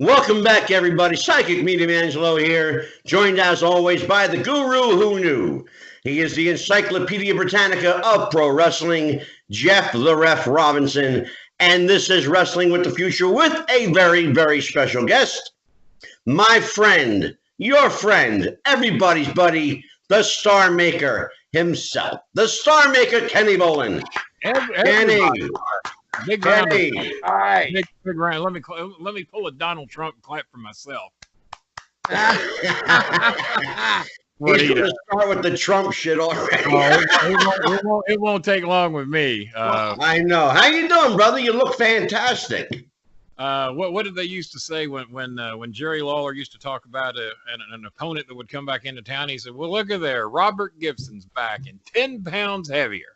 Welcome back, everybody. Psychic Medium Angelo here, joined as always by the guru who knew. He is the Encyclopedia Britannica of pro wrestling, Jeff the Ref Robinson, and this is Wrestling with the Future with a very, very special guest, my friend, your friend, everybody's buddy, the Star Maker himself, the Star Maker, Kenny Bolin. Kenny. Big round. All right. Big round. Let me pull a Donald Trump clap for myself. He's going to start with the Trump shit already. It won't take long with me. I know. How you doing, brother? You look fantastic. What did they used to say when Jerry Lawler used to talk about an opponent that would come back into town? He said, "Well, look at there, Robert Gibson's back and 10 pounds heavier."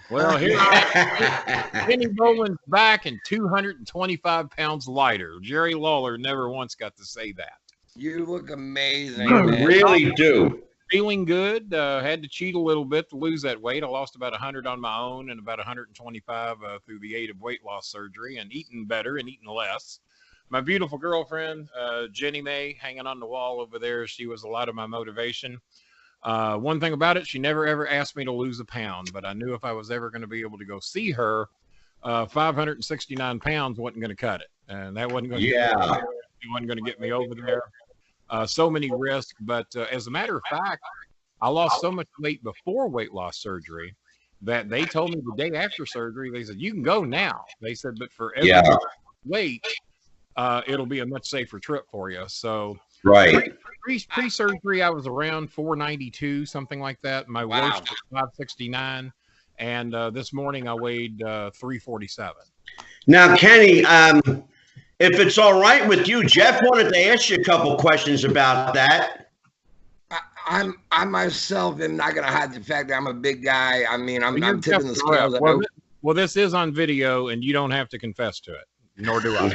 Well, here Kenny Bolin's back and 225 pounds lighter. Jerry Lawler never once got to say that. You look amazing. You really do. Feeling good. Had to cheat a little bit to lose that weight. I lost about 100 on my own and about 125 through the aid of weight loss surgery, and eating better and eating less. My beautiful girlfriend, Jenny Mae, hanging on the wall over there. She was a lot of my motivation. One thing about it, she never ever asked me to lose a pound, but I knew if I was ever going to be able to go see her, 569 pounds wasn't going to cut it, and that wasn't going to get me over there. So many risks, but as a matter of fact, I lost so much weight before weight loss surgery that they told me the day after surgery, they said, "You can go now." They said, "But for every weight, it'll be a much safer trip for you." So right. Pre-surgery, I was around 492, something like that. My worst was 569, and this morning I weighed 347. Now, Kenny, if it's all right with you, Jeff wanted to ask you a couple questions about that. I myself am not going to hide the fact that I'm a big guy. I mean, I'm tipping the scales. Well, this is on video, and you don't have to confess to it, nor do I.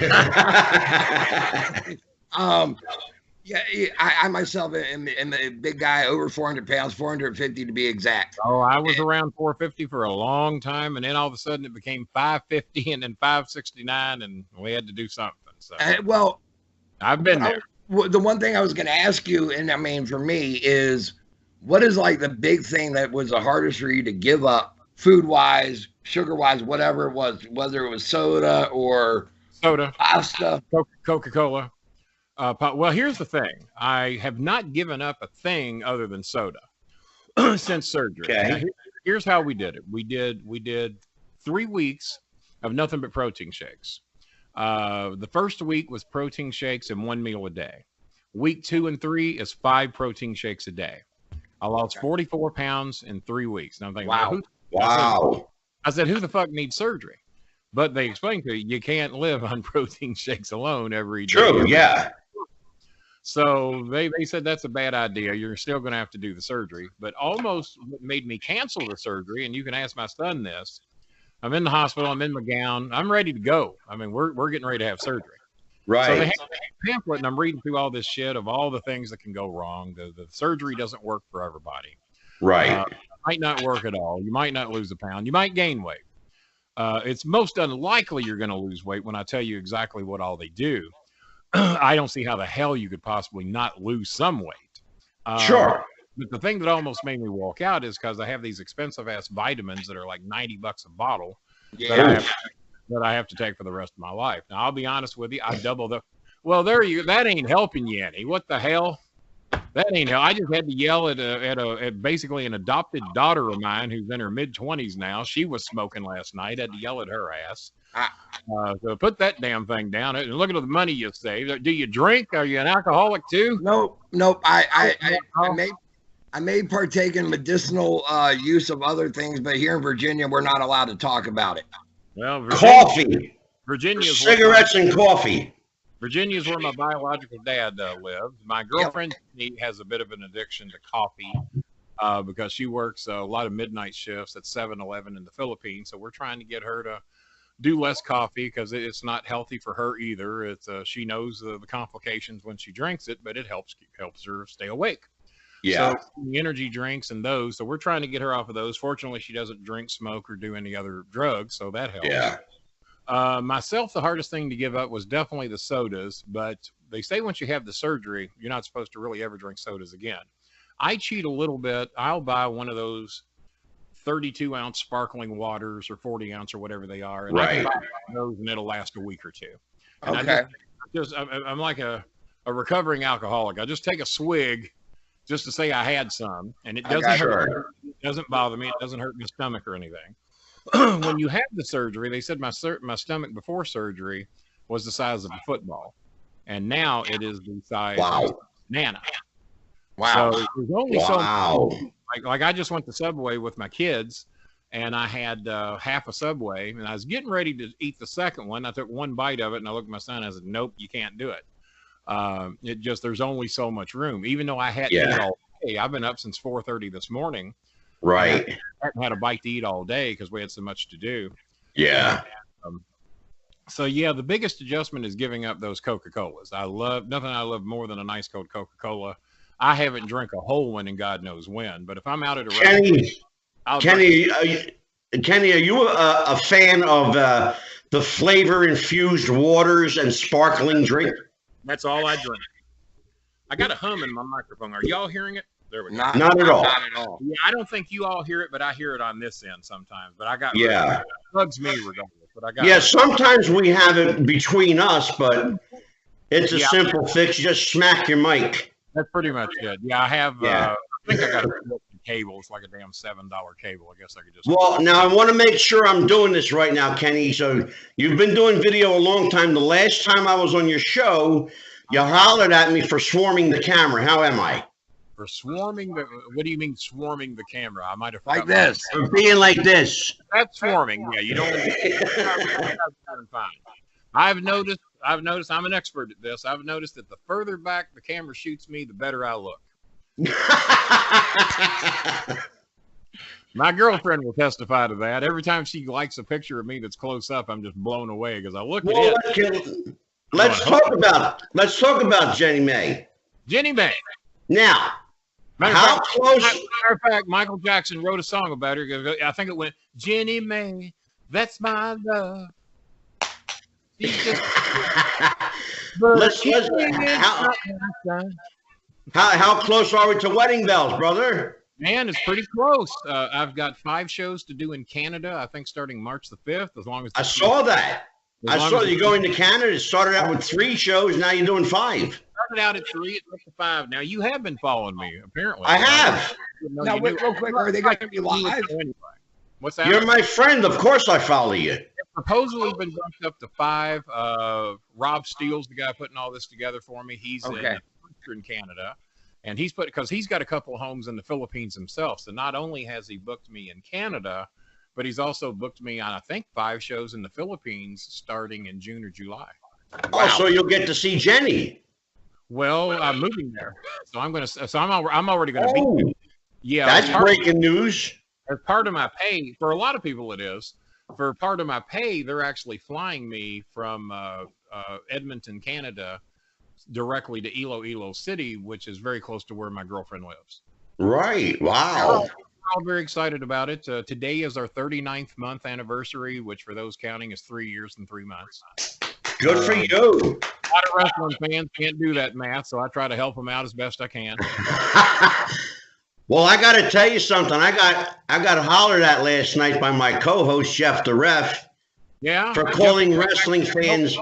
Yeah, I myself am a big guy, over 400 pounds, 450 to be exact. Oh, I was around 450 for a long time, and then all of a sudden it became 550 and then 569, and we had to do something. So, well, I've been there. The one thing I was going to ask you, and I mean, for me, is what is like the big thing that was the hardest for you to give up, food-wise, sugar-wise, whatever it was, whether it was soda or pasta, Coca-Cola. Well, here's the thing. I have not given up a thing other than soda since surgery. Okay. Here's how we did it. We did 3 weeks of nothing but protein shakes. The first week was protein shakes and 1 meal a day. Week 2 and 3 is 5 protein shakes a day. I lost 44 pounds in 3 weeks. And I'm thinking, wow. I said, who the fuck needs surgery? But they explained to you can't live on protein shakes alone every day. True, yeah. So they said that's a bad idea. You're still going to have to do the surgery. But almost what made me cancel the surgery, and you can ask my son this, I'm in the hospital. I'm in my gown. I'm ready to go. I mean, we're getting ready to have surgery. Right. So they have a pamphlet, and I'm reading through all this shit of all the things that can go wrong. The surgery doesn't work for everybody. Right. It might not work at all. You might not lose a pound. You might gain weight. It's most unlikely you're going to lose weight when I tell you exactly what all they do. I don't see how the hell you could possibly not lose some weight. Sure. But the thing that almost made me walk out is because I have these expensive ass vitamins that are like $90 a bottle that I have to take for the rest of my life. Now, I'll be honest with you. I double the. Well, that ain't helping you any. What the hell? That ain't hell. I just had to yell at basically an adopted daughter of mine who's in her mid-20s now. She was smoking last night. I had to yell at her ass. So put that damn thing down. And look at the money you save. Do you drink? Are you an alcoholic too? Nope. I may partake in medicinal use of other things, but here in Virginia, we're not allowed to talk about it. Well, Coffee. Virginia, cigarettes and coffee. Virginia is where my biological dad lives. My girlfriend has a bit of an addiction to coffee because she works a lot of midnight shifts at 7-Eleven in the Philippines. So we're trying to get her to do less coffee because it's not healthy for her either. It's she knows the complications when she drinks it, but it helps her stay awake. Yeah. So the energy drinks and those. So we're trying to get her off of those. Fortunately, she doesn't drink, smoke, or do any other drugs, so that helps. Yeah. Myself, the hardest thing to give up was definitely the sodas, but they say once you have the surgery, you're not supposed to really ever drink sodas again. I cheat a little bit. I'll buy one of those 32-ounce sparkling waters or 40-ounce or whatever they are, and I can buy those, and it'll last a week or two. And I'm like a recovering alcoholic. I just take a swig just to say I had some, and it doesn't hurt. It doesn't bother me. It doesn't hurt my stomach or anything. When you have the surgery, they said my stomach before surgery was the size of a football, and now it is the size of a banana. Wow. So there's only so much. Like I just went to Subway with my kids, and I had half a Subway, and I was getting ready to eat the second one. I took one bite of it, and I looked at my son, and I said, nope, you can't do it. There's only so much room. Even though I hadn't eaten all day, I've been up since 4:30 this morning. Right. I hadn't had a bite to eat all day because we had so much to do. Yeah. So yeah, the biggest adjustment is giving up those Coca-Colas. Nothing I love more than a nice cold Coca-Cola. I haven't drank a whole one in God knows when, but if I'm out at a restaurant, Kenny, are you a fan of the flavor-infused waters and sparkling drink? That's all I drink. I got a hum in my microphone. Are y'all hearing it? There we go. Not at all. Not at all. Yeah, I don't think you all hear it, but I hear it on this end sometimes. But I got it bugs me regardless. But sometimes we have it between us, but it's a simple fix. You just smack your mic. That's pretty much it. Yeah, I have. I think I got a cable. It's like a damn $7 cable. I guess I could just. Well, now I want to make sure I'm doing this right now, Kenny. So you've been doing video a long time. The last time I was on your show, you hollered at me for swarming the camera. How am I? For swarming the? What do you mean swarming the camera? I might have like this. For being like this. That's swarming. Yeah, you don't. Fine. I've noticed. I'm an expert at this. I've noticed that the further back the camera shoots me, the better I look. My girlfriend will testify to that. Every time she likes a picture of me that's close up, I'm just blown away because I look at it. Let's talk about Jenny May. Jenny May. Now, Matter of fact, Michael Jackson wrote a song about her. I think it went, Jenny May, that's my love. How close are we to wedding bells, brother? Man, it's pretty close. I've got 5 shows to do in Canada. I think starting March the 5th. As long as I saw that. I saw you going to Canada. It started out with 3 shows. Now you're doing 5. Started out at 3, it went to 5. Now you have been following me, apparently. I have. Now, wait, real quick, are they going to be live? What's that? You're my friend. Of course I follow you. It's supposedly been bumped up to 5. Rob Steele's the guy putting all this together for me. He's in Canada. And because he's got a couple of homes in the Philippines himself. So not only has he booked me in Canada, but he's also booked me on, I think, 5 shows in the Philippines starting in June or July. Wow. Oh, so you'll get to see Jenny. Well, I'm moving there, so I'm already going to be there. Yeah, that's breaking news. As part of my pay, for a lot of people it is. For part of my pay, they're actually flying me from Edmonton, Canada, directly to Iloilo City, which is very close to where my girlfriend lives. Right. Wow. We're all very excited about it. Today is our 39th month anniversary, which for those counting is 3 years and 3 months. Good for you. A lot of wrestling fans can't do that math, so I try to help them out as best I can. Well, I got to tell you something. I got hollered at last night by my co-host Jeff the Ref. Yeah. For calling wrestling fans.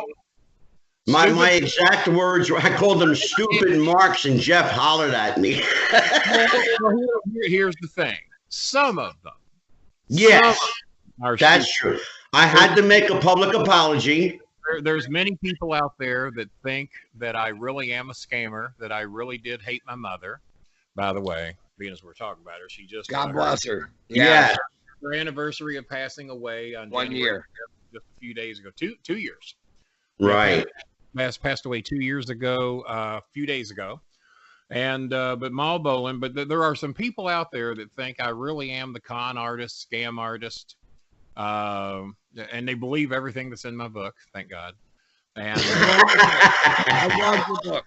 My exact words were, I called them stupid marks, and Jeff hollered at me. Here's the thing. Some of them. Yes, that's true. I had to make a public apology. There's many people out there that think that I really am a scammer, that I really did hate my mother. By the way, being as we're talking about her, she just God bless her. Yeah. Her anniversary of passing away on 1 year, just a few days ago, 2 years. Right. Passed away 2 years ago, a few days ago. And but Ma Bolin, but there are some people out there that think I really am the con artist, scam artist. And they believe everything that's in my book, thank God. And I love the book.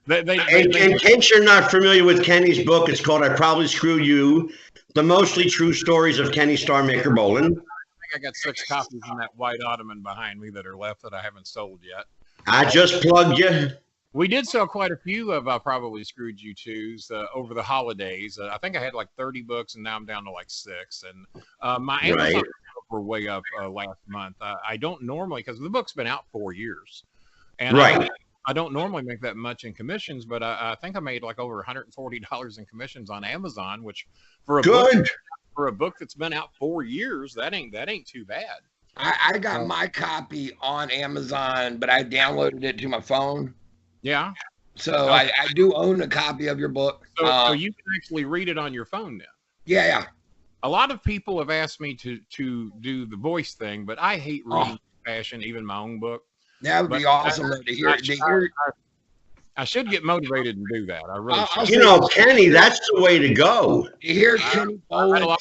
In case you're not familiar with Kenny's book, it's called I Probably Screwed You, the mostly true stories of Kenny STARMAKER Bolin. think I got 6 copies in that white ottoman behind me that are left that I haven't sold yet. I just plugged you. We did sell quite a few of I Probably Screwed You Twos over the holidays. I think I had like 30 books, and now I'm down to like 6. And my Amazon were way up last month. I don't normally, because the book's been out 4 years. And I don't normally make that much in commissions, but I think I made like over $140 in commissions on Amazon, which for a book that's been out 4 years, that ain't too bad. I got my copy on Amazon, but I downloaded it to my phone. Yeah. So I do own a copy of your book. So you can actually read it on your phone now. Yeah. A lot of people have asked me to do the voice thing, but I hate reading fashion, even my own book. That would be awesome to hear. I should get motivated and do that. I really should. You know, Kenny, that's the way to go. You hear Kenny Bolin?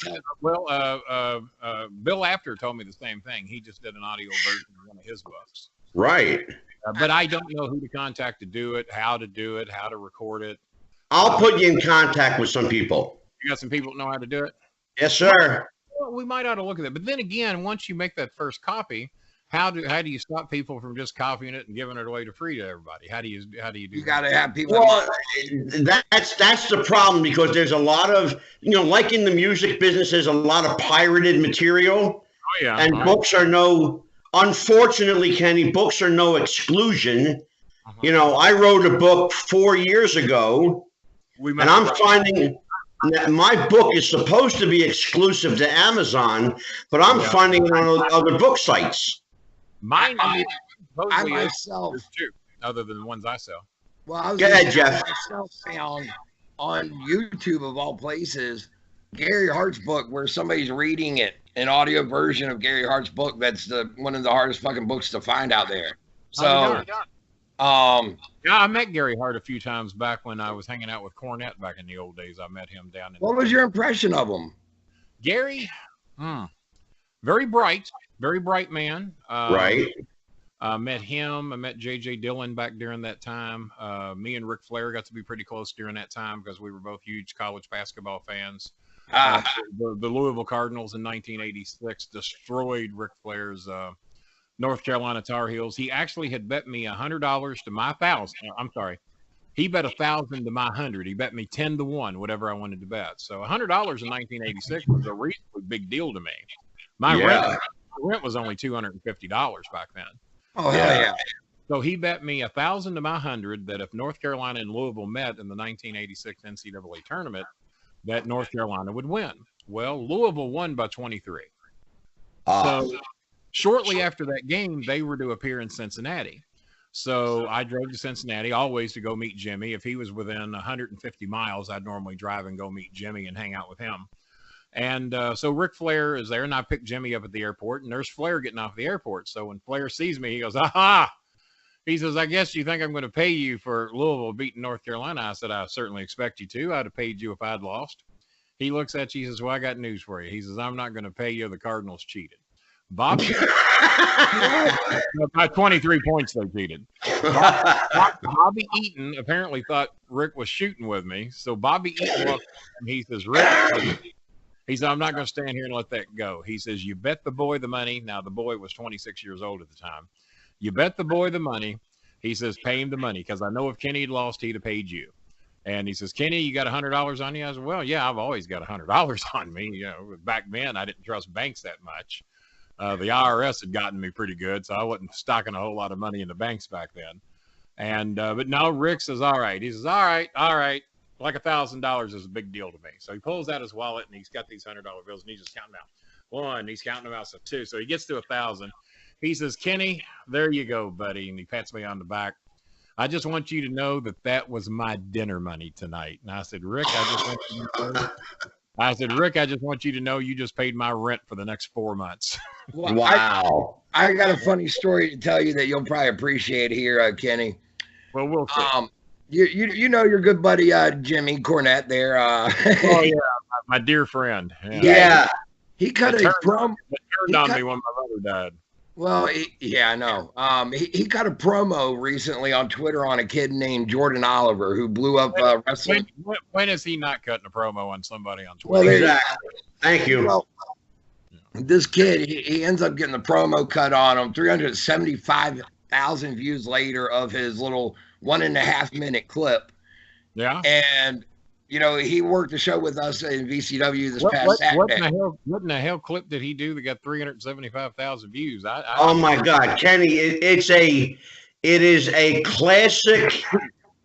Bill After told me the same thing. He just did an audio version of one of his books. Right. But I don't know who to contact to do it, how to record it. I'll put you in contact with some people. You got some people that know how to do it? Yes, sir. Well, we might ought to look at that. But then again, once you make that first copy, how do you stop people from just copying it and giving it away to free to everybody? How do you do You got to have people. Well, that's the problem, because there's a lot of, like in the music business, there's a lot of pirated material. Oh yeah. And books are unfortunately, Kenny, books are no exclusion. I wrote a book 4 years ago, and I'm finding that my book is supposed to be exclusive to Amazon, but I'm finding it on other book sites. Mine, I myself, too, other than the ones I sell. Well, Go ahead, Jeff. Myself found on YouTube, of all places, Gary Hart's book, where somebody's reading it, an audio version of Gary Hart's book. That's one of the hardest fucking books to find out there. So, yeah, I met Gary Hart a few times back when I was hanging out with Cornette back in the old days. I met him down in. What was your impression of him? Gary, very bright man. Right. Met him. I met J.J. Dillon back during that time. Me and Ric Flair got to be pretty close during that time because we were both huge college basketball fans. The Louisville Cardinals in 1986 destroyed Ric Flair's North Carolina Tar Heels. He actually had bet me $100 to my 1,000. I'm sorry. He bet 1,000 to my 100. He bet me 10 to 1, whatever I wanted to bet. So $100 in 1986 was a reasonably big deal to me. My rent was only $250 back then. Oh, hell yeah. So he bet me 1,000 to my 100 that if North Carolina and Louisville met in the 1986 NCAA tournament, that North Carolina would win. Well, Louisville won by 23. So shortly after that game, they were to appear in Cincinnati. So I drove to Cincinnati always to go meet Jimmy. If he was within 150 miles, I'd normally drive and go meet Jimmy and hang out with him. And so Ric Flair is there, and I picked Jimmy up at the airport, and there's Flair getting off the airport. So when Flair sees me, he goes, aha! He says, I guess you think I'm going to pay you for Louisville beating North Carolina. I said, I certainly expect you to. I'd have paid you if I'd lost. He looks at you, he says, well, I got news for you. He says, I'm not going to pay you. The Cardinals cheated. Bobby, by 23 points they cheated. Bobby Eaton apparently thought Rick was shooting with me. So Bobby Eaton walked and he says, Rick, he said, I'm not going to stand here and let that go. He says, you bet the boy the money. Now, the boy was 26 years old at the time. You bet the boy the money. He says, pay him the money, because I know if Kenny had lost, he'd have paid you. And he says, Kenny, you got $100 on you? I said, well, yeah, I've always got $100 on me. Back then, I didn't trust banks that much. The IRS had gotten me pretty good, so I wasn't stocking a whole lot of money in the banks back then. And but no, Rick says, all right. He says, all right. Like $1,000 is a big deal to me. So he pulls out his wallet, and he's got these $100 bills, and he's just counting them out. One, he's counting them out, so two. So he gets to 1,000. He says, Kenny, there you go, buddy. And he pats me on the back. I just want you to know that was my dinner money tonight. And I said, Rick, I just want you to know you just paid my rent for the next 4 months. Well, wow. I got a funny story to tell you that you'll probably appreciate here, Kenny. Well, we'll see. You know your good buddy Jimmy Cornette there. Oh yeah, my dear friend. Yeah. He cut a promo. It turned on me when my mother died. Well, I know. He cut a promo recently on Twitter on a kid named Jordan Oliver who blew up wrestling. When is he not cutting a promo on somebody on Twitter? Well, exactly. Thank you. this kid, he ends up getting the promo cut on him. 375,000 views later of his little 1.5 minute clip. Yeah. And you know, he worked the show with us in VCW this past Saturday. What in the hell clip did he do that got 375,000 views? Oh my God, Kenny! It is a classic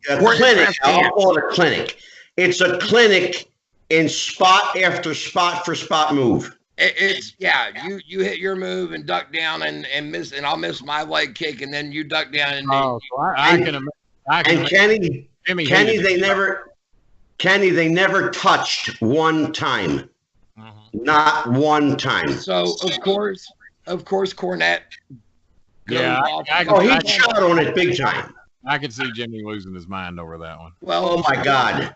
clinic. I'll call it a clinic. It's a clinic in spot after spot for spot move. It's you hit your move and duck down and miss, and I'll miss my leg kick, and then you duck down and Kenny, they never touched one time. Not one time. So of course, Cornette. Yeah, he shot on it big time. I could see Jimmy losing his mind over that one. Well, oh my God.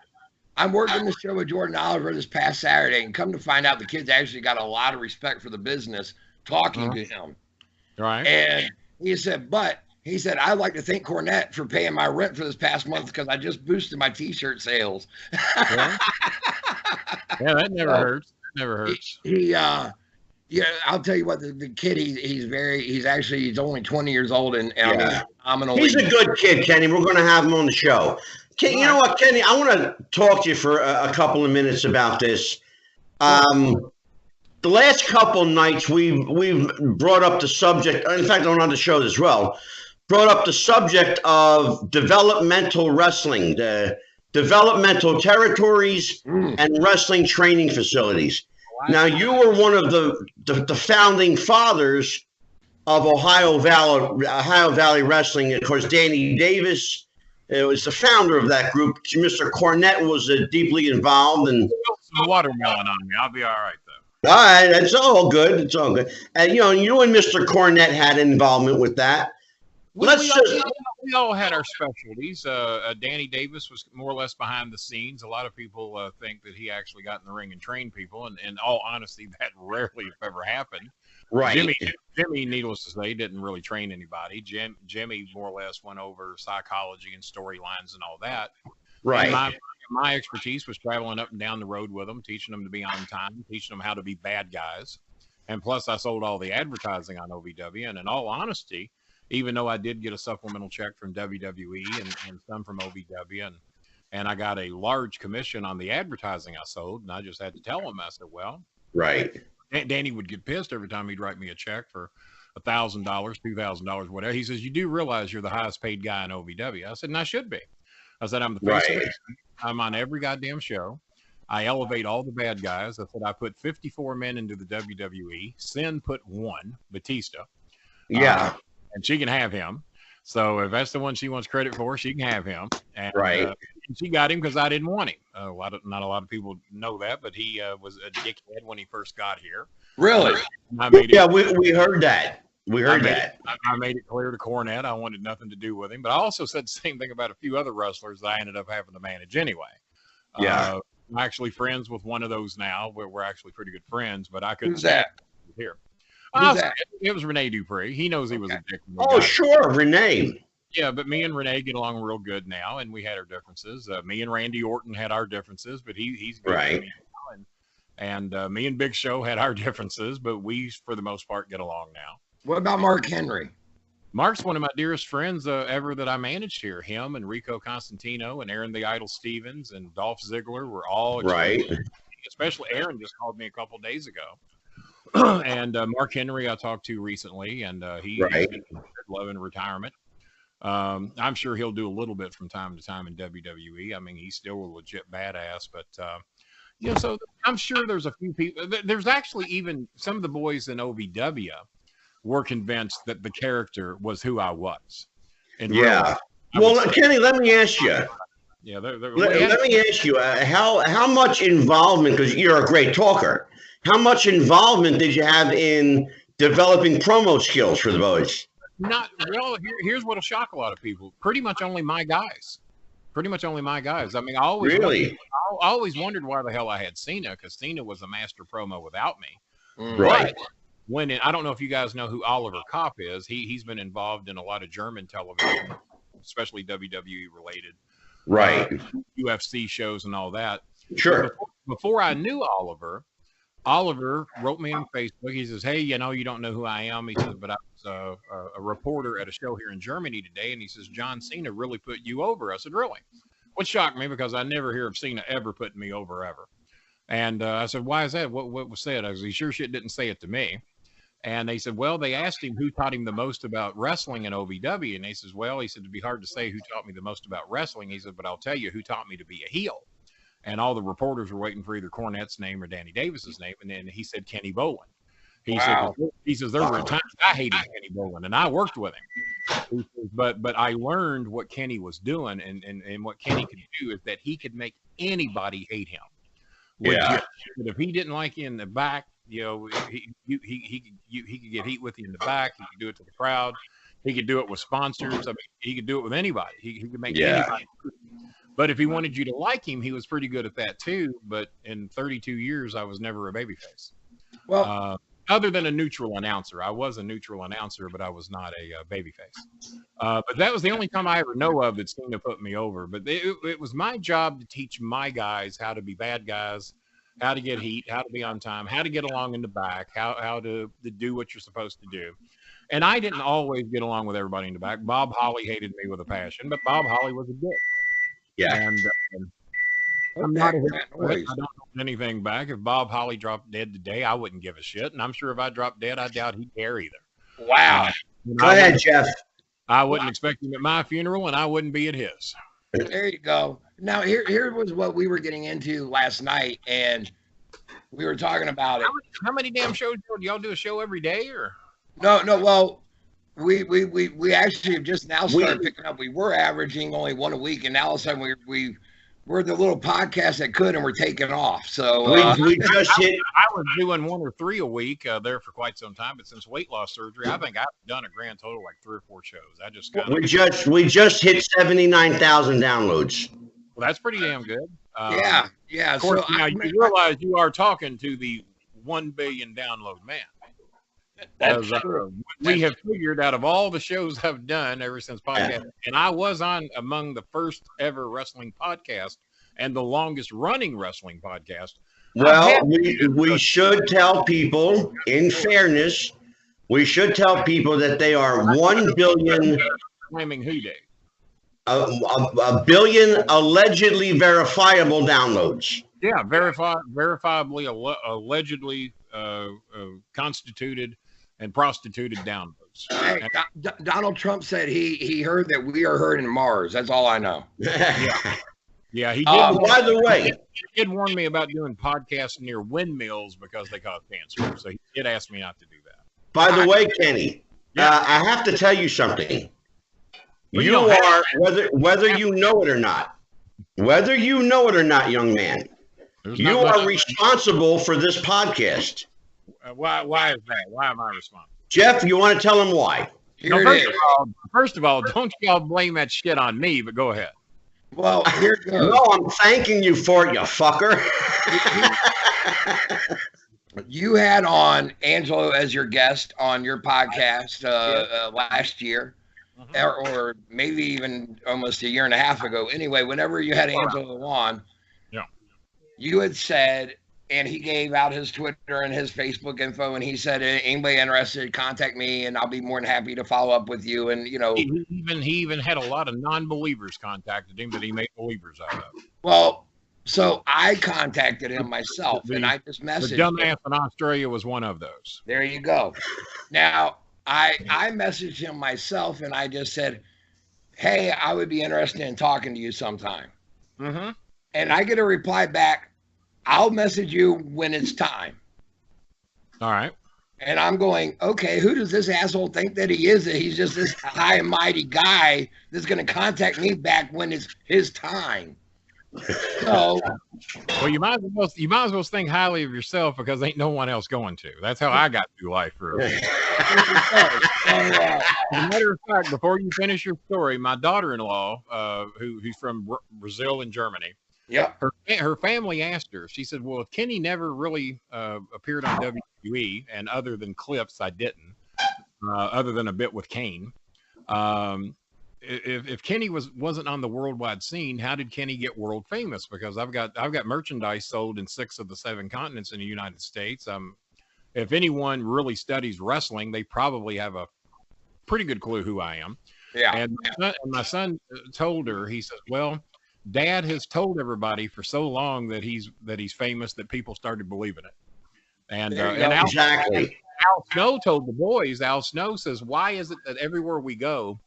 I'm working the show with Jordan Oliver this past Saturday, and come to find out the kid's actually got a lot of respect for the business talking to him. Right. And he said, I'd like to thank Cornette for paying my rent for this past month because I just boosted my T-shirt sales. Yeah, that never hurts. Never hurts. I'll tell you what, the kid, he's only 20 years old and I mean, phenomenal. He's a good kid, Kenny. We're going to have him on the show. You know what, Kenny? I want to talk to you for a couple of minutes about this. The last couple nights, we've brought up the subject. In fact, on the show as well, brought up the subject of developmental wrestling, the developmental territories and wrestling training facilities. Wow. Now, you were one of the founding fathers of Ohio Valley Wrestling. Of course, Danny Davis. It was the founder of that group. Mr. Cornette was deeply involved. And some watermelon on me. I'll be all right, though. All right. It's all good. It's all good. And, you and Mr. Cornette had involvement with that. We all had our specialties. Danny Davis was more or less behind the scenes. A lot of people think that he actually got in the ring and trained people. And in all honesty, that rarely, if ever, happened. Right. Jimmy, needless to say, didn't really train anybody. Jimmy more or less went over psychology and storylines and all that. Right. And my expertise was traveling up and down the road with them, teaching them to be on time, teaching them how to be bad guys. And plus, I sold all the advertising on OVW. And in all honesty, even though I did get a supplemental check from WWE and some from OVW, and I got a large commission on the advertising I sold, and I just had to tell them, I said, well, right. Danny would get pissed every time he'd write me a check for $1,000, $2,000, whatever. He says, you do realize you're the highest paid guy in OVW. I said, and I should be. I said, I'm the face of it. I'm on every goddamn show. I elevate all the bad guys. I said, I put 54 men into the WWE. Sin put 1, Batista. Yeah. And she can have him. So if that's the one she wants credit for, she can have him. And, right. She got him because I didn't want him. Not a lot of people know that, but he was a dickhead when he first got here. Really? We heard that. I made it clear to Cornette I wanted nothing to do with him. But I also said the same thing about a few other wrestlers that I ended up having to manage anyway. Yeah. I'm actually friends with one of those now. We're actually pretty good friends, but I couldn't. Who's that? Here. It was Rene Dupree. He knows he was a dick. Oh, sure, Rene. Yeah, but me and Rene get along real good now, and we had our differences. Me and Randy Orton had our differences, but he's good right. with me now. And me and Big Show had our differences, but we, for the most part, get along now. What about Mark Henry? Mark's one of my dearest friends ever that I managed here. Him and Rico Constantino and Aaron the Idol Stevens and Dolph Ziggler were all right. Especially Aaron just called me a couple days ago. And Mark Henry I talked to recently, and he's loving retirement. I'm sure he'll do a little bit from time to time in WWE. I mean, he's still a legit badass, but so I'm sure there's a few people. There's actually even some of the boys in OVW were convinced that the character was who I was. And Kenny, let me ask you. Yeah, let me ask you how much involvement, because you're a great talker. How much involvement did you have in developing promo skills for the boys? Here's what'll shock a lot of people. Pretty much only my guys. I mean, I always wondered why the hell I had Cena, because Cena was a master promo without me. Right. But I don't know if you guys know who Oliver Kopp is. He's been involved in a lot of German television, especially WWE related. Right. UFC shows and all that. Sure. Before I knew Oliver, Oliver wrote me on Facebook. He says, "Hey, you know, you don't know who I am." He says, "But I was a reporter at a show here in Germany today." And he says, "John Cena really put you over." I said, "Really?" Which shocked me because I never hear of Cena ever putting me over ever. And I said, "Why is that? What was said?" I was, "He sure shit didn't say it to me." And they said, "Well, they asked him who taught him the most about wrestling in OVW." And he says, "Well," he said, "it'd be hard to say who taught me the most about wrestling." He said, "But I'll tell you who taught me to be a heel." And all the reporters were waiting for either Cornette's name or Danny Davis's name. And then he said, "Kenny Bolin." Wow. He says, "There were times I hated Kenny Bolin, and I worked with him." He says, but I learned what Kenny was doing, and what Kenny could do is that he could make anybody hate him. Yeah. But if he didn't like you in the back, you know, he could get heat with you in the back. He could do it to the crowd. He could do it with sponsors. I mean, he could do it with anybody. He could make anybody. But if he wanted you to like him, he was pretty good at that too. But in 32 years, I was never a babyface. Well, Other than a neutral announcer. I was a neutral announcer, but I was not a babyface. But that was the only time I ever know of that seemed to put me over. But it was my job to teach my guys how to be bad guys, how to get heat, how to be on time, how to get along in the back, how to do what you're supposed to do. And I didn't always get along with everybody in the back. Bob Holly hated me with a passion, but Bob Holly was a dick. Yeah. And I'm not a hypocrite. I don't hold anything back. If Bob Holly dropped dead today, I wouldn't give a shit. And I'm sure if I dropped dead, I doubt he'd care either. wow. Go ahead, Jeff. I wouldn't expect him at my funeral, and I wouldn't be at his. There you go. Now, here was what we were getting into last night, and we were talking about it. How many damn shows do y'all do? A show every day, or? No. Well, we actually have just now started picking up. We were averaging only one a week, and now all of a sudden we're the little podcast that could, and we're taking off. So we just hit. I was doing 1 or 3 a week there for quite some time, but since weight loss surgery, I think I've done a grand total like 3 or 4 shows. I just got. We just hit 79,000 downloads. Well, that's pretty damn good. Yeah. Of course, So now you realize you are talking to the 1 billion download man. That's true. We have figured out of all the shows I've done ever since podcast, and I was on among the first ever wrestling podcast and the longest running wrestling podcast. Well, we should tell people, in fairness, we should tell people that they are 1 billion. Claiming who day? A billion allegedly verifiable downloads. Yeah, verifiably, allegedly constituted and prostituted downloads. Hey, Donald Trump said he heard that we are heard in Mars. That's all I know. Yeah, he did. By the way, he did warn me about doing podcasts near windmills because they cause cancer. So he did ask me not to do that. By the way, Kenny, I have to tell you something. You are, whether you know it or not, young man, you are responsible for this podcast. Why is that? Why am I responsible? Jeff, you want to tell him why? First of all, don't y'all blame that shit on me, but go ahead. Well, here it goes. No, I'm thanking you for it, you fucker. You had on Angelo as your guest on your podcast last year, or maybe even almost a year and a half ago. Anyway, whenever you had Angelo on, you had said, and he gave out his Twitter and his Facebook info, and he said, anybody interested, contact me, and I'll be more than happy to follow up with you. And, you know. He even had a lot of non-believers contacted him that he made believers out of. Well, so I contacted him myself, and I just messaged him. The dumbass in Australia was one of those. There you go. Now, I messaged him myself, and I just said, hey, I would be interested in talking to you sometime. Mm-hmm. And I get a reply back, I'll message you when it's time. All right. And I'm going, okay, who does this asshole think that he is? That he's just this high and mighty guy that's going to contact me back when it's his time. So, well, you might as well think highly of yourself because ain't no one else going to. That's how I got through life. As a matter of fact, before you finish your story, my daughter-in-law, who's from Brazil and Germany, her family asked her. She said, "Well, if Kenny never really appeared on WWE, and other than clips, I didn't, other than a bit with Kane." if Kenny wasn't on the worldwide scene, how did Kenny get world famous? Because I've got merchandise sold in 6 of the 7 continents in the United States. If anyone really studies wrestling, they probably have a pretty good clue who I am. Yeah. And my son told her, he says, well, Dad has told everybody for so long that he's famous that people started believing it. And Exactly. Al Snow told the boys, Al Snow says, why is it that everywhere we go,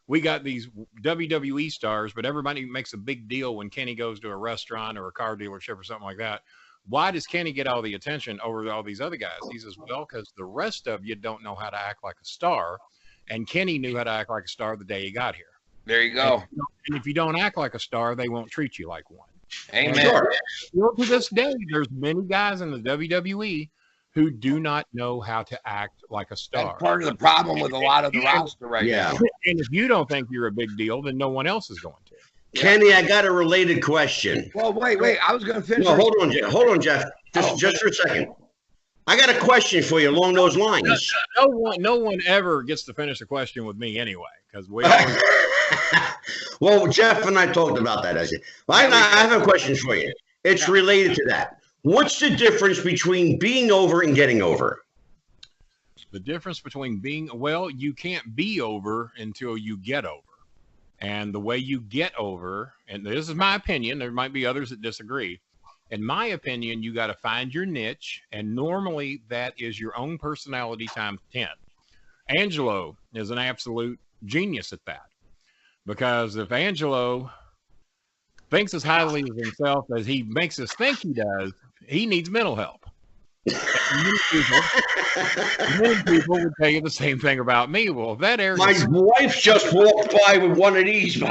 we got these WWE stars, but everybody makes a big deal when Kenny goes to a restaurant or a car dealership or something like that? Why does Kenny get all the attention over all these other guys? He says, well, because the rest of you don't know how to act like a star. And Kenny knew how to act like a star the day he got here. There you go. And if you don't act like a star, they won't treat you like one. Amen. Still to this day, there's many guys in the WWE who do not know how to act like a star. That's part of the problem with a lot of the roster right now. And if you don't think you're a big deal, then no one else is going to. Kenny, I got a related question. Well, wait. I was going to finish. No, hold on, Jeff. Just for a second. I got a question for you along those lines. No one ever gets to finish a question with me anyway, because we always... Well, Jeff and I talked about that. I have a question for you. It's related to that. What's the difference between being over and getting over? The difference between you can't be over until you get over. And the way you get over, and this is my opinion, there might be others that disagree. In my opinion, you got to find your niche, and normally that is your own personality times 10. Angelo is an absolute genius at that, because if Angelo thinks as highly of himself as he makes us think he does, he needs mental help. Many people would tell you the same thing about me. Well, if that arrogance... My wife just walked by with one of these.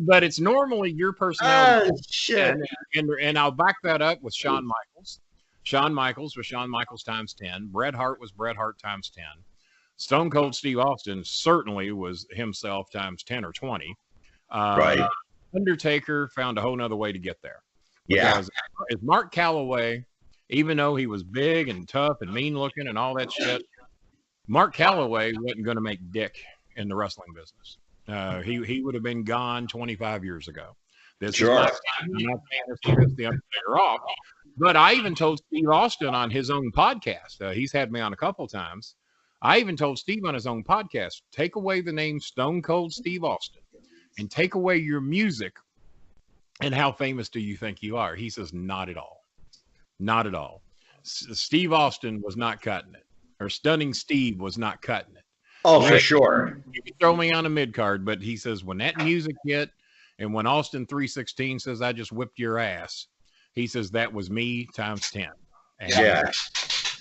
But it's normally your personality. Oh, shit. And I'll back that up with Shawn Michaels. Shawn Michaels was Shawn Michaels times 10. Bret Hart was Bret Hart times 10. Stone Cold Steve Austin certainly was himself times 10 or 20. Right. Undertaker found a whole nother way to get there. Yeah. Because as Mark Calloway, even though he was big and tough and mean looking and all that shit, Mark Calloway wasn't going to make dick in the wrestling business. He would have been gone 25 years ago. This is my, I'm not saying this to piss the Undertaker off, but I even told Steve Austin on his own podcast. He's had me on a couple times. I even told Steve on his own podcast, take away the name Stone Cold Steve Austin and take away your music, and how famous do you think you are? He says, not at all. Not at all. Steve Austin was not cutting it, or Stunning Steve was not cutting it. Oh, for sure. You can throw me on a mid card, but he says when that music hit, and when Austin 316 says I just whipped your ass, he says that was me times 10. And, yeah.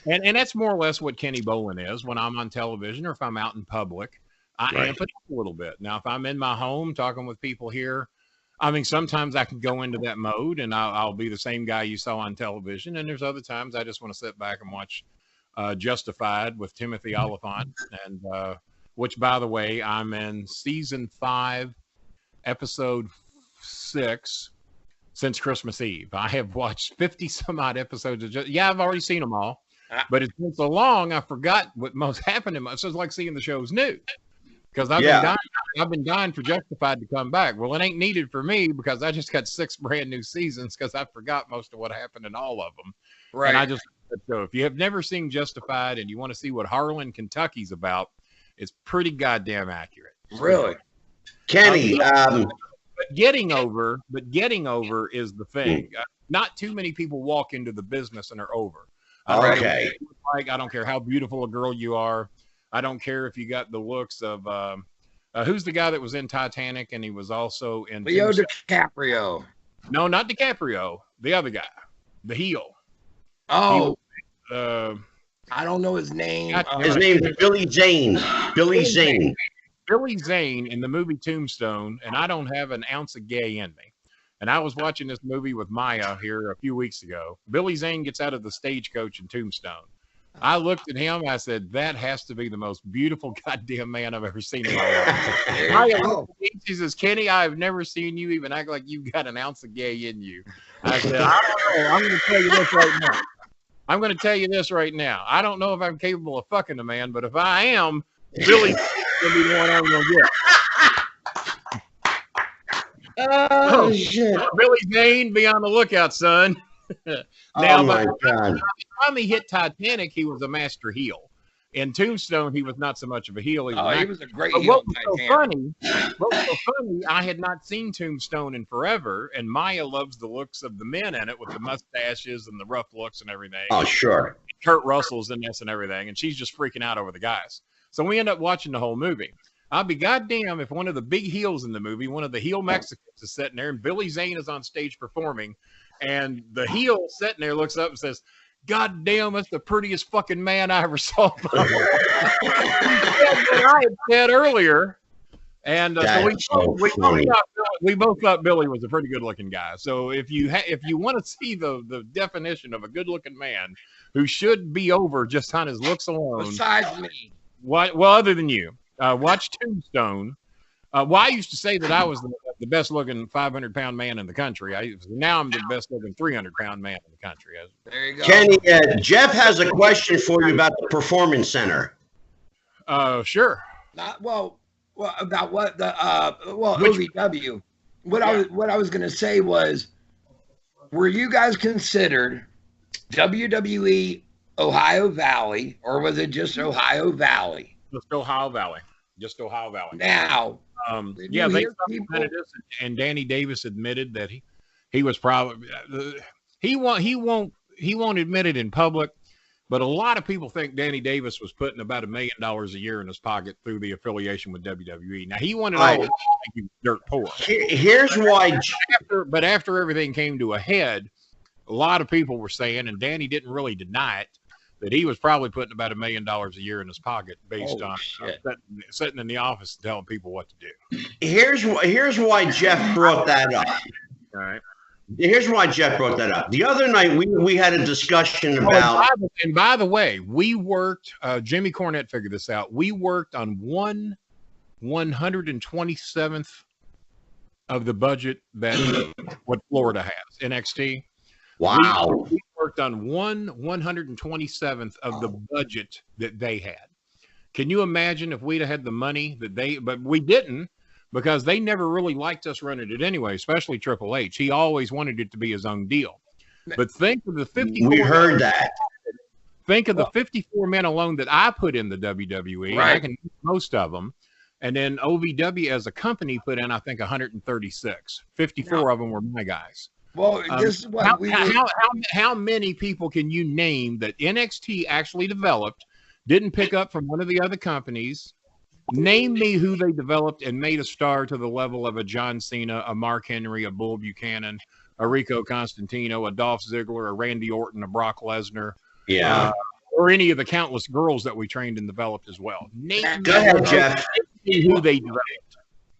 And that's more or less what Kenny Bolin is when I'm on television or if I'm out in public. I amp it up a little bit. Now, if I'm in my home talking with people here, I mean, sometimes I can go into that mode and I'll be the same guy you saw on television. And there's other times I just want to sit back and watch Justified with Timothy Oliphant, and which, by the way, I'm in season 5, episode 6 since Christmas Eve. I have watched 50 some odd episodes of I've already seen them all, but it's been so long I forgot what most happened in my. So it's like seeing the show's new. Because I've been dying for Justified to come back. Well, it ain't needed for me because I just got 6 brand new seasons because I forgot most of what happened in all of them. Right. And I just so if you have never seen Justified and you want to see what Harlan, Kentucky's about, it's pretty goddamn accurate. Really, Kenny. But getting over is the thing. Not too many people walk into the business and are over. Okay. I don't care how beautiful a girl you are. I don't care if you got the looks of who's the guy that was in Titanic and he was also in Leo DiCaprio. No, not DiCaprio. The other guy, the heel. Oh, I don't know his name. His name's Billy Zane. Billy Zane. Billy Zane in the movie Tombstone, and I don't have an ounce of gay in me. And I was watching this movie with Maya here a few weeks ago. Billy Zane gets out of the stagecoach in Tombstone. I looked at him. I said, that has to be the most beautiful goddamn man I've ever seen in my life. She says, Kenny, I've never seen you even act like you've got an ounce of gay in you. I said, I don't know. I'm going to tell you this right now. I'm going to tell you this right now. I don't know if I'm capable of fucking a man, but if I am, Billy gonna be the one I'm gonna get. Oh, shit. Billy Zane, be on the lookout, son. Oh, Now, my by God. the time he hit Titanic, he was a master heel. In Tombstone, he was not so much of a heel. He was a great But heel. what was so funny, I had not seen Tombstone in forever, and Maya loves the looks of the men in it with the mustaches and the rough looks and everything. Oh, sure. Kurt Russell's in this and everything, and she's just freaking out over the guys. So we end up watching the whole movie. I'll be goddamn if one of the big heels in the movie, one of the heel Mexicans, is sitting there, and Billy Zane is on stage performing, and the heel sitting there looks up and says, "God damn, that's the prettiest fucking man I ever saw." What I had said earlier, and so we both thought Billy was a pretty good-looking guy. So if you want to see the definition of a good-looking man who should be over just on his looks alone, besides me, other than you, watch Tombstone. I used to say that I was the best-looking 500-pound man in the country. Now I'm the best-looking 300-pound man in the country. There you go. Kenny, Jeff has a question for you about the Performance Center. Sure. About what the OVW. What I was going to say was, were you guys considered WWE Ohio Valley, or was it just Ohio Valley? Just Ohio Valley. Now, yeah, they supplemented us, and Danny Davis admitted that he was probably he won't admit it in public, but a lot of people think Danny Davis was putting about $1 million a year in his pocket through the affiliation with WWE. Now he wanted all to think he was dirt poor. Here's why. But after everything came to a head, a lot of people were saying, and Danny didn't really deny it, that he was probably putting about $1 million a year in his pocket based on sitting in the office and telling people what to do. Here's why Jeff brought that up. All right. Here's why Jeff brought that up. The other night we had a discussion about. And by the way, we worked. Jimmy Cornette figured this out. We worked on 1/127th of the budget that what Florida has. NXT. Wow. We worked on 1/127th of the budget that they had. Can you imagine if we'd have had the money that but we didn't, because they never really liked us running it anyway, especially Triple H. He always wanted it to be his own deal. But think of the 54. We heard that. Think of the 54 men alone that I put in the WWE. Right. I can use most of them. And then OVW as a company put in, I think, 136. 54 of them were my guys. Well, this is what how many people can you name that NXT actually developed, didn't pick up from one of the other companies? Name me who they developed and made a star to the level of a John Cena, a Mark Henry, a Bull Buchanan, a Rico Constantino, a Dolph Ziggler, a Randy Orton, a Brock Lesnar, or any of the countless girls that we trained and developed as well. Go ahead, Jeff. Who they developed.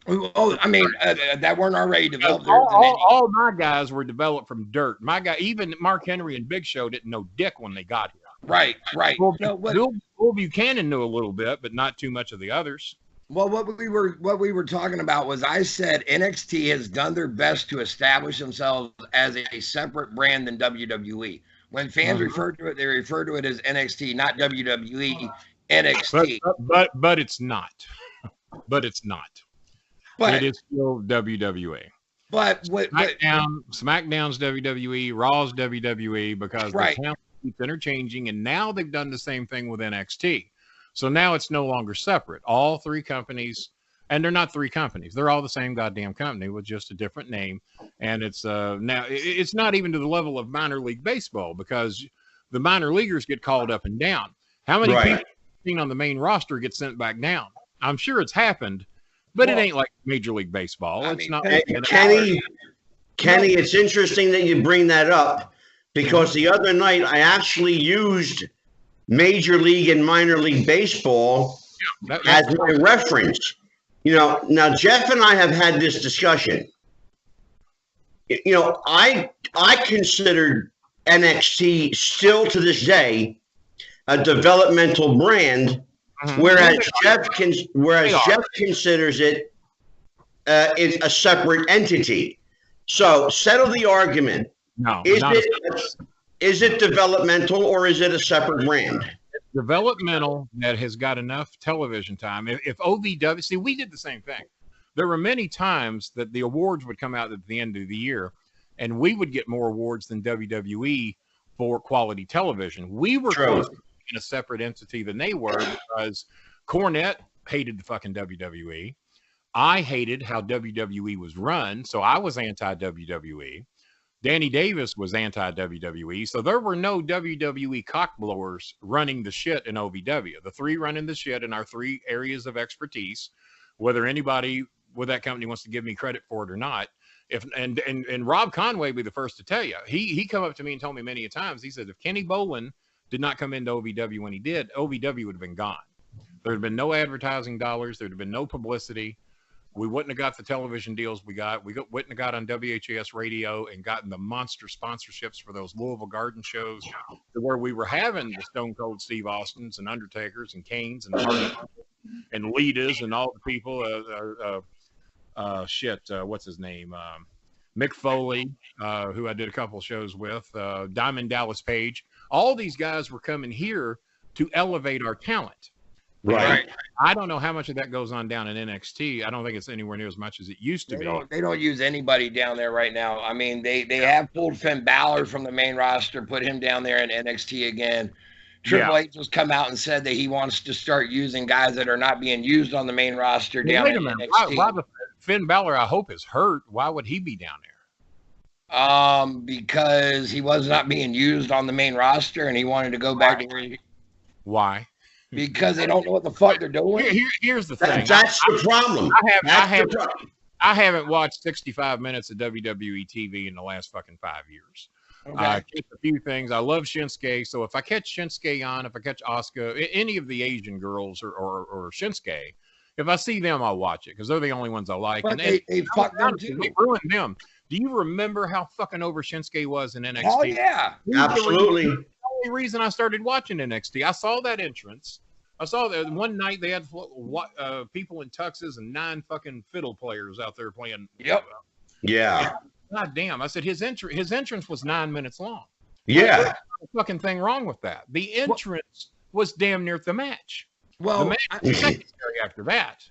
Oh, I mean, that weren't already developed. All my guys were developed from dirt. My guy, even Mark Henry and Big Show didn't know dick when they got here. Right. Bull Buchanan knew a little bit, but not too much of the others. Well, what we were talking about was, I said NXT has done their best to establish themselves as a separate brand than WWE. When fans refer to it, they refer to it as NXT, not WWE. NXT. But it's not. But it's not. But it is still WWE. But SmackDown's WWE, Raw's WWE, because the talent keeps interchanging, and now they've done the same thing with NXT. So now it's no longer separate. All three companies, and they're not three companies. They're all the same goddamn company with just a different name. And it's now it's not even to the level of minor league baseball, because the minor leaguers get called up and down. How many people seen on the main roster get sent back down? I'm sure it's happened. But it ain't like Major League Baseball. It's not. Kenny, it's interesting that you bring that up, because the other night I actually used Major League and Minor League Baseball as my reference. You know, now Jeff and I have had this discussion. You know, I consider NXT still to this day a developmental brand. Whereas Jeff considers it is a separate entity. So settle the argument. No, is it developmental, or is it a separate brand? developmental that has got enough television time. If OVW, see, we did the same thing. There were many times that the awards would come out at the end of the year, and we would get more awards than WWE for quality television. We were close to being a separate entity than they were because Cornette hated the fucking WWE. I hated how WWE was run, so I was anti-WWE. Danny Davis was anti-WWE, so there were no WWE cockblowers running the shit in OVW. The three running the shit in our three areas of expertise, whether anybody with that company wants to give me credit for it or not. And Rob Conway be the first to tell you. He come up to me and told me many a times, he said, if Kenny Bolin did not come into OVW when he did, OVW would have been gone. There would have been no advertising dollars. There would have been no publicity. We wouldn't have got the television deals we got. We wouldn't have got on WHAS radio and gotten the monster sponsorships for those Louisville Garden shows where we were having the Stone Cold Steve Austins and Undertakers and Kanes and Litas and all the people. What's his name? Mick Foley, who I did a couple of shows with, Diamond Dallas Page. All these guys were coming here to elevate our talent. Right. I don't know how much of that goes on down in NXT. I don't think it's anywhere near as much as it used to be. They don't use anybody down there right now. I mean, they have pulled Finn Balor from the main roster, put him down there in NXT again. Triple H has come out and said that he wants to start using guys that are not being used on the main roster down in NXT. Why Finn Balor, I hope, is hurt. Why would he be down there? Because he was not being used on the main roster, and he wanted to go back to. Why? Because they don't know what the fuck they're doing. Here's the thing. That's the problem. I haven't watched 65 minutes of WWE TV in the last fucking 5 years. Okay. Just a few things. I love Shinsuke, so if I catch Shinsuke on, if I catch Asuka, any of the Asian girls or Shinsuke, if I see them, I'll watch it because they're the only ones I like. But and they fucked them too. They ruined them. Do you remember how fucking over Shinsuke was in NXT? Oh yeah, absolutely. The only reason I started watching NXT, I saw that entrance. I saw that one night they had people in tuxes and 9 fucking fiddle players out there playing. Yep. Yeah. God damn! I said his entrance was 9 minutes long. Yeah. There's no fucking thing wrong with that. The entrance was damn near the match. Well, the match was secondary after that.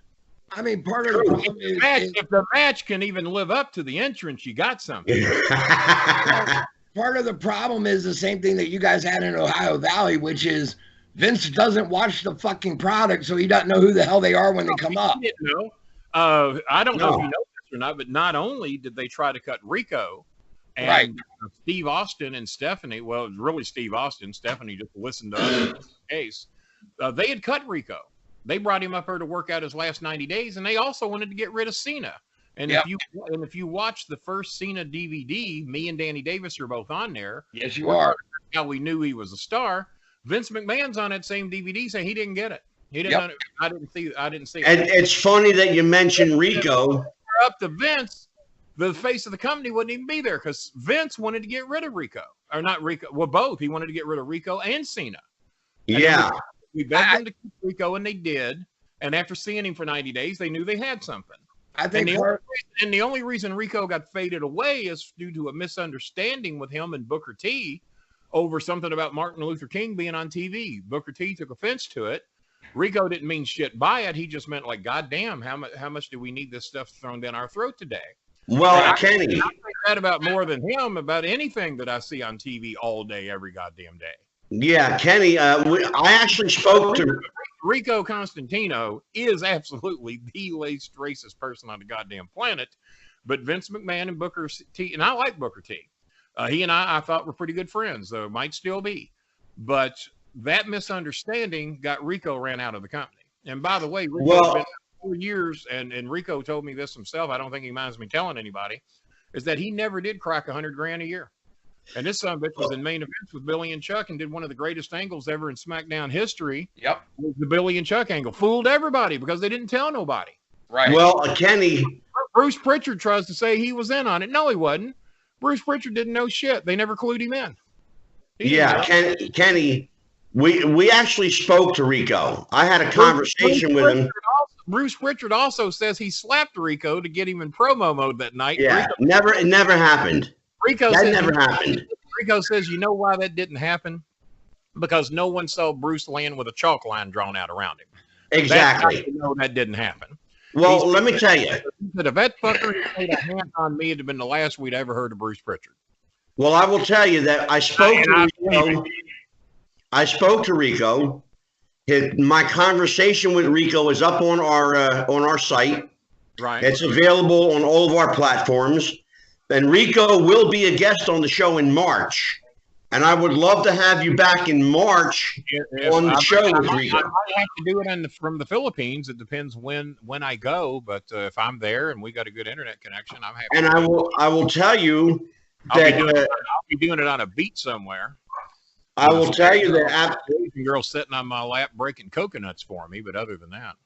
I mean, part of the problem if the match can even live up to the entrance, you got something. Part of the problem is the same thing that you guys had in Ohio Valley, which is Vince doesn't watch the fucking product, so he doesn't know who the hell they are when they come up. I don't know if you know this or not, but not only did they try to cut Rico and Steve Austin and Stephanie, well, it was really Steve Austin. Stephanie just listened to us in this case. They had cut Rico. They brought him up here to work out his last 90 days, and they also wanted to get rid of Cena. And if you watch the first Cena DVD, me and Danny Davis are both on there. Yes, you are. How we knew he was a star. Vince McMahon's on that same DVD saying he didn't get it. He didn't. I didn't see it. And it's funny that you mentioned Rico. Up to Vince, the face of the company wouldn't even be there because Vince wanted to get rid of Rico, or not Rico. Well, both. He wanted to get rid of Rico and Cena. And we begged them to keep Rico, and they did. And after seeing him for 90 days, they knew they had something. I think the only reason Rico got faded away is due to a misunderstanding with him and Booker T over something about Martin Luther King being on TV. Booker T took offense to it. Rico didn't mean shit by it. He just meant like, God damn, how much do we need this stuff thrown down our throat today? Well, Kenny, I think that about more than him about anything that I see on TV all day, every goddamn day. Yeah, Kenny, I actually spoke to Rico Constantino is absolutely the least racist person on the goddamn planet, but Vince McMahon and Booker T, and I like Booker T. He and I thought were pretty good friends, though might still be, but that misunderstanding got Rico ran out of the company. And by the way, Rico's been 4 years, and Rico told me this himself. I don't think he minds me telling anybody, is that he never did crack $100,000 a year. And this son of a bitch was in main events with Billy and Chuck and did one of the greatest angles ever in SmackDown history. Yep. Was the Billy and Chuck angle. Fooled everybody because they didn't tell nobody. Right. Well, Kenny. Bruce Pritchard tries to say he was in on it. No, he wasn't. Bruce Pritchard didn't know shit. They never clued him in. Kenny, we actually spoke to Rico. I had a conversation with him. Bruce Pritchard also says he slapped Rico to get him in promo mode that night. Yeah, it never happened. Rico that says, never happened. Rico says, you know why that didn't happen? because no one saw Bruce land with a chalk line drawn out around him. Exactly. That didn't happen. Well, let me tell you. If that fucker had made a hand on me, it'd have been the last we'd ever heard of Bruce Pritchard. Well, I will tell you that I spoke to Rico. I spoke to Rico. My conversation with Rico is up on our site. Right. It's available on all of our platforms. And Rico will be a guest on the show in March. And I would love to have you back in March on the show with Rico. I might have to do it from the Philippines. It depends when I go. But if I'm there and we got a good internet connection, I'm happy. And I will tell you that I'll be doing it on a beach somewhere. I will tell you that Asian girl sitting on my lap breaking coconuts for me. But other than that,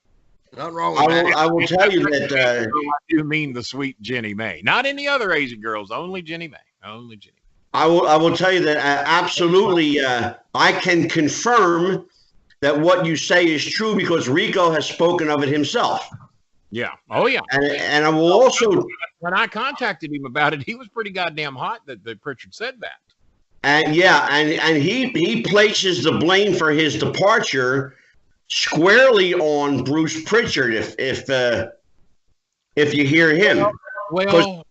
nothing wrong with that. I will tell you that I do mean the sweet Jenny May, not any other Asian girls. Only Jenny May. Only Jenny. I will tell you that absolutely I can confirm that what you say is true because Rico has spoken of it himself. Yeah. Oh yeah. And I will also, when I contacted him about it, he was pretty goddamn hot that Pritchard said that. And yeah, and he places the blame for his departure squarely on Bruce Pritchard if you hear him. Well,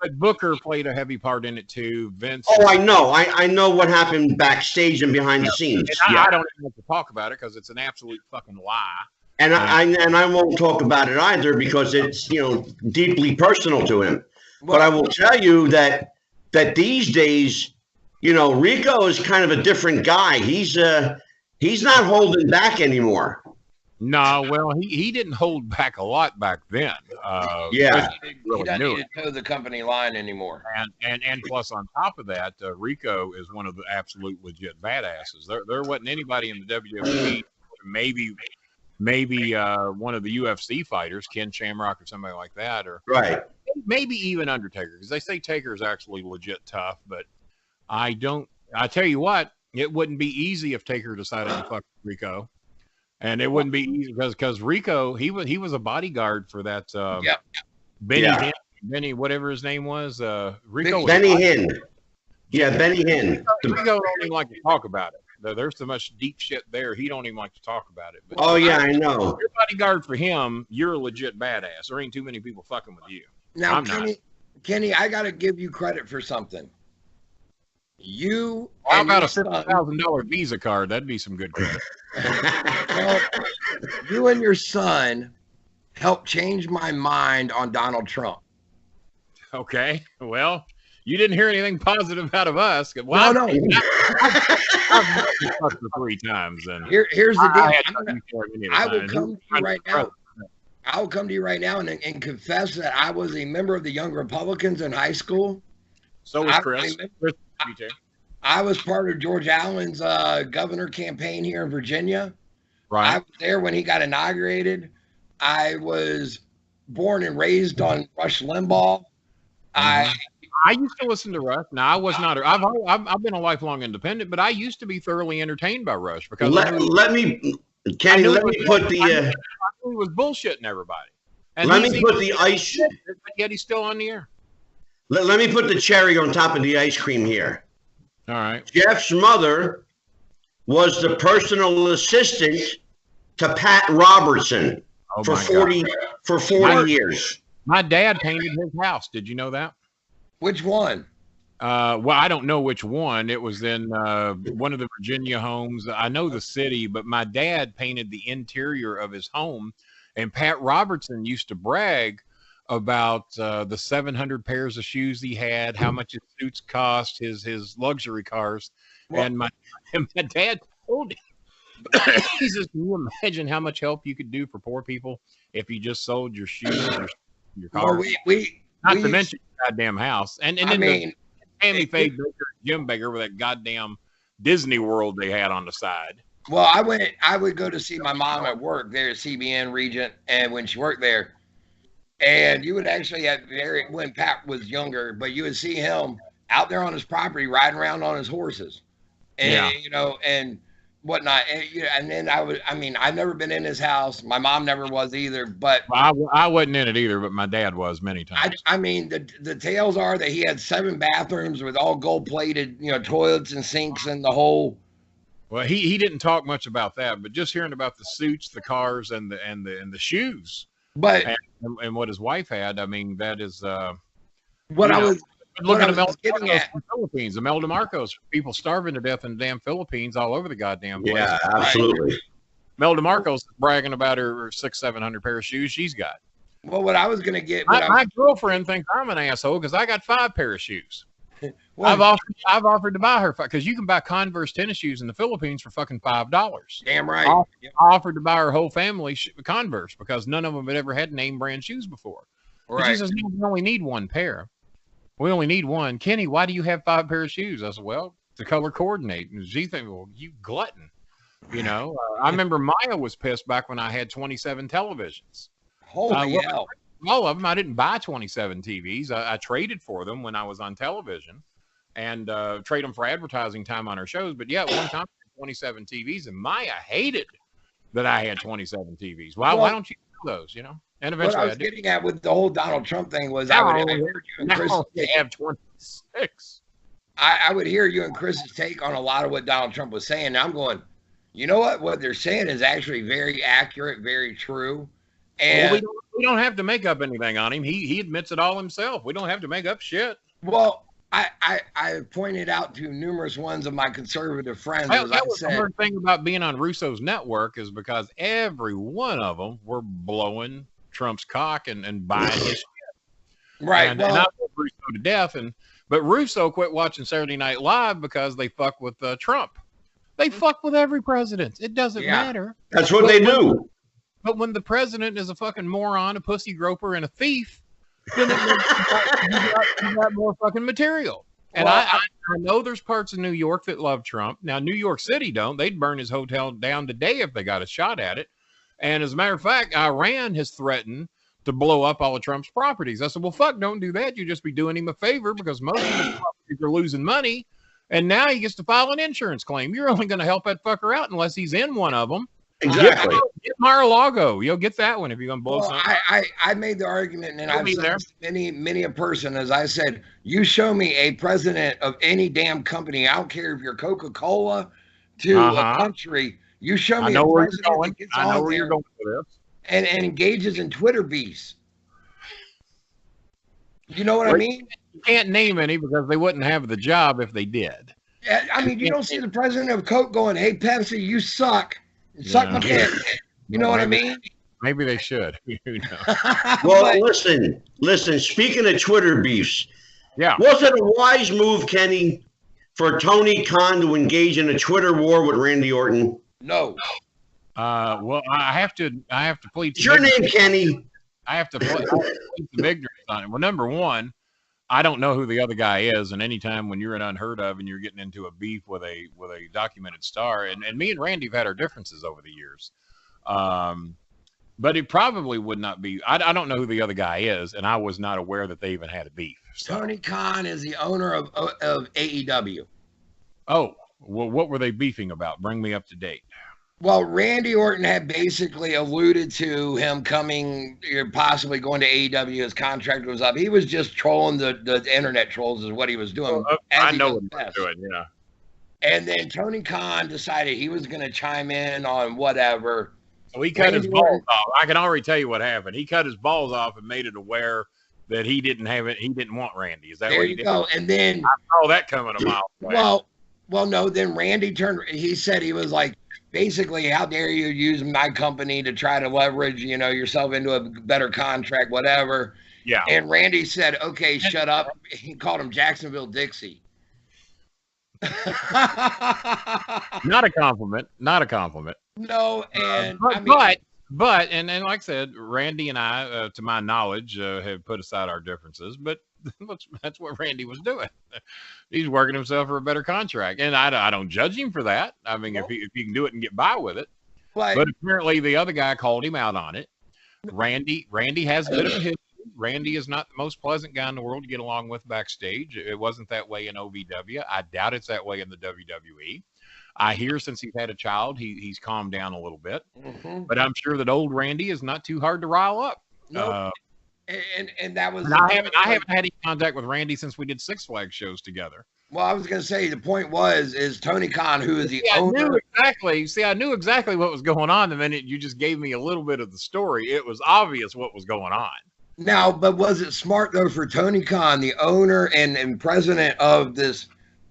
but Booker played a heavy part in it too. Vince. Oh, I know. I know what happened backstage and behind the scenes. I don't even have to talk about it because it's an absolute fucking lie. And I won't talk about it either because it's deeply personal to him. But I will tell you that these days, Rico is kind of a different guy. He's not holding back anymore. No, well, he didn't hold back a lot back then. Yeah, he doesn't need to toe the company line anymore. And plus, on top of that, Rico is one of the absolute legit badasses. There wasn't anybody in the WWE, maybe one of the UFC fighters, Ken Shamrock or somebody like that, or right, maybe even Undertaker, because they say Taker is actually legit tough. But I tell you what, it wouldn't be easy if Taker decided to fuck Rico. And it wouldn't be easy because Rico, he was a bodyguard for that Benny, whatever his name was. Rico Benny Hinn. Yeah, Benny Hinn. Rico don't even like to talk about it. There's so much deep shit there. He don't even like to talk about it. But I know. You're a bodyguard for him. You're a legit badass. There ain't too many people fucking with you. Now, Kenny, I got to give you credit for something. How about a $50,000 Visa card? That'd be some good credit. Well, you and your son helped change my mind on Donald Trump. Okay. Well, you didn't hear anything positive out of us. Well, no. I've 3 times. And here's the deal. I will come to you right now. I will come to you right now and confess that I was a member of the Young Republicans in high school. So was Chris. I was part of George Allen's governor campaign here in Virginia. Right. I was there when he got inaugurated. I was born and raised on Rush Limbaugh. I used to listen to Rush. Now I was not. I've been a lifelong independent, but I used to be thoroughly entertained by Rush because Kenny, let me put the. He was bullshitting everybody. And let me put the ice. Yet he's still on the air. Let me put the cherry on top of the ice cream here. All right. Jeff's mother was the personal assistant to Pat Robertson for 40 years. My dad painted his house. Did you know that? Which one? Well, I don't know which one. It was in one of the Virginia homes. I know the city, but my dad painted the interior of his home. And Pat Robertson used to brag about the 700 pairs of shoes he had, how much his suits cost, his luxury cars. Well, and my dad told him, he says, can you imagine how much help you could do for poor people if you just sold your shoes or your cars? Well, Not to mention your goddamn house. And then Tammy Faye Baker, Jim Baker with that goddamn Disney World they had on the side. Well, I would go to see my mom at work there at CBN Regent, and when she worked there, and you would actually have when Pat was younger, but you would see him out there on his property riding around on his horses, and and whatnot. And then I've never been in his house. My mom never was either. But I wasn't in it either. But my dad was many times. The tales are that he had 7 bathrooms with all gold plated, toilets and sinks and the whole Well, he didn't talk much about that, but just hearing about the suits, the cars, and the shoes, But and what his wife had, I mean, that is what I was look at was the getting at. Philippines, Imelda Marcos, people starving to death in the damn Philippines all over the goddamn place. Yeah, absolutely. Imelda Marcos is bragging about her 600-700 pair of shoes she's got. Well, what I was going to get. My girlfriend thinks I'm an asshole because I got 5 pair of shoes. Well, I've offered to buy her because you can buy Converse tennis shoes in the Philippines for fucking $5. Damn right. I offered to buy her whole family Converse because none of them had ever had name brand shoes before. But she says, no, we only need 1 pair. We only need 1. Kenny, why do you have 5 pairs of shoes? I said, well, to color coordinate. And she thinks, well, you glutton. You know, I remember Maya was pissed back when I had 27 televisions. Holy hell. All of them. I didn't buy 27 TVs. I traded for them when I was on television and trade them for advertising time on our shows. But yeah, one time 27 TVs, and Maya hated that I had 27 TVs. Why don't you do those, you know? And eventually what I was getting at with the whole Donald Trump thing was I heard you and Chris have 26. I would hear you and Chris's take on a lot of what Donald Trump was saying. And I'm going, you know what they're saying is actually very accurate, very true. And well, we don't have to make up anything on him. He admits it all himself. We don't have to make up shit. Well, I pointed out to numerous ones of my conservative friends. That was the hard thing about being on Russo's network is because every one of them were blowing Trump's cock and buying his shit. Right. And I love Russo to death. But Russo quit watching Saturday Night Live because they fuck with Trump. They fuck with every president. It doesn't matter. That's what they do. But when the president is a fucking moron, a pussy groper, and a thief, then you got more fucking material. And I know there's parts of New York that love Trump. Now, New York City don't. They'd burn his hotel down today if they got a shot at it. And as a matter of fact, Iran has threatened to blow up all of Trump's properties. I said, well, fuck, don't do that. You just be doing him a favor because most of his properties are losing money. And now he gets to file an insurance claim. You're only going to help that fucker out unless he's in one of them. Exactly. Get Mar-a-Lago. You'll get that one if you're going to blow something. I made the argument, and I've said many a person, as I said, you show me a president of any damn company, I don't care if you're Coca-Cola to a country, you show me a president that gets on there and engages in Twitter beefs. You know what I mean? You can't name any because they wouldn't have the job if they did. I mean, you don't see the president of Coke going, hey, Pepsi, you suck. Suck my dick. You know what I mean? Maybe they should. Well, listen. Speaking of Twitter beefs, was it a wise move, Kenny, for Tony Khan to engage in a Twitter war with Randy Orton? No. Well, I have to plead. What's your name, Kenny? I have to plead some ignorance on it. Well, number one, I don't know who the other guy is, and anytime when you're an unheard of and you're getting into a beef with a documented star, and me and Randy have had our differences over the years, but it probably would not be. I don't know who the other guy is, and I was not aware that they even had a beef. So. Tony Khan is the owner of AEW. Oh, well, what were they beefing about? Bring me up to date. Well, Randy Orton had basically alluded to him coming, possibly going to AEW. His contract was up. He was just trolling the internet trolls is what he was doing. I know what he was doing, yeah. And then Tony Khan decided he was going to chime in on whatever. So he cut his balls off. I can already tell you what happened. He cut his balls off and made it aware that he didn't have it. He didn't want Randy. Is that what he did? There you go. And then I saw that coming a mile away. Well, no. Then Randy turned. He said he was like, basically, how dare you use my company to try to leverage, yourself into a better contract, whatever. Yeah. And Randy said, "Okay, shut up." He called him Jacksonville Dixie. Not a compliment. Not a compliment. No, and but like I said, Randy and I, to my knowledge, have put aside our differences. But that's what Randy was doing. He's working himself for a better contract, and I don't judge him for that. I mean, if he can do it and get by with it. But apparently, the other guy called him out on it. Randy has a bit of a history. Randy is not the most pleasant guy in the world to get along with backstage. It wasn't that way in OVW. I doubt it's that way in the WWE. I hear since he's had a child, he's calmed down a little bit. Mm-hmm. But I'm sure that old Randy is not too hard to rile up. Nope. And that was. I haven't had any contact with Randy since we did Six Flags shows together. Well, I was going to say the point is Tony Khan, who is the I owner. knew exactly. See, I knew exactly what was going on the minute you just gave me a little bit of the story. It was obvious what was going on. Now, but was it smart though for Tony Khan, the owner and president of this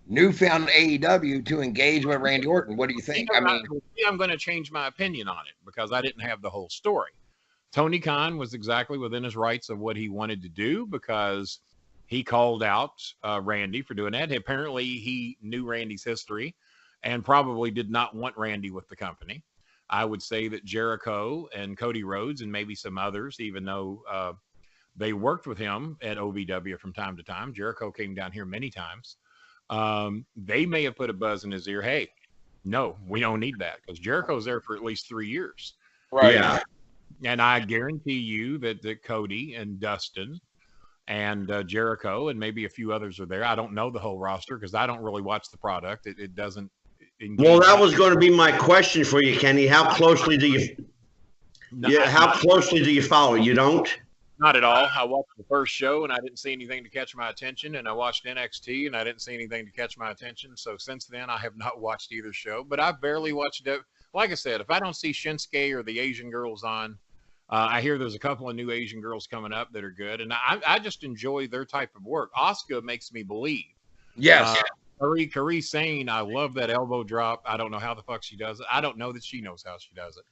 newfound AEW, to engage with Randy Orton? What do you think? I mean, I'm going to change my opinion on it because I didn't have the whole story. Tony Khan was exactly within his rights of what he wanted to do because he called out Randy for doing that. Apparently, he knew Randy's history and probably did not want Randy with the company. I would say that Jericho and Cody Rhodes and maybe some others, even though they worked with him at OVW from time to time. Jericho came down here many times. They may have put a buzz in his ear. Hey, no, we don't need that because Jericho's there for at least 3 years. right? Yeah. And I guarantee you that Cody and Dustin and Jericho and maybe a few others are there. I don't know the whole roster because I don't really watch the product. It doesn't. Well, that was going to be my question for you, Kenny. How closely do you? How closely do you follow? You don't? Not at all. I watched the first show and I didn't see anything to catch my attention. And I watched NXT and I didn't see anything to catch my attention. So since then, I have not watched either show. But I barely watched it. Like I said, if I don't see Shinsuke or the Asian girls on, I hear there's a couple of new Asian girls coming up that are good. And I just enjoy their type of work. Asuka makes me believe. Yes. Kairi Sane, I love that elbow drop. I don't know how the fuck she does it. I don't know that she knows how she does it.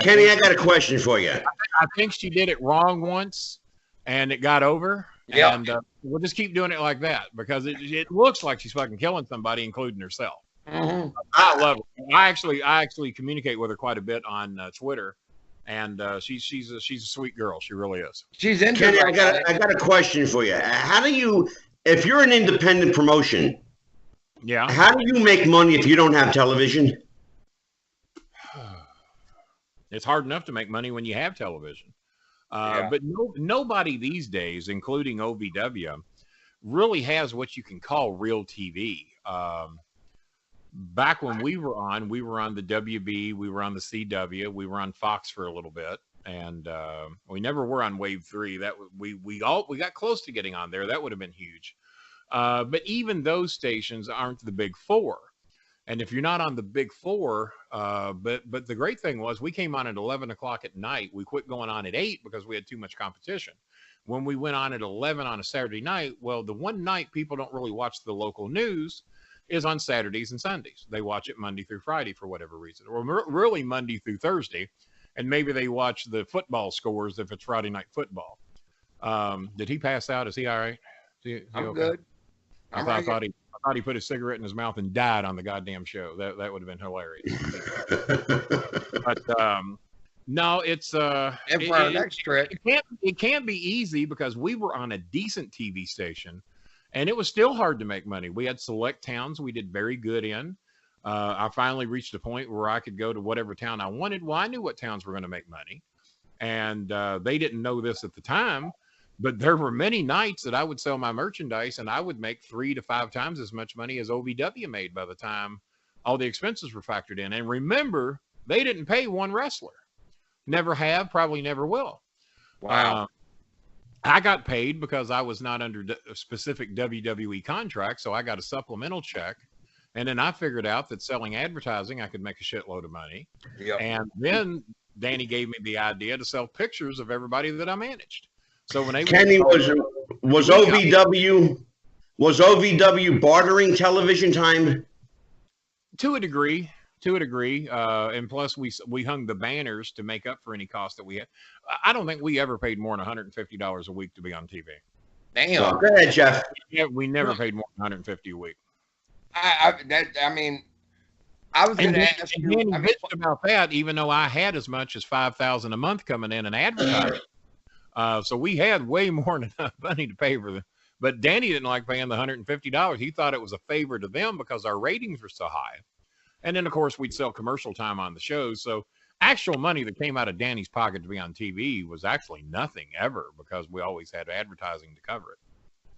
Kenny, I got a question for you. I think she did it wrong once, and it got over. Yeah. And we'll just keep doing it like that because it looks like she's fucking killing somebody, including herself. Mm-hmm. I love her. I actually communicate with her quite a bit on Twitter, and she's a sweet girl. She really is. She's into Kenny, it. I got a question for you. How do you, if you're an independent promotion, Yeah. how do you make money if you don't have television? It's hard enough to make money when you have television. But nobody these days, including OVW, really has what you can call real TV. Back when we were on the WB, we were on the CW, we were on Fox for a little bit, and we never were on Wave 3. That we got close to getting on there. That would have been huge. But even those stations aren't the big four. And if you're not on the big four, but the great thing was we came on at 11 o'clock at night. We quit going on at 8 because we had too much competition. When we went on at 11 on a Saturday night, well, the one night people don't really watch the local news is on Saturdays and Sundays. They watch it Monday through Friday for whatever reason, or really Monday through Thursday. And maybe they watch the football scores if it's Friday night football. Did he pass out? Is he all right? I'm okay? good. I thought he put a cigarette in his mouth and died on the goddamn show. That would have been hilarious. But no, it's And for our next trick, it can't be easy because we were on a decent TV station and it was still hard to make money. We had select towns we did very good in. I finally reached a point where I could go to whatever town I wanted. Well, I knew what towns were going to make money, and they didn't know this at the time. But there were many nights that I would sell my merchandise and I would make 3 to 5 times as much money as OVW made by the time all the expenses were factored in. And remember, they didn't pay one wrestler. Never have, probably never will. wow. I got paid because I was not under a specific WWE contract, so I got a supplemental check. And then I figured out that selling advertising, I could make a shitload of money. Yep. And then Danny gave me the idea to sell pictures of everybody that I managed. So when they Kenny, was OVW bartering television time? To a degree, and plus we hung the banners to make up for any cost that we had. I don't think we ever paid more than $150 a week to be on TV. Damn. Oh, go ahead, Jeff. Yeah, we never paid more than $150 a week. I was going to ask you. Danny bitched about that, even though I had as much as $5,000 a month coming in advertising. So we had way more than enough money to pay for them. But Danny didn't like paying the $150. He thought it was a favor to them because our ratings were so high. And then, of course, we'd sell commercial time on the shows. So actual money that came out of Danny's pocket to be on TV was actually nothing ever because we always had advertising to cover it.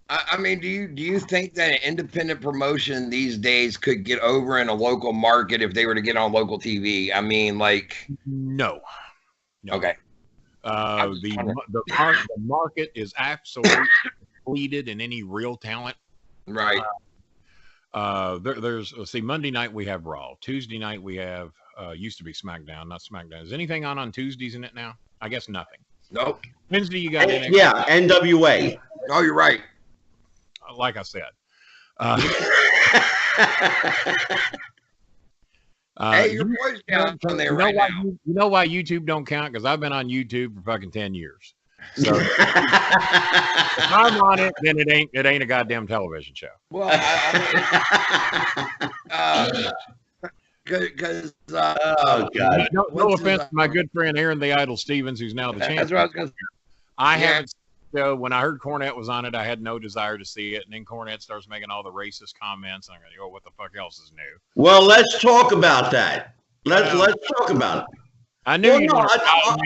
I mean, do you think that an independent promotion these days could get over in a local market if they were to get on local TV? I mean, like, no. Okay. The market is absolutely depleted in any real talent. Right. There's let's see, Monday night we have Raw. Tuesday night we have used to be SmackDown, not SmackDown. Is anything on Tuesdays in it now? I guess nothing. Nope. Wednesday you got NXT. Yeah, NWA. Oh, you're right. Like I said. Hey, your voice counts on there right now. You know why YouTube don't count? Because I've been on YouTube for fucking 10 years. So if I'm on it, then it ain't a goddamn television show. Well, because oh God, no offense to my good friend Aaron the Idol Stevens, who's now the champion. That's what I was going to say. I haven't. So when I heard Cornette was on it, I had no desire to see it. And then Cornette starts making all the racist comments. And I'm going, oh, what the fuck else is new? Well, let's talk about that. Let's talk about it. I knew you were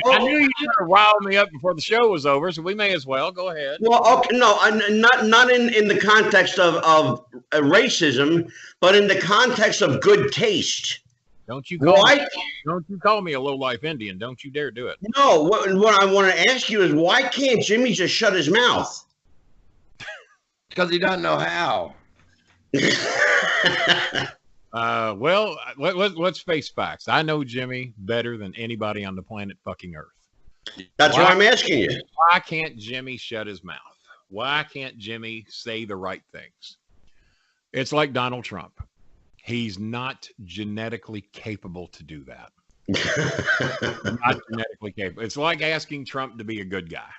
going to rile me up before the show was over, so we may as well go ahead. Well, okay, no, not in the context of racism, but in the context of good taste. Don't you call me a low-life Indian. Don't you dare do it. No, what I want to ask you is why can't Jimmy just shut his mouth? Because he doesn't know how. Well, let's face facts. I know Jimmy better than anybody on the planet fucking Earth. That's what I'm asking you. Why can't Jimmy shut his mouth? Why can't Jimmy say the right things? It's like Donald Trump. He's not genetically capable to do that. Not genetically capable. It's like asking Trump to be a good guy.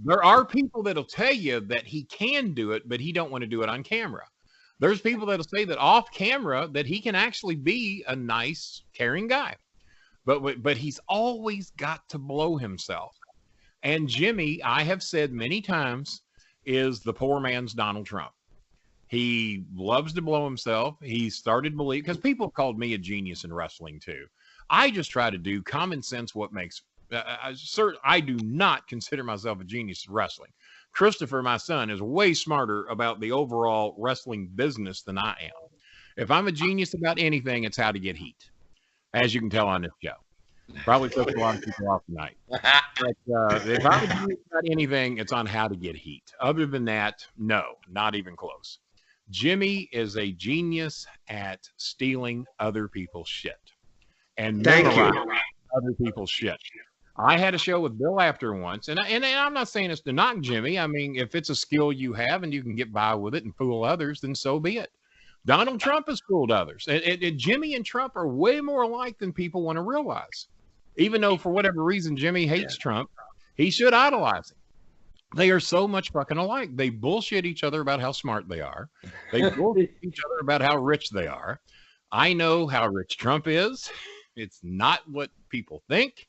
There are people that'll tell you that he can do it, but he don't want to do it on camera. There's people that'll say that off camera that he can actually be a nice, caring guy. But he's always got to blow himself. And Jimmy, I have said many times, is the poor man's Donald Trump. He loves to blow himself. He started believing, because people have called me a genius in wrestling too. I just try to do common sense what makes, I do not consider myself a genius in wrestling. Christopher, my son, is way smarter about the overall wrestling business than I am. If I'm a genius about anything, it's how to get heat, as you can tell on this show. Probably took a lot of people off tonight. But, if I'm a genius about anything, it's on how to get heat. Other than that, no, not even close. Jimmy is a genius at stealing other people's shit and memorizing other people's shit. I had a show with Bill After once, and I'm not saying it's to knock Jimmy. I mean, if it's a skill you have and you can get by with it and fool others, then so be it. Donald Trump has fooled others. And Jimmy and Trump are way more alike than people want to realize. Even though, for whatever reason, Jimmy hates Trump, he should idolize him. They are so much fucking alike. They bullshit each other about how smart they are. They bullshit each other about how rich they are. I know how rich Trump is. It's not what people think.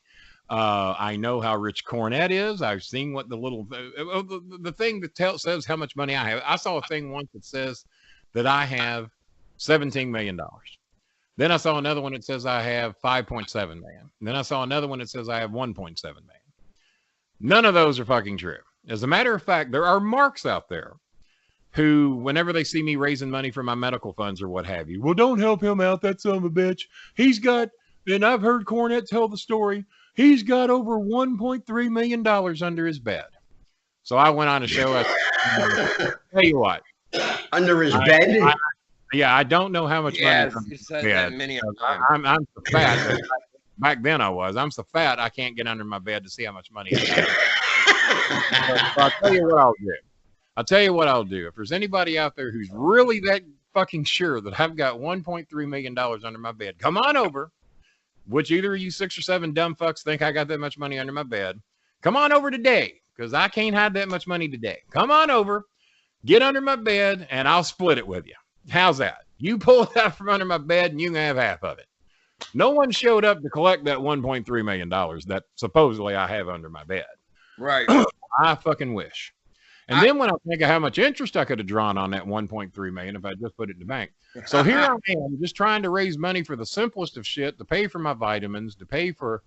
I know how rich Cornette is. I've seen what the thing that says how much money I have. I saw a thing once that says that I have $17 million. Then I saw another one that says I have 5.7 million. And then I saw another one that says I have 1.7 million. None of those are fucking true. As a matter of fact, there are marks out there who, whenever they see me raising money for my medical funds or what have you, well, don't help him out, that son of a bitch. He's got, and I've heard Cornette tell the story, he's got over $1.3 million under his bed. So I went on a show. Tell you what. Under his bed? I don't know how much money. You said that many times. I'm so fat. Back then I was. I'm so fat I can't get under my bed to see how much money I have. I'll tell you what I'll do. If there's anybody out there who's really that fucking sure that I've got $1.3 million under my bed, come on over. Which either of you 6 or 7 dumb fucks think I got that much money under my bed. Come on over today, because I can't hide that much money today. Come on over, get under my bed, and I'll split it with you. How's that? You pull it out from under my bed, and you can have half of it. No one showed up to collect that $1.3 million that supposedly I have under my bed. Right. I fucking wish. And then when I think of how much interest I could have drawn on that 1.3 million if I just put it in the bank. So here I am just trying to raise money for the simplest of shit, to pay for my vitamins, to pay for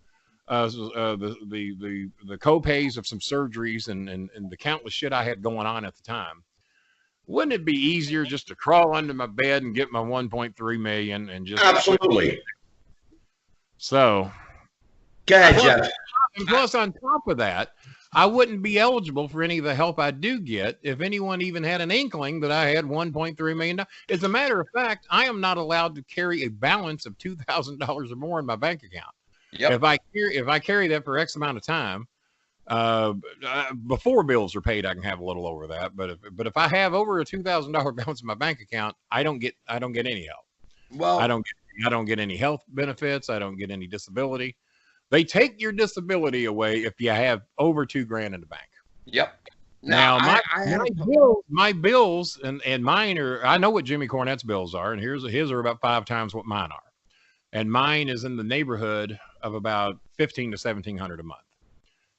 the co-pays of some surgeries and the countless shit I had going on at the time. Wouldn't it be easier just to crawl under my bed and get my 1.3 million and just absolutely. So go ahead, Jeff. And plus, on top of that, I wouldn't be eligible for any of the help I do get if anyone even had an inkling that I had $1.3 million. As a matter of fact, I am not allowed to carry a balance of $2,000 or more in my bank account. Yep. If I carry that for X amount of time, before bills are paid, I can have a little over that. But if I have over a $2,000 balance in my bank account, I don't get any help. Well, I don't get any health benefits. I don't get any disability. They take your disability away if you have over $2,000 in the bank. Yep. Now my bills and mine are, I know what Jimmy Cornette's bills are, and his are about 5 times what mine are. And mine is in the neighborhood of about $1,500 to $1,700 a month.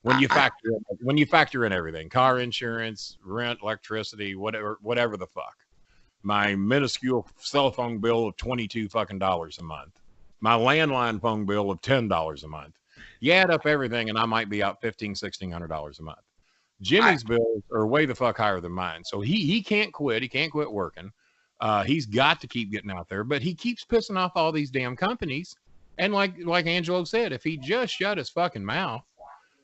When you factor in everything, car insurance, rent, electricity, whatever the fuck. My minuscule cell phone bill of $22 fucking dollars a month. My landline phone bill of $10 a month. You add up everything, and I might be out $1,500-$1,600 a month. Jimmy's bills are way the fuck higher than mine, so he can't quit. He can't quit working. He's got to keep getting out there, but he keeps pissing off all these damn companies. And like Angelo said, if he just shut his fucking mouth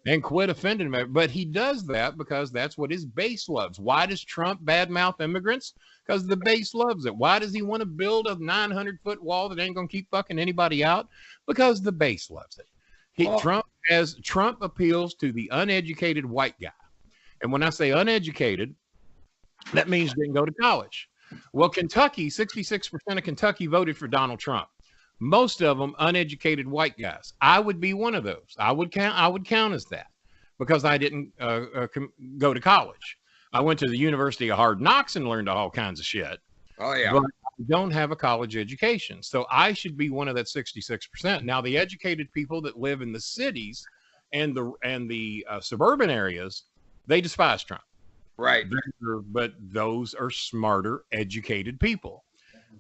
and quit offending them, but he does that because that's what his base loves. Why does Trump badmouth immigrants? Because the base loves it. Why does he want to build a 900-foot wall that ain't gonna keep fucking anybody out? Because the base loves it. Trump appeals to the uneducated white guy. And when I say uneducated, that means didn't go to college. Well, Kentucky, 66% of Kentucky voted for Donald Trump. Most of them uneducated white guys. I would be one of those. I would count as that because I didn't go to college. I went to the University of Hard Knocks and learned all kinds of shit. Oh yeah. But I don't have a college education. So I should be one of that 66%. Now the educated people that live in the cities and the suburban areas, they despise Trump. Right. But those are smarter, educated people.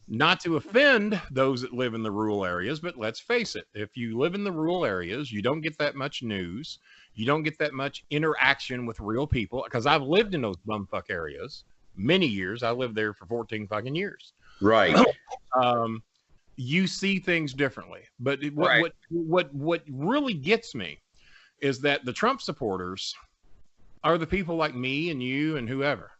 Not to offend those that live in the rural areas, but let's face it. If you live in the rural areas, you don't get that much news. You don't get that much interaction with real people. Because I've lived in those bumfuck areas many years. I lived there for 14 fucking years. Right. You see things differently. But what really gets me is that the Trump supporters are the people like me and you and whoever.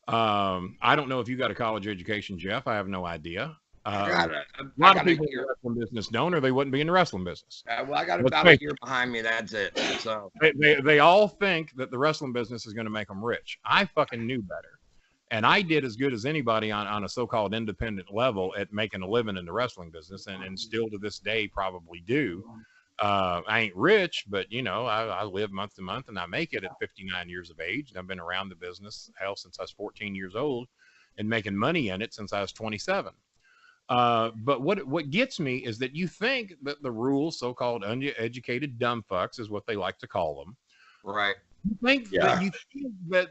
I don't know if you got a college education, Jeff. I have no idea. A lot of people in the wrestling business don't, or they wouldn't be in the wrestling business. Well, I got about a year behind me. That's it. So they all think that the wrestling business is going to make them rich. I fucking knew better. And I did as good as anybody on a so-called independent level at making a living in the wrestling business, and still to this day probably do. I ain't rich, but you know, I live month to month and I make it at 59 years of age. And I've been around the business since I was 14 years old and making money in it since I was 27. But what gets me is that you think that the rules, so-called uneducated dumb fucks is what they like to call them. Right. You think that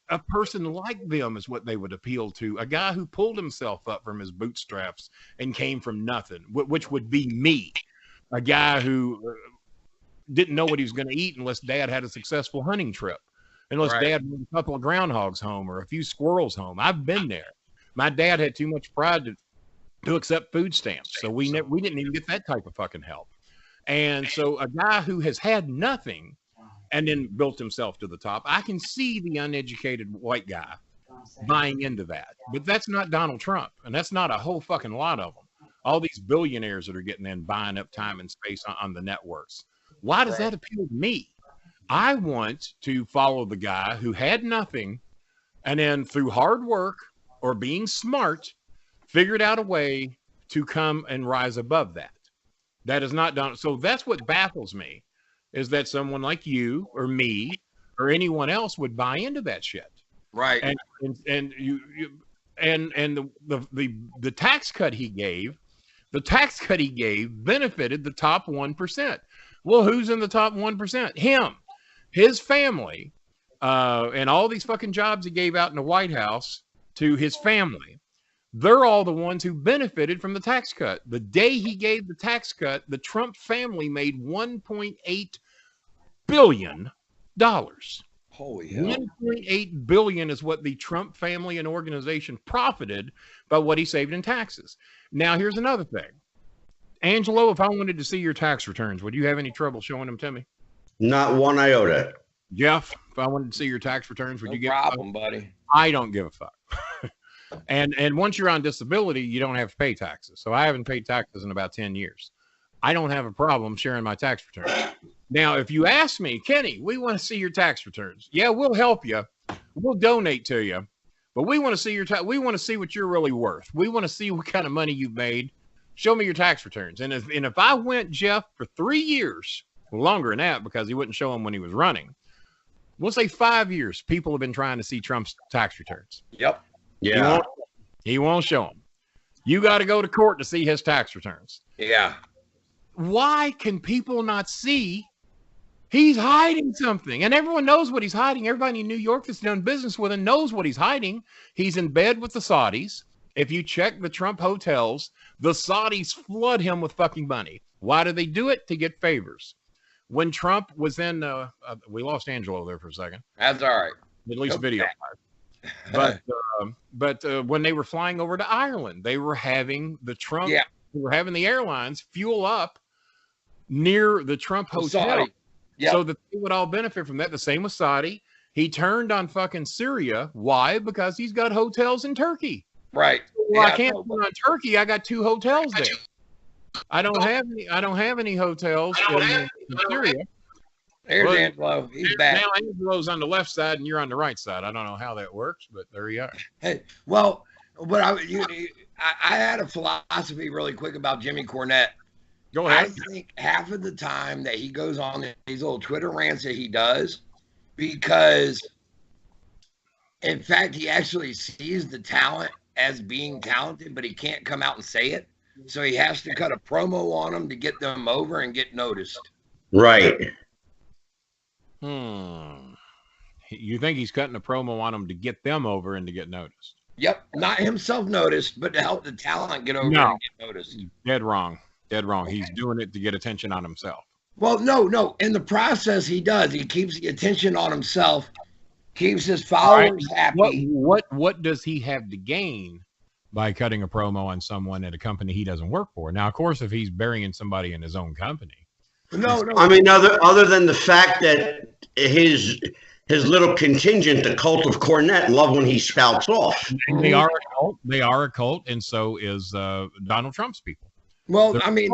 a person like them is what they would appeal to. A guy who pulled himself up from his bootstraps and came from nothing, which would be me. A guy who didn't know what he was going to eat unless dad had a successful hunting trip, unless dad brought a couple of groundhogs home or a few squirrels home. I've been there. My dad had too much pride to accept food stamps. So we didn't even get that type of fucking help. And so a guy who has had nothing and then built himself to the top, I can see the uneducated white guy buying into that. But that's not Donald Trump. And that's not a whole fucking lot of them. All these billionaires that are getting in, buying up time and space on the networks. Why does that appeal to me? I want to follow the guy who had nothing and then through hard work or being smart, figured out a way to come and rise above that. That is not done. So that's what baffles me, is that someone like you or me or anyone else would buy into that shit. Right. And the tax cut he gave, benefited the top 1%. Well, who's in the top 1%? Him, his family, and all these fucking jobs he gave out in the White House to his family. They're all the ones who benefited from the tax cut. The day he gave the tax cut, the Trump family made $1.8 billion. Holy hell. 1.8 billion is what the Trump family and organization profited by what he saved in taxes. Now, here's another thing. Angelo, if I wanted to see your tax returns, would you have any trouble showing them to me? Not one iota. Jeff, if I wanted to see your tax returns, would No you give problem, buddy. I don't give a fuck. And once you're on disability, you don't have to pay taxes. So I haven't paid taxes in about 10 years. I don't have a problem sharing my tax returns. Now, if you ask me, Kenny, we want to see your tax returns. Yeah, we'll help you. We'll donate to you. But we want to see we want to see what you're really worth. We want to see what kind of money you've made. Show me your tax returns. And if I went, Jeff, for 3 years, longer than that, because he wouldn't show them when he was running. We'll say 5 years. People have been trying to see Trump's tax returns. Yep. Yeah. He won't show them. You got to go to court to see his tax returns. Yeah. Why can people not see he's hiding something? And everyone knows what he's hiding. Everybody in New York that's done business with him knows what he's hiding. He's in bed with the Saudis. If you check the Trump hotels, the Saudis flood him with fucking money. Why do they do it? To get favors. When Trump was in, we lost Angelo there for a second. That's all right. At least video. But when they were flying over to Ireland, they were having the Trump, they were having the airlines fuel up near the Trump hotel, so that they would all benefit from that. The same with Saudi. He turned on fucking Syria. Why? Because he's got hotels in Turkey. Right. Well, I can't turn on Turkey. I got 2 hotels there. I don't have any hotels in Syria. There's Angelo. He's back. Now Angelo's on the left side and you're on the right side. I don't know how that works, but there you are. Hey, well, what I had a philosophy really quick about Jimmy Cornette. Go ahead. I think half of the time that he goes on these little Twitter rants that he does, because in fact he actually sees the talent as being talented, but he can't come out and say it. So he has to cut a promo on them to get them over and get noticed. Right. You think he's cutting a promo on them to get them over and to get noticed? Yep. Not himself noticed, but to help the talent get over and get noticed. Dead wrong. Dead wrong. Okay. He's doing it to get attention on himself. Well, no. In the process, he does. He keeps the attention on himself, keeps his followers happy. What does he have to gain by cutting a promo on someone at a company he doesn't work for? Now, of course, if he's burying somebody in his own company. No. I mean, other than the fact that his little contingent, the cult of Cornette, love when he spouts off. They are a cult. They are a cult, and so is Donald Trump's people. Well, I mean,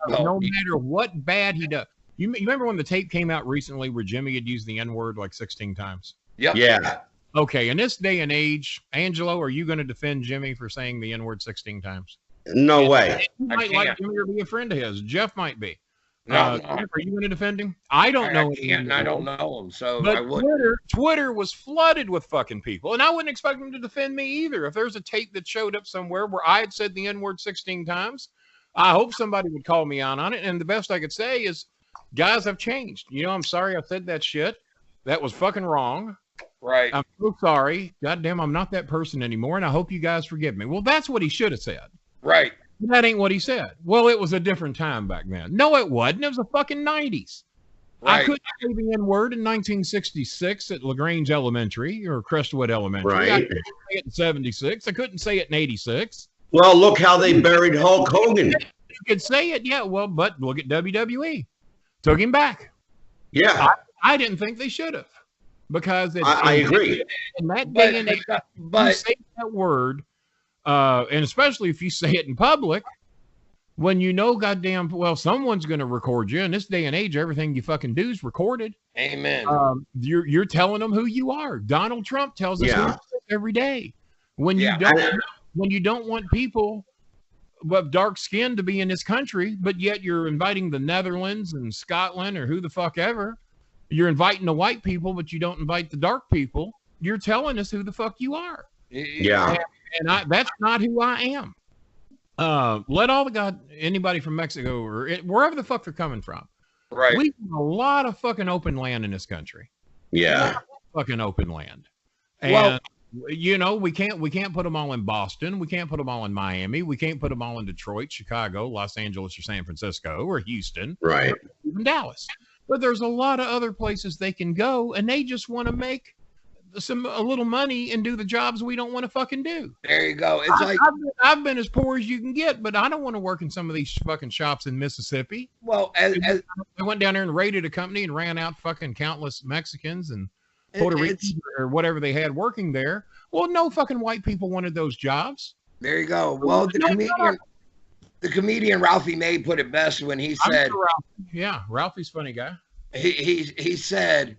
no matter what bad he does. You remember when the tape came out recently where Jimmy had used the N-word like 16 times? Yep. Yeah. Okay, in this day and age, Angelo, are you going to defend Jimmy for saying the N-word 16 times? No way. You might like Jimmy or be a friend of his. Jeff might be. No. Are you going to defend him? I don't know. I don't know him, so but I would. Twitter was flooded with fucking people, and I wouldn't expect him to defend me either. If there's a tape that showed up somewhere where I had said the N-word 16 times, I hope somebody would call me out on it. And the best I could say is, guys, I've changed. You know, I'm sorry I said that shit. That was fucking wrong. Right. I'm so sorry. Goddamn, I'm not that person anymore, and I hope you guys forgive me. Well, that's what he should have said. Right. That ain't what he said. Well, it was a different time back then. No, it wasn't. It was the fucking 90s. Right. I couldn't say the N-word in 1966 at LaGrange Elementary or Crestwood Elementary. Right. I couldn't say it in 76. I couldn't say it in 86. Well, look how they buried Hulk Hogan. You could say it, yeah. Well, but look at WWE. Took him back. Yeah. I didn't think they should have. Because I agree. In that day and age, you say that word, and especially if you say it in public, when you know goddamn well someone's going to record you. In this day and age, everything you fucking do is recorded. Amen. You're telling them who you are. Donald Trump tells us who he is every day. When you don't want people of dark skin to be in this country, but yet you're inviting the Netherlands and Scotland or who the fuck ever. You're inviting the white people, but you don't invite the dark people. You're telling us who the fuck you are. Yeah. And that's not who I am. Let anybody from Mexico or wherever the fuck they're coming from. Right. We have a lot of fucking open land in this country. Yeah. Fucking open land. And you know, we can't put them all in Boston. We can't put them all in Miami. We can't put them all in Detroit, Chicago, Los Angeles, or San Francisco, or Houston. Right. Or even Dallas. But there's a lot of other places they can go, and they just want to make a little money and do the jobs we don't want to fucking do. There you go. It's like I've been as poor as you can get, but I don't want to work in some of these fucking shops in Mississippi. well, I went down there and raided a company and ran out fucking countless Mexicans and Puerto Ricans or whatever they had working there. Well, no fucking white people wanted those jobs. there you go. Well, the comedian Ralphie May put it best when he said, Yeah, Ralphie's a funny guy. he said,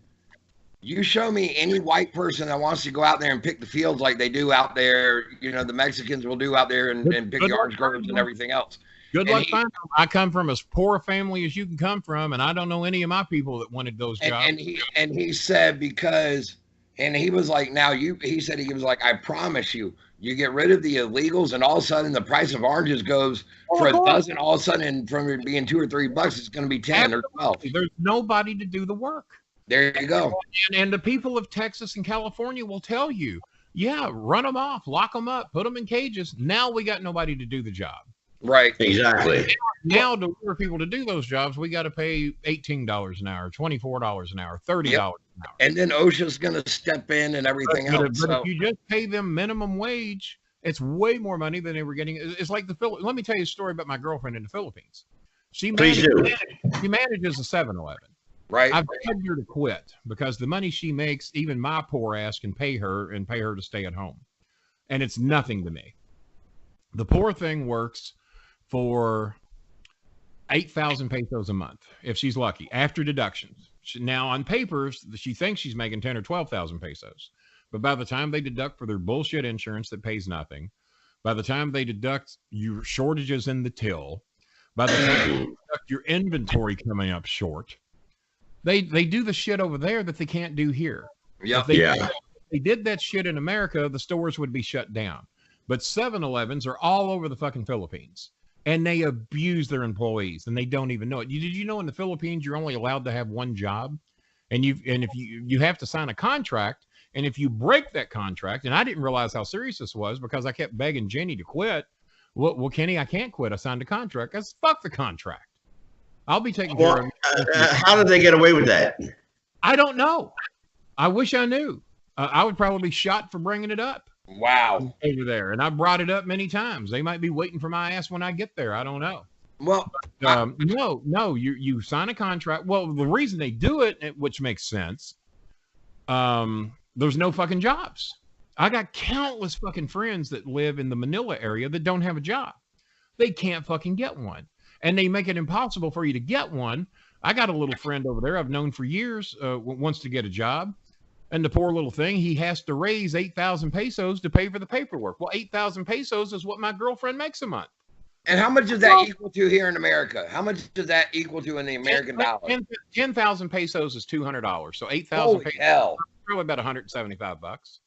you show me any white person that wants to go out there and pick the fields like they do out there, you know, the Mexicans will do out there and pick the orange groves and everything else. Good luck finding them. I come from as poor a family as you can come from, and I don't know any of my people that wanted those jobs. And he said he was like, he was like, I promise you, you get rid of the illegals, and all of a sudden the price of oranges goes for a dozen. All of a sudden, from it being $2 or $3, it's going to be 10 or 12. There's nobody to do the work. There you go. And the people of Texas and California will tell you, yeah, run them off, lock them up, put them in cages. Now we got nobody to do the job. Right. Exactly. Now to lure people to do those jobs, we got to pay $18 an hour, $24 an hour, $30 an hour. And then OSHA's going to step in and everything else. But if you just pay them minimum wage, it's way more money than they were getting. It's like let me tell you a story about my girlfriend in the Philippines. She manages a 7-Eleven. Right. I've begged her to quit because the money she makes, even my poor ass can pay her to stay at home. And it's nothing to me. The poor thing works for 8,000 pesos a month, if she's lucky, after deductions. Now, on papers, she thinks she's making 10 or 12,000 pesos. But by the time they deduct for their bullshit insurance that pays nothing, by the time they deduct your shortages in the till, by the time they deduct your inventory coming up short, they do the shit over there that they can't do here. Yep. If they did that shit in America, the stores would be shut down. But 7-Elevens are all over the fucking Philippines. And they abuse their employees, and they don't even know it. Did you know in the Philippines you're only allowed to have one job, and if you have to sign a contract, and if you break that contract, and I didn't realize how serious this was because I kept begging Jenny to quit. Well, Kenny, I can't quit. I signed a contract. I said, fuck the contract. I'll be taking care of it. How did they get away with that? I don't know. I wish I knew. I would probably be shot for bringing it up. Wow. Over there. And I brought it up many times. They might be waiting for my ass when I get there. I don't know. Well, no, you sign a contract. Well, the reason they do it, which makes sense, there's no fucking jobs. I got countless fucking friends that live in the Manila area that don't have a job. They can't fucking get one. And they make it impossible for you to get one. I got a little friend over there I've known for years, wants to get a job. And the poor little thing, he has to raise 8,000 pesos to pay for the paperwork. Well, 8,000 pesos is what my girlfriend makes a month. And how much does that equal to here in America? How much does that equal to in the American dollar? 10,000 pesos is $200. So 8,000 pesos, hell. probably about $175.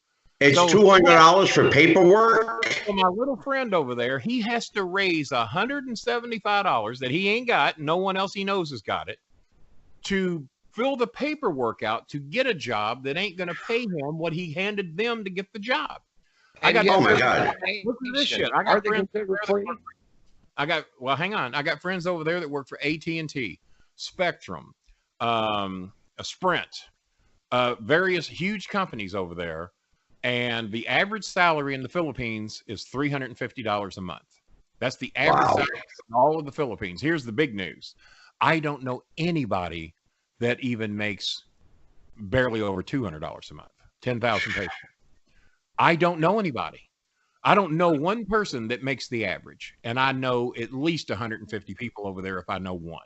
It's $200 for paperwork. So my little friend over there, he has to raise $175 that he ain't got. No one else he knows has got it to fill the paperwork out to get a job that ain't going to pay him what he handed them to get the job. Oh my God. Look at this shit. I got friends hang on. I got friends over there that work for AT&T, Spectrum, Sprint, various huge companies over there. And the average salary in the Philippines is $350 a month. That's the average salary in all of the Philippines. Here's the big news. I don't know anybody that even makes barely over $200 a month, 10,000 pesos. I don't know anybody. I don't know one person that makes the average. And I know at least 150 people over there if I know one.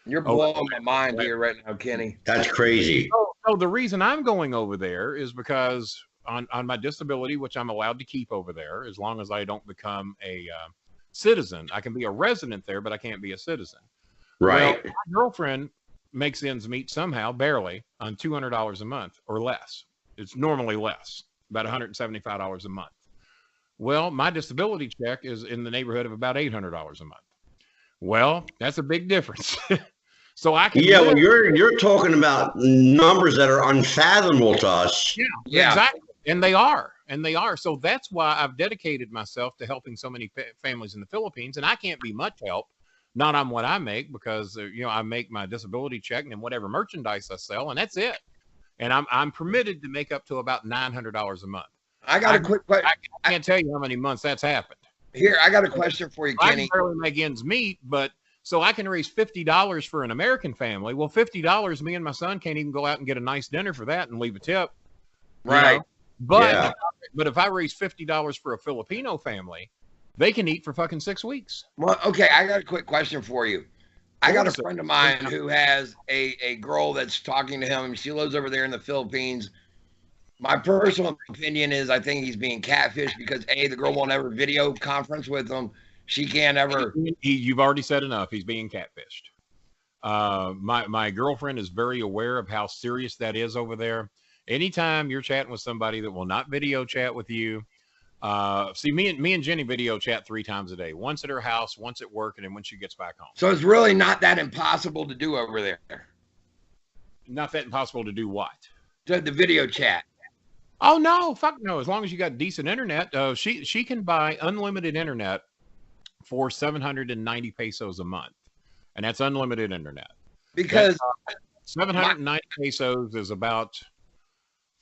You're blowing my mind here right now, Kenny. That's crazy. So the reason I'm going over there is because on my disability, which I'm allowed to keep over there, as long as I don't become a citizen. I can be a resident there, but I can't be a citizen. Right. Well, my girlfriend makes ends meet somehow, barely, on $200 a month or less. It's normally less, about $175 a month. Well, my disability check is in the neighborhood of about $800 a month. Well, that's a big difference. So I can well, you're talking about numbers that are unfathomable to us. Yeah, exactly. And they are. So that's why I've dedicated myself to helping so many families in the Philippines. And I can't be much help, not on what I make, because I make my disability check and whatever merchandise I sell, and that's it. and I'm permitted to make up to about $900 a month. I got a quick question. I can't tell you how many months that's happened. Here, I got a question for you, Kenny. I can barely make ends meet, but so I can raise $50 for an American family. Well, $50, me and my son can't even go out and get a nice dinner for that and leave a tip. Right. You know? But if I raise $50 for a Filipino family, they can eat for fucking 6 weeks. Well, okay, I got a quick question for you. I got a friend of mine who has a girl that's talking to him. She lives over there in the Philippines. My personal opinion is I think he's being catfished because A, the girl won't ever video conference with him. She can't ever. You've already said enough. He's being catfished. My girlfriend is very aware of how serious that is over there. Anytime you're chatting with somebody that will not video chat with you, see, me and Jenny video chat 3 times a day. Once at her house, once at work, and then when she gets back home. So it's really not that impossible to do over there. Not that impossible to do what? The video chat. Oh no, fuck no. As long as you got decent internet, she can buy unlimited internet for 790 pesos a month, and that's unlimited internet. Because 790 pesos is about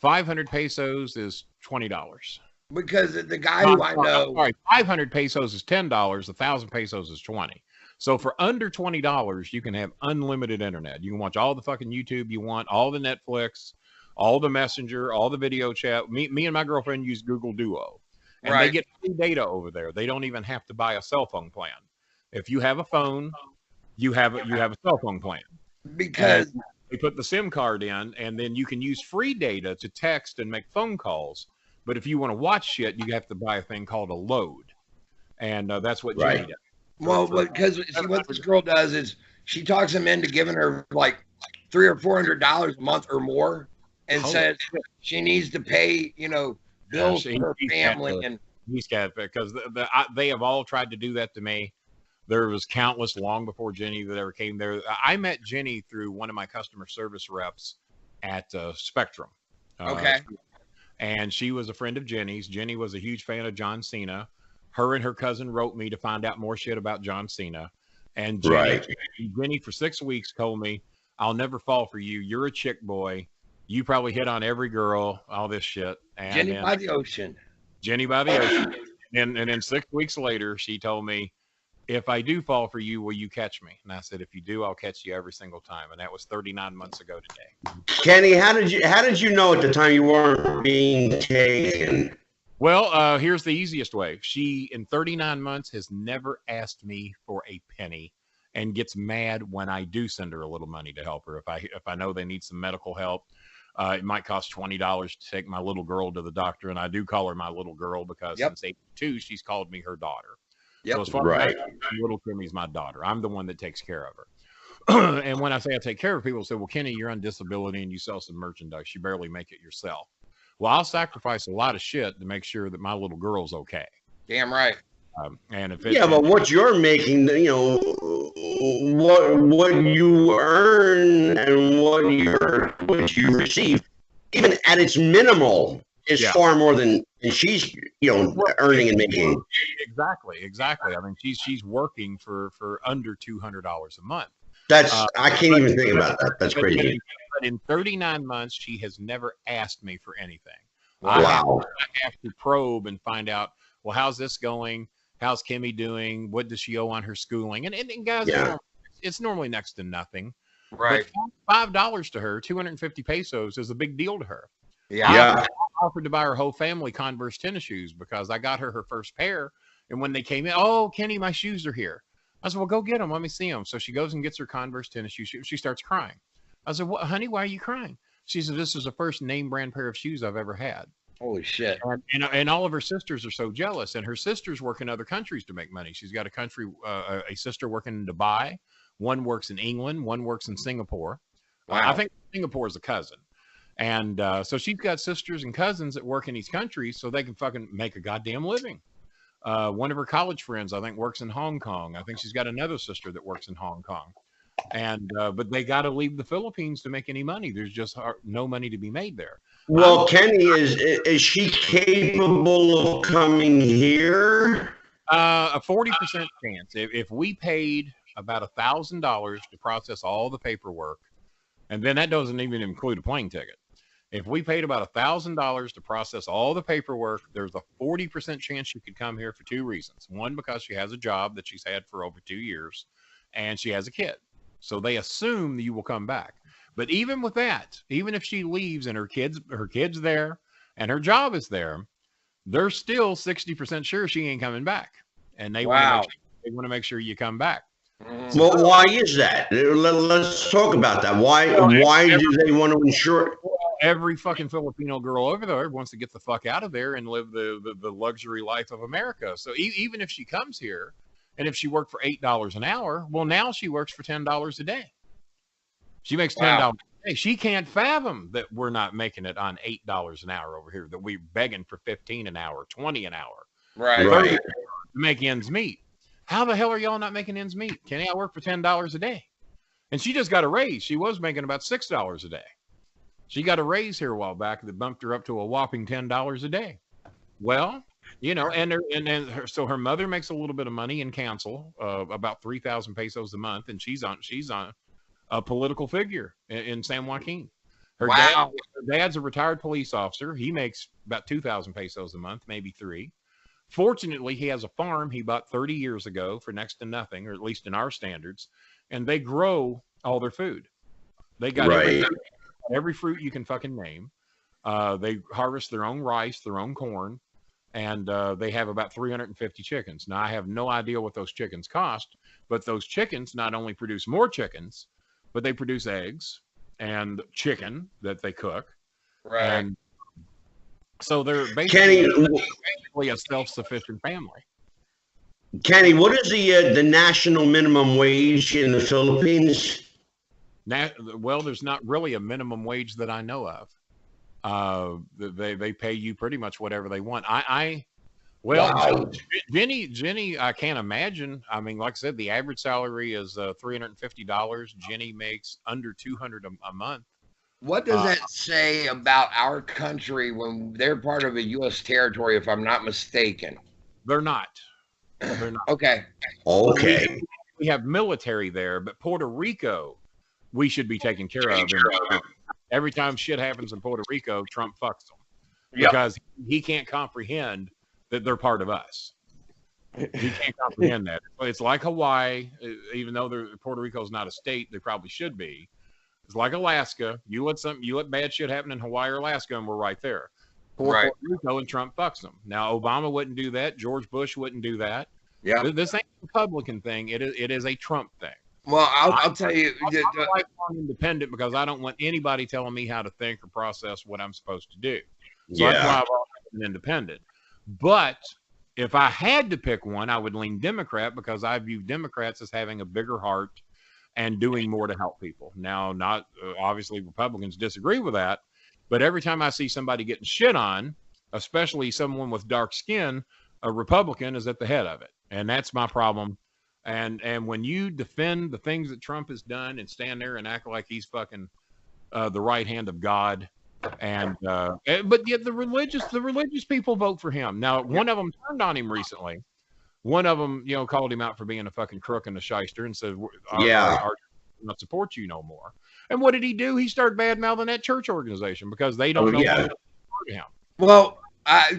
500 pesos is $20. Because the guy who I know, sorry, 500 pesos is $10. 1,000 pesos is 20. So for under $20, you can have unlimited internet. You can watch all the fucking YouTube you want, all the Netflix, all the Messenger, all the video chat. Me and my girlfriend use Google Duo, and they get free data over there. They don't even have to buy a cell phone plan. If you have a phone, you have a cell phone plan. Because they put the SIM card in, and then you can use free data to text and make phone calls. But if you want to watch shit, you have to buy a thing called a load, and that's what Jenny does. Well, because see, what this girl does is she talks him into giving her like $300 or $400 a month or more, and says she needs to pay, bills for her family. And he's got, because they have all tried to do that to me. There was countless long before Jenny that ever came there. I met Jenny through one of my customer service reps at Spectrum. Okay. And she was a friend of Jenny's. Jenny was a huge fan of John Cena. Her and her cousin wrote me to find out more shit about John Cena. And Jenny for 6 weeks told me, I'll never fall for you. You're a chick boy. You probably hit on every girl, all this shit. And Jenny by the ocean. Jenny by the ocean. And then 6 weeks later, she told me, if I do fall for you, will you catch me? And I said, if you do, I'll catch you every single time. And that was 39 months ago today. Kenny, how did you know at the time you weren't being taken? Well, here's the easiest way. She, in 39 months, has never asked me for a penny and gets mad when I do send her a little money to help her. If I know they need some medical help, it might cost $20 to take my little girl to the doctor. And I do call her my little girl because since 82, she's called me her daughter. So as far as little Kimmy's my daughter. I'm the one that takes care of her. And when I say I take care of people, say, well, Kenny, you're on disability and you sell some merchandise. You barely make it yourself. Well, I'll sacrifice a lot of shit to make sure that my little girl's okay. Damn right. And if but what you're making, what you earn and what you receive, even at its minimal, is far more than she's earning and making. Exactly. I mean, she's working for under $200 a month. That's I can't even think about that. That's crazy. But in 39 months, she has never asked me for anything. Wow. I have to probe and find out, well, how's this going? How's Kimmy doing? What does she owe on her schooling? And guys, it's normally next to nothing. Right. But $5 to her, 250 pesos is a big deal to her. Yeah. I offered to buy her whole family Converse tennis shoes because I got her first pair. And when they came in, oh, Kenny, my shoes are here. I said, well, go get them. Let me see them. So she goes and gets her Converse tennis shoes. She starts crying. I said, what, honey, why are you crying? She said, this is the first name brand pair of shoes I've ever had. Holy shit. And all of her sisters are so jealous. And her sisters work in other countries to make money. She's got a sister working in Dubai. One works in England. One works in Singapore. Wow. I think Singapore is a cousin. And so she's got sisters and cousins that work in these countries so they can fucking make a goddamn living. One of her college friends, I think, works in Hong Kong. I think she's got another sister that works in Hong Kong. And but they got to leave the Philippines to make any money. There's just no money to be made there. Well, Kenny, is she capable of coming here? A 40% chance. If we paid about $1,000 to process all the paperwork, and then that doesn't even include a plane ticket. If we paid about $1,000 to process all the paperwork, there's a 40% chance she could come here for 2 reasons. One, because she has a job that she's had for over 2 years, and she has a kid. So they assume that you will come back. But even with that, even if she leaves and her kid's there and her job is there, they're still 60% sure she ain't coming back. And they want to make sure you come back. Well, why is that? Let's talk about that. Why do they want to ensure? Every fucking Filipino girl over there wants to get the fuck out of there and live the luxury life of America. So even if she comes here, and if she worked for $8 an hour, well, now she works for $10 a day. She makes $10 a day. She can't fathom that we're not making it on $8 an hour over here, that we're begging for 15 an hour, 20 an hour. Right. To make ends meet. How the hell are y'all not making ends meet? Can I work for $10 a day? And she just got a raise. She was making about $6 a day. She got a raise here a while back that bumped her up to a whopping $10 a day. Well, you know, so her mother makes a little bit of money in council, about 3,000 pesos a month, and she's on a political figure in San Joaquin. Her dad's a retired police officer. He makes about 2,000 pesos a month, maybe 3. Fortunately, he has a farm he bought 30 years ago for next to nothing, or at least in our standards, and they grow all their food. They got every fruit you can fucking name. They harvest their own rice, their own corn, and they have about 350 chickens. Now, I have no idea what those chickens cost, but those chickens not only produce more chickens, but they produce eggs and chicken that they cook. Right. And so they're basically a self-sufficient family. Kenny, what is the national minimum wage in the Philippines? Well, there's not really a minimum wage that I know of. They pay you pretty much whatever they want. Jenny, I can't imagine. I mean, like I said, the average salary is $350. Jenny makes under $200 a month. What does that say about our country when they're part of a U.S. territory, if I'm not mistaken? They're not. They're not. Okay. We have military there, but Puerto Rico, we should be taken care of. And every time shit happens in Puerto Rico, Trump fucks them because he can't comprehend that they're part of us. He can't comprehend that. It's like Hawaii, even though Puerto Rico is not a state, they probably should be. It's like Alaska. You let bad shit happen in Hawaii or Alaska, and we're right there. Puerto Rico, and Trump fucks them. Now, Obama wouldn't do that. George Bush wouldn't do that. Yeah, this ain't a Republican thing. It is a Trump thing. Well, I'll tell you. I'm lifelong independent because I don't want anybody telling me how to think or process what I'm supposed to do. So that's why I've always been independent. But if I had to pick one, I would lean Democrat because I view Democrats as having a bigger heart and doing more to help people. Now, not obviously Republicans disagree with that, but every time I see somebody getting shit on, especially someone with dark skin, a Republican is at the head of it. And that's my problem. And when you defend the things that Trump has done and stand there and act like he's fucking the right hand of God, but yet the religious people vote for him. Now, one of them turned on him recently. One of them, called him out for being a fucking crook and a shyster and said, "Our not support you no more." And what did he do? He started bad mouthing that church organization because they don't know what to support him. Well,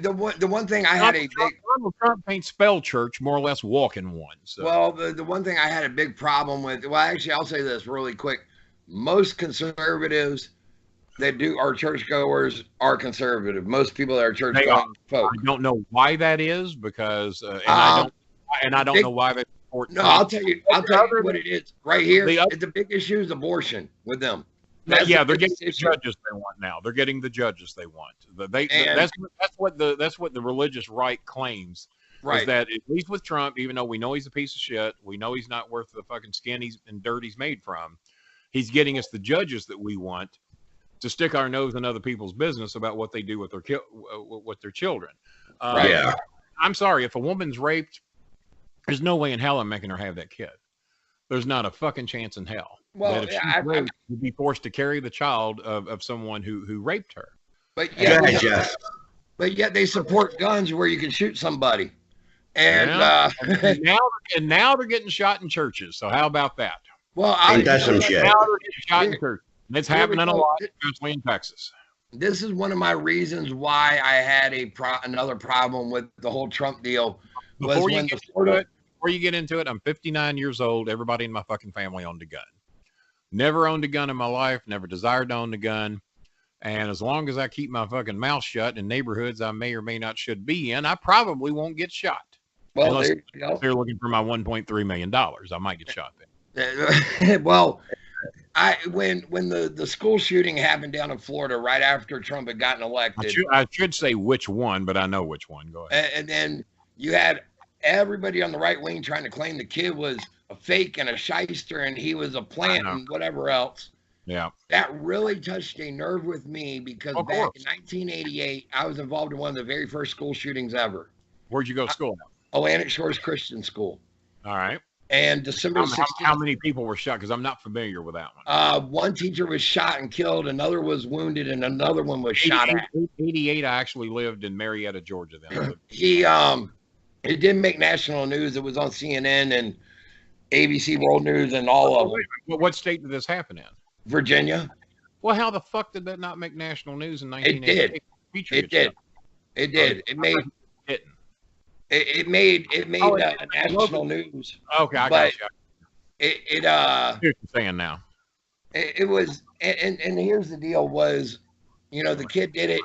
the one thing I had Donald Trump ain't spell church, more or less walk in one. So. Well, the one thing I had a big problem with. Well, actually, I'll say this really quick. Most conservatives that are churchgoers are conservative. Most people that are churchgoing folk. I don't know why that is because, I don't know why they support. No, I'll tell you what it is. Right here, the big issue is abortion with them. They're getting the judges they want now. They're getting the judges they want. That's what the religious right claims. Right. Is that at least with Trump, even though we know he's a piece of shit, we know he's not worth the fucking skin and dirt he's made from. He's getting us the judges that we want to stick our nose in other people's business about what they do with their children. I'm sorry, if a woman's raped, there's no way in hell I'm making her have that kid. There's not a fucking chance in hell that if she's raped, she'd be forced to carry the child of someone who raped her. But yet they support guns where you can shoot somebody. And now they're getting shot in churches. So how about that? Well, that's some shit. Now they're getting shot in churches. It's happening a lot, especially in Texas. this is one of my reasons why I had another problem with the whole Trump deal. Before you get into it, I'm 59 years old. Everybody in my fucking family owned a gun. Never owned a gun in my life. Never desired to own a gun. And as long as I keep my fucking mouth shut in neighborhoods I may or may not should be in, I probably won't get shot. Well, unless there you go. they're looking for my $1.3 million. I might get shot there. Well, when the school shooting happened down in Florida right after Trump had gotten elected. I should say which one, but I know which one. Go ahead. And then you had everybody on the right wing trying to claim the kid was a fake and a shyster and he was a plant and whatever else. Yeah. That really touched a nerve with me because back in 1988, I was involved in one of the very first school shootings ever. Where'd you go to school? Atlantic Shores Christian School. All right. And December 16th. How many people were shot? Because I'm not familiar with that one. One teacher was shot and killed. Another was wounded, and another one was shot at. 88. I actually lived in Marietta, Georgia. Then it didn't make national news. It was on CNN and ABC World News and all of them. What state did this happen in? Virginia. Well, how the fuck did that not make national news in 1988? It did. It did. It made national news. Okay, I got you. It what you're saying now. It was, and here's the deal: was, the kid did it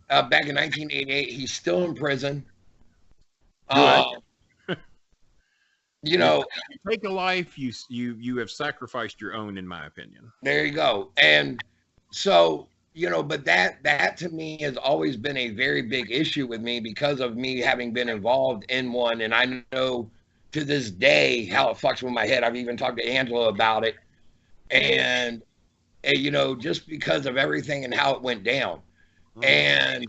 back in 1988. He's still in prison. You take a life, you have sacrificed your own, in my opinion. There you go. And so, but that to me has always been a very big issue with me because of me having been involved in one. And I know to this day how it fucks with my head. I've even talked to Angelo about it. And just because of everything and how it went down. And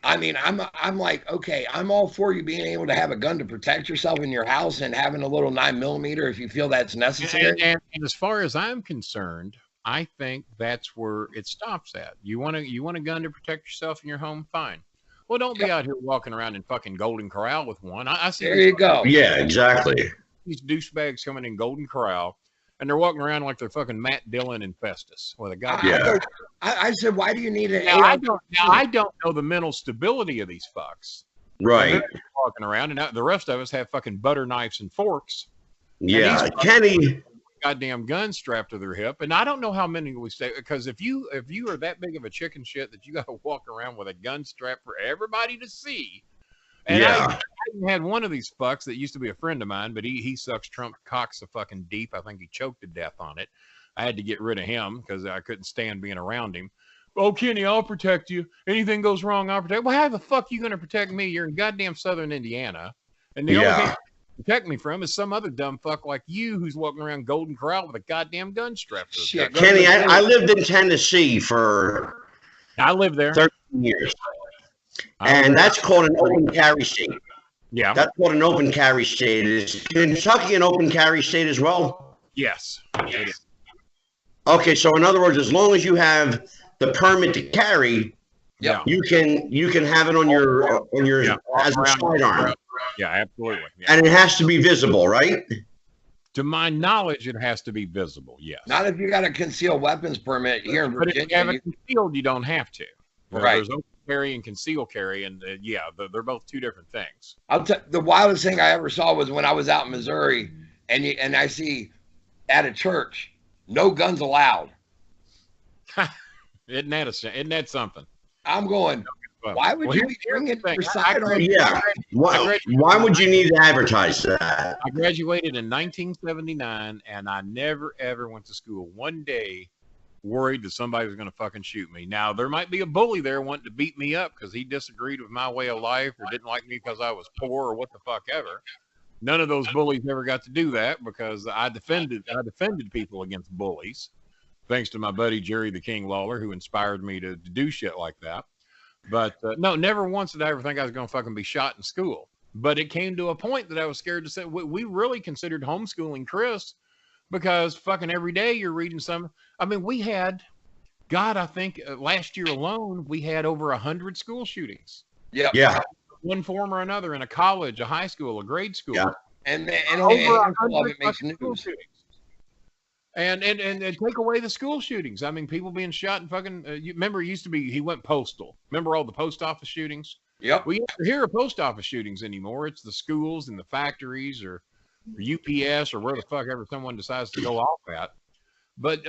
I mean, I'm like, okay, I'm all for you being able to have a gun to protect yourself in your house and having a little 9mm if you feel that's necessary. And as far as I'm concerned, I think that's where it stops at. You want a gun to protect yourself in your home? Fine. Well, don't be out here walking around in fucking Golden Corral with one. I see. There you go. Yeah, exactly. These douchebags coming in Golden Corral, and they're walking around like they're fucking Matt Dillon and Festus with a guy. Yeah. I said, why do you need an I don't know the mental stability of these fucks. Right. They're walking around, and the rest of us have fucking butter knives and forks. Yeah, Kenny. Goddamn gun strapped to their hip, and I don't know how many we say, because if you are that big of a chicken shit that you got to walk around with a gun strapped for everybody to see. And I had one of these fucks that used to be a friend of mine, but he sucks Trump cock so fucking deep. I think he choked to death on it. I had to get rid of him because I couldn't stand being around him. Oh, Kenny, I'll protect you. Anything goes wrong, I'll protect. Well, how the fuck are you going to protect me? You're in goddamn Southern Indiana, and the only thing you can protect me from is some other dumb fuck like you who's walking around Golden Corral with a goddamn gun strapped to his Shit, Kenny, I lived in Tennessee for I lived there 13 years. And that's called an open carry state. Yeah. That's called an open carry state. Is Kentucky an open carry state as well? Yes. It is. Okay, so in other words, as long as you have the permit to carry, you can have it on your as a sidearm. Yeah, absolutely. Yeah. And it has to be visible, right? To my knowledge, it has to be visible. Yes. Not if you got a concealed weapons permit here in Virginia. But if you have it concealed, you don't have to. Right. There's open carry and concealed carry, and they're both two different things. The wildest thing I ever saw was when I was out in Missouri, and I see at a church, no guns allowed. Isn't that something? I'm going, why would you be bringing your sidearm? Yeah. Why would you need to advertise that? I graduated in 1979, and I never, ever went to school one day worried that somebody was going to fucking shoot me. Now, there might be a bully there wanting to beat me up because he disagreed with my way of life or didn't like me because I was poor or what the fuck ever. None of those bullies ever got to do that because I defended people against bullies, thanks to my buddy Jerry the King Lawler, who inspired me to do shit like that. But no, never once did I ever think I was going to fucking be shot in school. But it came to a point that I was scared to say, we really considered homeschooling Chris because fucking every day you're reading some. I mean, we had, God, I think last year alone, we had over 100 school shootings. Yeah. One form or another in a college, a high school, a grade school. Yeah. And only a handful of it makes news. And take away the school shootings. I mean, people being shot and fucking. You remember, it used to be he went postal. Remember all the post office shootings? Yep. We don't hear of post office shootings anymore. It's the schools and the factories or UPS or where the fuck ever someone decides to go off at. But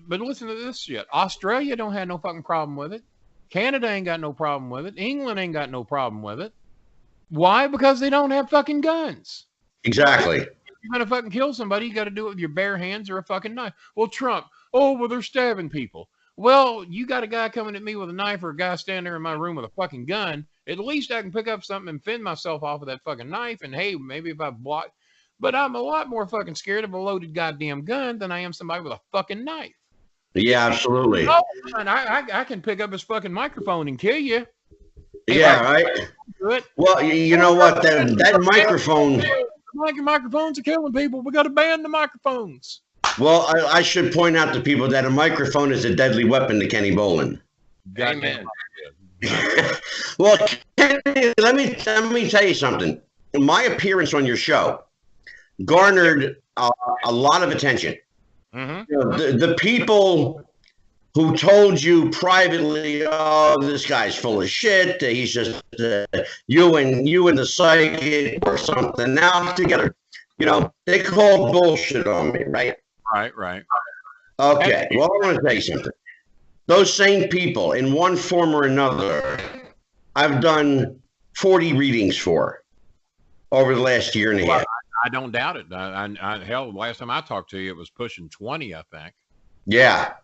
listen to this shit. Australia don't have no fucking problem with it. Canada ain't got no problem with it. England ain't got no problem with it. Why? Because they don't have fucking guns. Exactly. If you're gonna fucking kill somebody, you got to do it with your bare hands or a fucking knife. Well, Trump. Oh, well, they're stabbing people. Well, you got a guy coming at me with a knife or a guy standing there in my room with a fucking gun. At least I can pick up something and fend myself off of that fucking knife. And hey, maybe if I block. But I'm a lot more fucking scared of a loaded goddamn gun than I am somebody with a fucking knife. Yeah, absolutely. Oh, and I can pick up his fucking microphone and kill you. Yeah, right. Well, you know what? That microphone. Microphones are killing people. We got to ban the microphones. Well, I should point out to people that a microphone is a deadly weapon to Kenny Bolin. Amen. Well, Kenny, let me tell you something. My appearance on your show garnered a lot of attention. Mm-hmm. You know, the people who told you privately, "Oh, this guy's full of shit. He's just you and the psychic or something now together." You know, they called bullshit on me, right? Right. Okay. Well, I want to tell you something. Those same people, in one form or another, I've done 40 readings for over the last year and a half. I don't doubt it. Hell, last time I talked to you, it was pushing 20, I think. Yeah.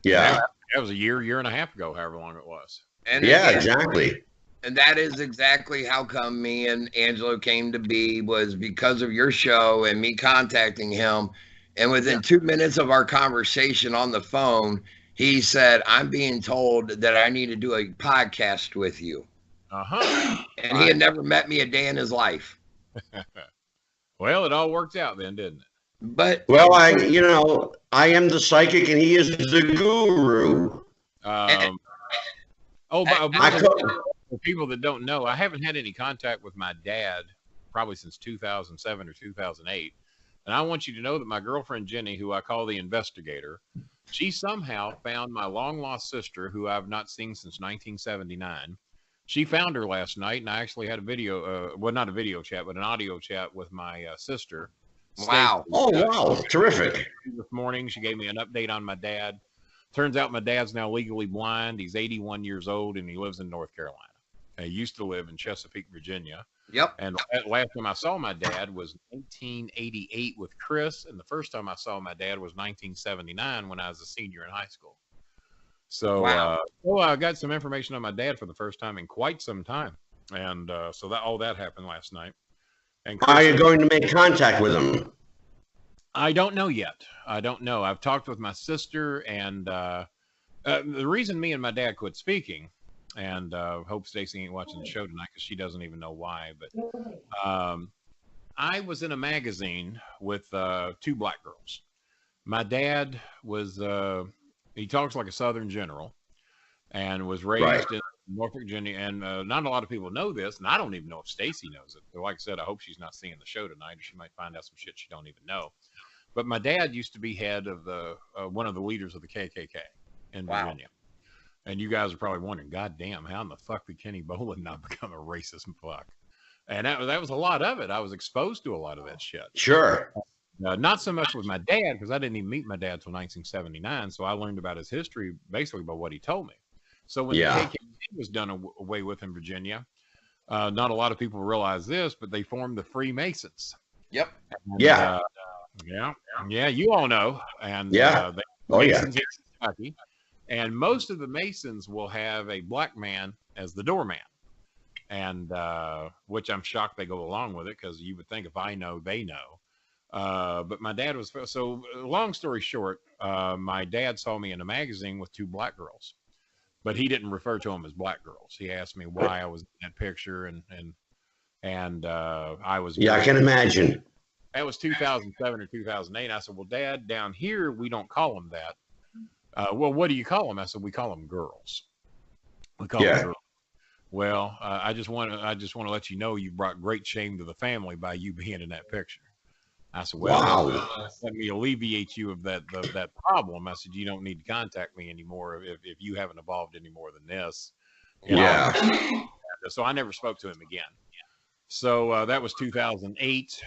That was a year and a half ago, however long it was. And yeah, again, exactly. And that is exactly how come me and Angelo came to be, was because of your show and me contacting him. And within 2 minutes of our conversation on the phone, he said, "I'm being told that I need to do a podcast with you." And he had never met me a day in his life. Well, it all worked out then, didn't it? But well, I am the psychic and he is the guru. For people that don't know, I haven't had any contact with my dad probably since 2007 or 2008. And I want you to know that my girlfriend, Jenny, who I call the investigator, she somehow found my long-lost sister, who I've not seen since 1979. She found her last night, and I actually had a video, well, not a video chat, but an audio chat with my sister. Wow. Oh, wow. Terrific. This morning, she gave me an update on my dad. Turns out my dad's now legally blind. He's 81 years old, and he lives in North Carolina. He used to live in Chesapeake, Virginia. Yep. And last time I saw my dad was 1988 with Chris, and the first time I saw my dad was 1979 when I was a senior in high school. So, wow. I got some information on my dad for the first time in quite some time, and so all that happened last night. And Chris, are you going to make contact with him? I don't know yet. I don't know. I've talked with my sister, and the reason me and my dad quit speaking, and hope Stacy ain't watching the show tonight because she doesn't even know why, but I was in a magazine with 2 black girls. My dad was, he talks like a Southern general and was raised in Norfolk, Virginia, and not a lot of people know this, and I don't even know if Stacy knows it. But like I said, I hope she's not seeing the show tonight, or she might find out some shit she don't even know. But my dad used to be head of the one of the leaders of the KKK in Virginia. And you guys are probably wondering, God damn, how in the fuck did Kenny Bolin not become a racist fuck? And that was a lot of it. I was exposed to a lot of that shit. Sure. Not so much with my dad, because I didn't even meet my dad till 1979. So I learned about his history basically by what he told me. So when the KKK was done away with in Virginia, not a lot of people realize this, but they formed the Freemasons. Yep. And, yeah, you all know. And Masons in Kentucky. And most of the Masons will have a black man as the doorman, and which I'm shocked they go along with it, because you would think if I know, they know. But my dad was, so long story short, my dad saw me in a magazine with 2 black girls, but he didn't refer to them as black girls. He asked me why I was in that picture, and I was. Yeah, I can imagine. That was 2007 or 2008. I said, well, Dad, down here, we don't call them that. Well, what do you call them? I said, we call them girls. We call them girls. Well, I just want to let you know you brought great shame to the family by you being in that picture. I said, well, Wow. let me alleviate you of that problem. I said, you don't need to contact me anymore if you haven't evolved any more than this. You know? Yeah. So I never spoke to him again. So that was 2008.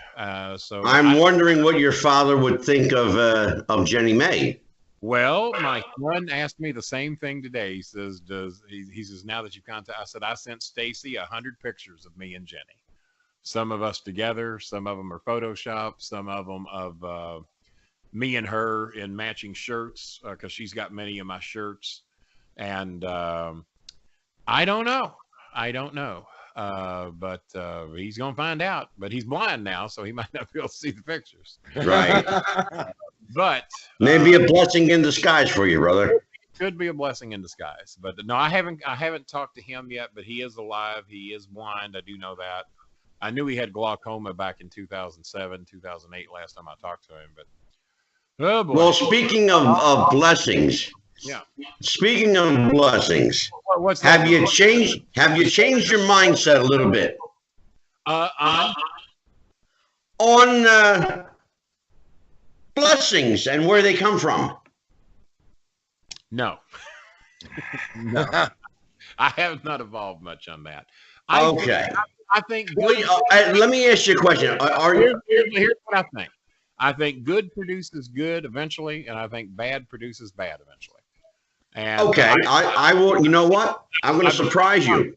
So I'm wondering what your father would think of Jenny May. Well, my son asked me the same thing today. He says, he says, now that you've contacted, I said, I sent Stacy 100 pictures of me and Jenny. Some of us together, some of them are Photoshop, some of them of me and her in matching shirts, because she's got many of my shirts. And I don't know. But he's going to find out. But he's blind now, so he might not be able to see the pictures. Right. But maybe a blessing in disguise for you, brother. Could be a blessing in disguise. But no, I haven't talked to him yet, but he is alive. He is blind. I do know that. I knew he had glaucoma back in 2007, 2008, last time I talked to him. But oh boy. Well, speaking of blessings, yeah. Speaking of blessings, what's have you changed your mindset a little bit on blessings and where they come from? No. No. I have not evolved much on that. Okay. I think good, let me ask you a question. Here's what I think. I think good produces good eventually, and I think bad produces bad eventually. And okay, I will. You know what? I'm going to surprise you.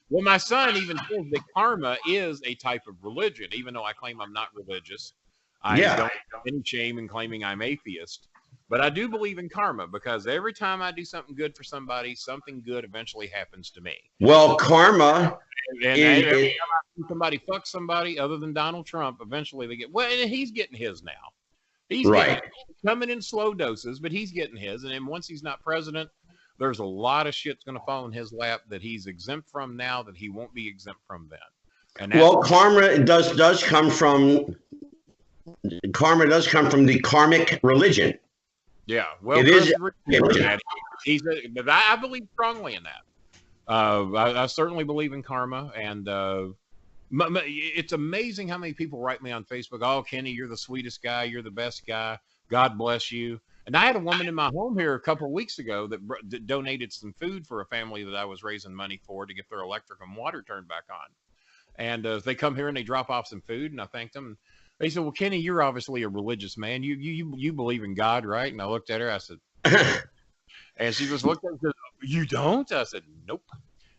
Well, my son even says that karma is a type of religion, even though I claim I'm not religious. I don't have any shame in claiming I'm atheist. But I do believe in karma, because every time I do something good for somebody, something good eventually happens to me. Well, karma. And every time I see somebody fuck somebody other than Donald Trump, eventually they get, well, and he's getting his now. He's coming in slow doses, but he's getting his. And then once he's not president, there's a lot of shit's going to fall in his lap that he's exempt from now that he won't be exempt from then. And well, karma does come from the karmic religion. Yeah, well, it is. I believe strongly in that. I certainly believe in karma, and it's amazing how many people write me on Facebook. Oh, Kenny, you're the sweetest guy. You're the best guy. God bless you. And I had a woman in my home here a couple of weeks ago that donated some food for a family that I was raising money for to get their electric and water turned back on. And they come here and they drop off some food, and I thanked them. They said, well, Kenny, you're obviously a religious man. You believe in God, right? And I looked at her. I said, and she just looked at me and said, you don't? I said, nope.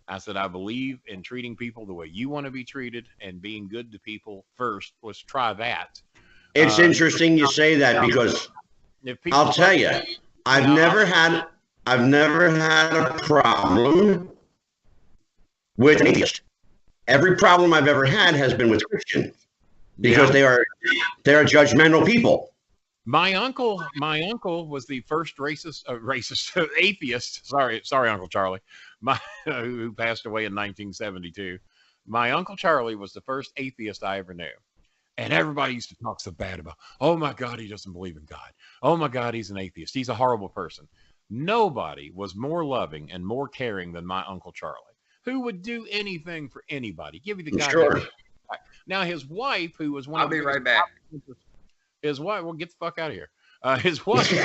I said, I believe in treating people the way you want to be treated and being good to people first. Let's try that. It's interesting you say that, because I'll tell you, I've never had a problem with an atheist. Every problem I've ever had has been with Christians, because they're judgmental people. My uncle was the first atheist. Sorry, Uncle Charlie, who passed away in 1972. My Uncle Charlie was the first atheist I ever knew. And everybody used to talk so bad about, oh my God, he doesn't believe in God. Oh my God, he's an atheist. He's a horrible person. Nobody was more loving and more caring than my Uncle Charlie, who would do anything for anybody. Give you the guy. Sure. Now his wife, who was one I'll be right back. His wife, well, get the fuck out of here. His wife was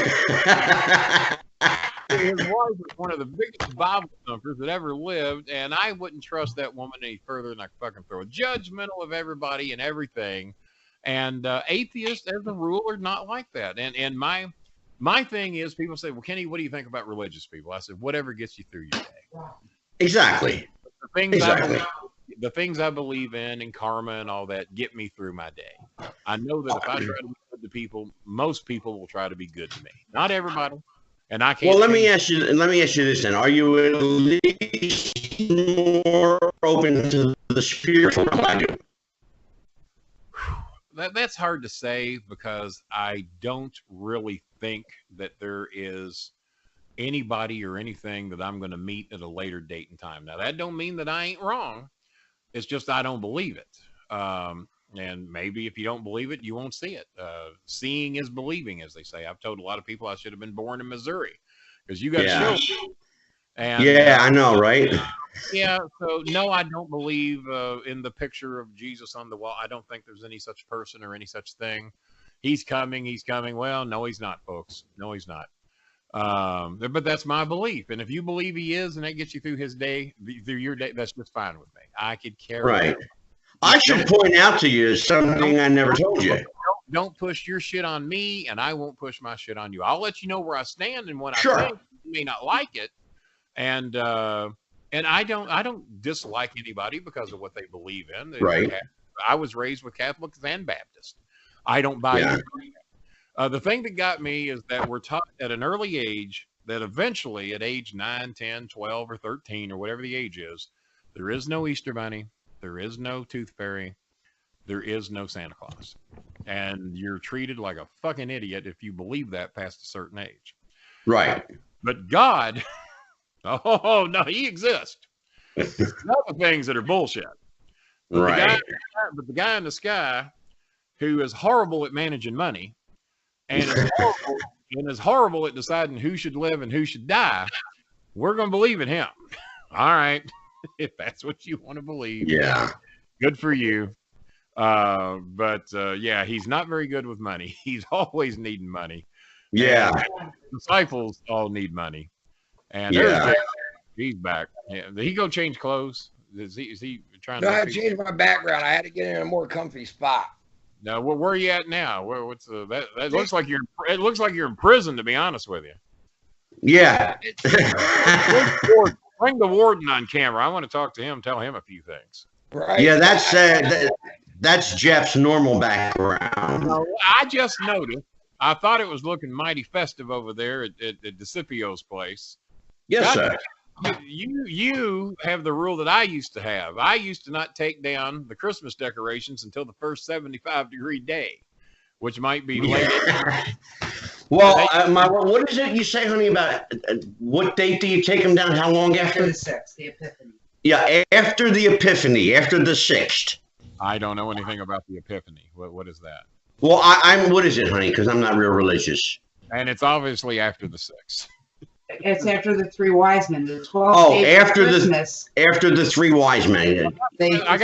one of the biggest Bible thumpers that ever lived, and I wouldn't trust that woman any further than I fucking throw. Judgmental of everybody and everything. And atheists, as a rule, are not like that. And my thing is, people say, well, Kenny, what do you think about religious people? I said, whatever gets you through your day. Exactly. The things I believe in and karma and all that get me through my day. I know that if I try to be good to people, most people will try to be good to me. Not everybody. And I can't. Well, let me ask you this then. Are you at least more open to the spiritual realm? That's hard to say, because I don't really think that there is anybody or anything that I'm going to meet at a later date and time. Now, that don't mean that I ain't wrong. It's just I don't believe it. And maybe if you don't believe it, you won't see it. Seeing is believing, as they say. I've told a lot of people I should have been born in Missouri, because you got to show. And, I know, right? Yeah. So no, I don't believe in the picture of Jesus on the wall. I don't think there's any such person or any such thing. He's coming. He's coming. Well, no, he's not, folks. No, he's not. But that's my belief. And if you believe he is, and that gets you through his day, through your day, that's just fine with me. I could care. Right. I should point out to you something I never told you. Don't push your shit on me, and I won't push my shit on you. I'll let you know where I stand and what Sure. I think. You may not like it, and I don't dislike anybody because of what they believe in. Right. I was raised with Catholics and Baptists. I don't buy it. The thing that got me is that we're taught at an early age that eventually at age 9, 10, 12, or 13, or whatever the age is, there is no Easter Bunny. There is no Tooth Fairy. There is no Santa Claus. And you're treated like a fucking idiot if you believe that past a certain age. Right. But God, oh, no, he exists. Other things that are bullshit. But Right. The guy in the sky who is horrible at managing money and is horrible at deciding who should live and who should die, we're going to believe in him. All right. If that's what you want to believe. Yeah. Good for you. Yeah, he's not very good with money. He's always needing money. Yeah. And disciples all need money. And Yeah. he's back. Yeah. Did he go change clothes? Is he trying No, to? I had to change my background. I had to get in a more comfy spot. No, where are you at now? What's that looks like it looks like you're in prison, to be honest with you. Yeah. Bring the warden on camera. I want to talk to him, tell him a few things. Right. Yeah, that's Jeff's normal background. No, I just noticed. I thought it was looking mighty festive over there at DeCipio's place. Yes, God, sir. You have the rule that I used to have. I used to not take down the Christmas decorations until the first 75-degree day, which might be late. Well, what is it you say, honey, about what date do you take them down? How long after? The 6th, the Epiphany. Yeah, after the Epiphany, after the 6th. I don't know anything about the Epiphany. What is that? Well, I'm. What is it, honey? Because I'm not real religious. And it's obviously after the 6th. It's after the 3 wise men. The 12th Oh, day after Christmas, after the 3 wise men. I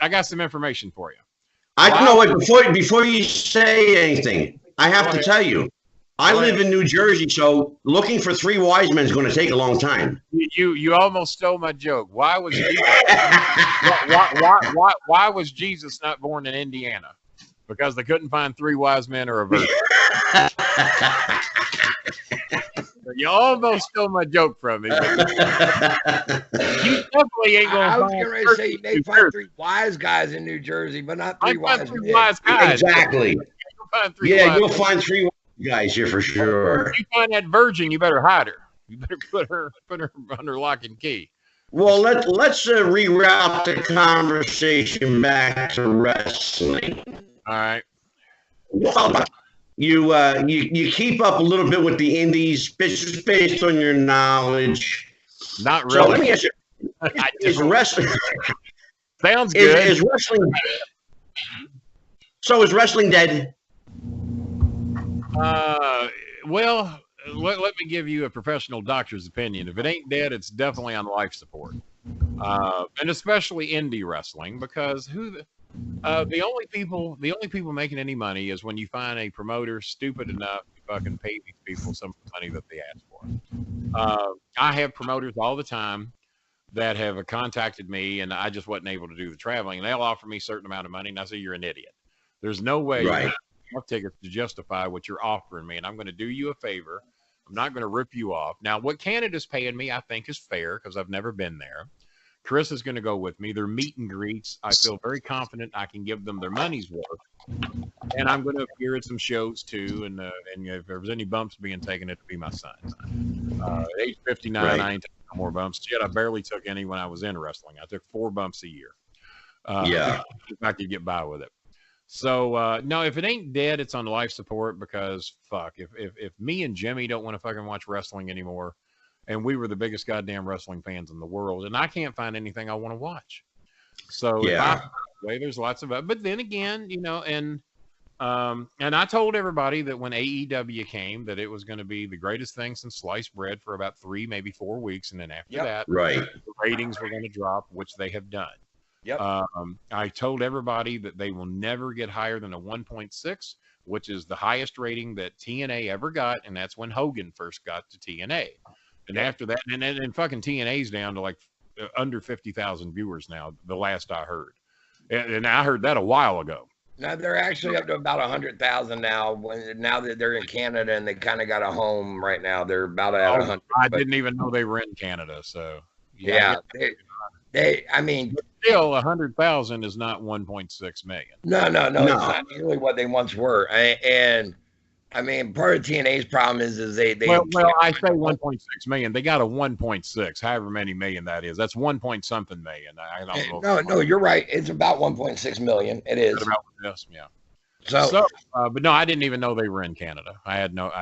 got some information for you. I know it before you say anything. I have to tell you, I live in New Jersey, so looking for 3 wise men is going to take a long time. You almost stole my joke. Why was Jesus, why was Jesus not born in Indiana? Because they couldn't find 3 wise men or a virgin. You almost stole my joke from me. You definitely ain't going to I was find going to say you may find 3 wise guys in New Jersey, but not 3 wise men. Wise guys. Exactly. You'll you'll find 3 guys here for sure. If you find that virgin, you better hide her. You better put her under lock and key. Well, let's reroute the conversation back to wrestling. All right. Well, you keep up a little bit with the indies based on your knowledge. Not really. So let me ask you: Is wrestling sounds good? Is wrestling? So is wrestling dead? Well, let me give you a professional doctor's opinion. If it ain't dead, it's definitely on life support, and especially indie wrestling, because the only people making any money is when you find a promoter stupid enough to fucking pay these people some money that they ask for. I have promoters all the time that have contacted me, and I just wasn't able to do the traveling, and they'll offer me a certain amount of money, and I say, you're an idiot. There's no way you have enough tickets to justify what you're offering me, and I'm going to do you a favor. I'm not going to rip you off. Now, what Canada's paying me, I think, is fair because I've never been there. Chris is going to go with me. They're meet and greets. I feel very confident I can give them their money's worth. And I'm going to appear at some shows too. And if there's any bumps being taken, it'll be my son. At age 59, I ain't taking no more bumps. Yet I barely took any when I was in wrestling. I took 4 bumps a year. If I could get by with it. So, no, if it ain't dead, it's on life support because, fuck, if me and Jimmy don't want to fucking watch wrestling anymore, and we were the biggest goddamn wrestling fans in the world, and I can't find anything I want to watch. So, there's lots of it. But then again, and I told everybody that when AEW came, that it was going to be the greatest thing since sliced bread for about 3, maybe 4 weeks. And then after that, the ratings were going to drop, which they have done. Yep. I told everybody that they will never get higher than a 1.6, which is the highest rating that TNA ever got, and that's when Hogan first got to TNA. And after that, and fucking TNA's down to like under 50,000 viewers now, the last I heard. And I heard that a while ago. No, they're actually up to about 100,000 now. Now that they're in Canada and they kind of got a home right now, they're about at 100. I didn't even know they were in Canada. So yeah, I mean, still 100,000 is not 1.6 million. No, it's not nearly what they once were. And I mean, part of TNA's problem is they well, I say 1.6 million. They got a 1.6, however many million that is. That's 1 point something million. I don't know. No, you're right. It's about 1.6 million. It is. About this, yeah. So but no, I didn't even know they were in Canada. I had no.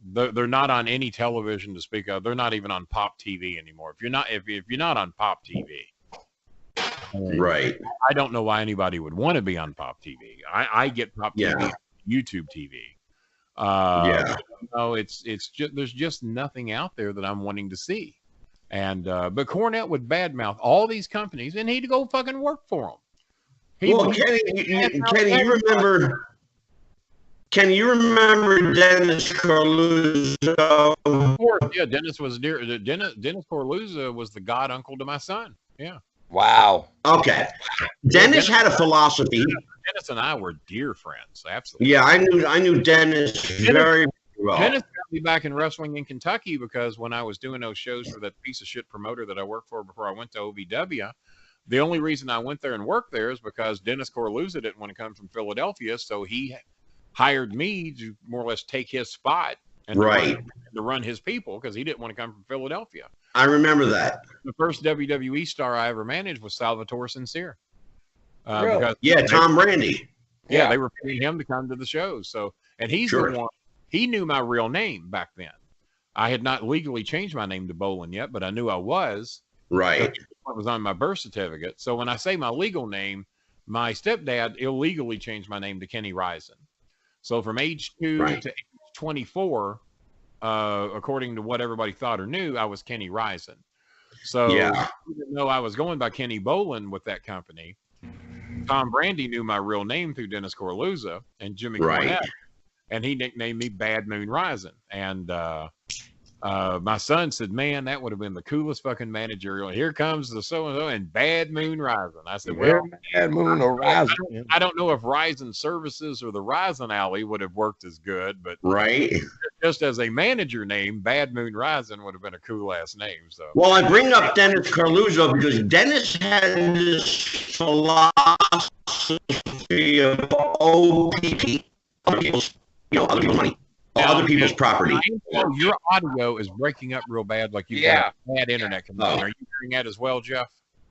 They're not on any television to speak of. They're not even on Pop TV anymore. If you're not on Pop TV, right? I don't know why anybody would want to be on Pop TV. I get Pop TV, YouTube TV. No, it's just there's just nothing out there that I'm wanting to see. And but Cornette would badmouth all these companies, and he'd go fucking work for them. Kenny, you remember? Can you remember Dennis Corluzzo? Of course, yeah. Dennis Corluzzo was the god uncle to my son. Yeah. Wow. Okay. Dennis had a philosophy. Dennis and I were dear friends. Absolutely. Yeah, I knew Dennis very well. Dennis got me back in wrestling in Kentucky because when I was doing those shows for that piece of shit promoter that I worked for before I went to OVW, the only reason I went there and worked there is because Dennis Corluzzo didn't want to come from Philadelphia, so he hired me to more or less take his spot and to run his people because he didn't want to come from Philadelphia. I remember that. The first WWE star I ever managed was Salvatore Sincere. Really? Tom Brandy. Yeah, they were paying him to come to the shows. So, and he's the one. He knew my real name back then. I had not legally changed my name to Bolin yet, but I knew I was. Right. It was on my birth certificate. So when I say my legal name, my stepdad illegally changed my name to Kenny Rison. So from age 2 to age 24, according to what everybody thought or knew, I was Kenny Rison. So even though I was going by Kenny Bolin with that company, Tom Brandy knew my real name through Dennis Corluzzo and Jimmy Cornette, and he nicknamed me Bad Moon Rising. And my son said, "Man, that would have been the coolest fucking managerial. Here comes the so-and-so and Bad Moon Rising." I said, "Well, Bad Moon or Rising." I don't know if Rising Services or the Rising Alley would have worked as good, but just as a manager name, Bad Moon Rising would have been a cool ass name. So, well, I bring up Dennis Corluzzo because Dennis had this philosophy of OPP, other people's money. Other people's property. Your audio is breaking up real bad, like you've got a bad internet connection. Are you hearing that as well, Jeff?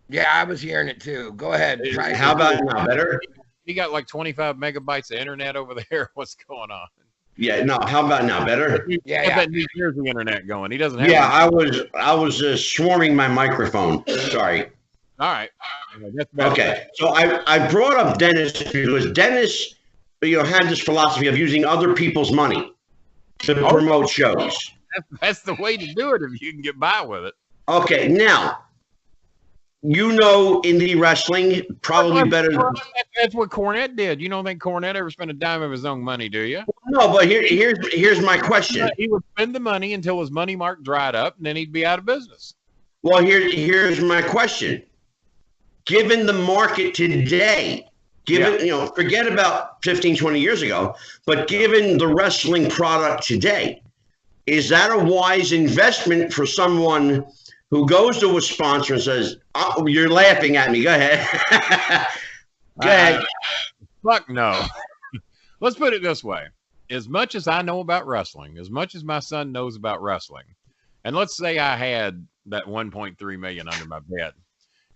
Yeah, I was hearing it too. Go ahead. How about now? Better? You got like 25 megabytes of internet over there. What's going on? Yeah, no. How about now? Better? Yeah. That New Jersey internet going. He doesn't have. Yeah, I was swarming my microphone. Sorry. All right. Okay. So I brought up Dennis because Dennis, had this philosophy of using other people's money to promote shows. That's the way to do it if you can get by with it. Okay, now, indie wrestling probably better. That's what Cornette did. You don't think Cornette ever spent a dime of his own money, do you? No, but here's my question. He would spend the money until his money mark dried up, and then he'd be out of business. Well, here's my question. Given the market today, forget about 15, 20 years ago, but given the wrestling product today, is that a wise investment for someone who goes to a sponsor and says, "Oh, you're laughing at me. Go ahead." Go ahead. Fuck no. Let's put it this way. As much as I know about wrestling, as much as my son knows about wrestling, and let's say I had that 1.3 million under my bed,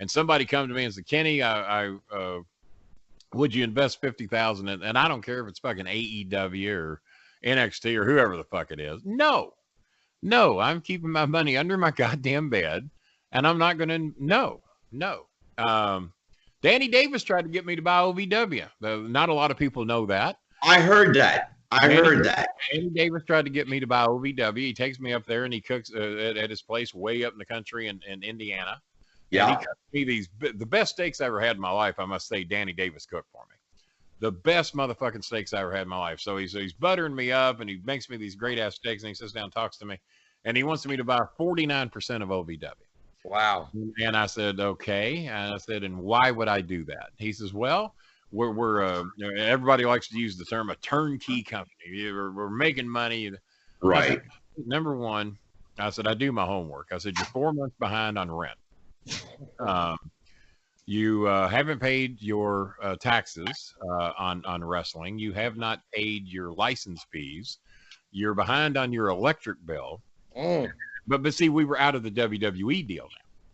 and somebody come to me and said, "Kenny, would you invest 50,000 in?" And I don't care if it's fucking AEW or NXT or whoever the fuck it is. No, I'm keeping my money under my goddamn bed, and I'm not going to. No. Danny Davis tried to get me to buy OVW. Not a lot of people know that. I heard that. Danny Davis tried to get me to buy OVW. He takes me up there and he cooks at his place way up in the country in Indiana. Yeah. And he cut me the best steaks I ever had in my life. I must say, Danny Davis cooked for me. The best motherfucking steaks I ever had in my life. So he's buttering me up, and he makes me these great ass steaks, and he sits down and talks to me, and he wants me to buy 49% of OVW. Wow. And I said, okay. And I said, and why would I do that? He says, well, we're everybody likes to use the term a turnkey company. We're making money. Right. Said, number one, I said, I do my homework. I said, you're 4 months behind on rent. You haven't paid your taxes on wrestling. You have not paid your license fees. You're behind on your electric bill. But see, we were out of the WWE deal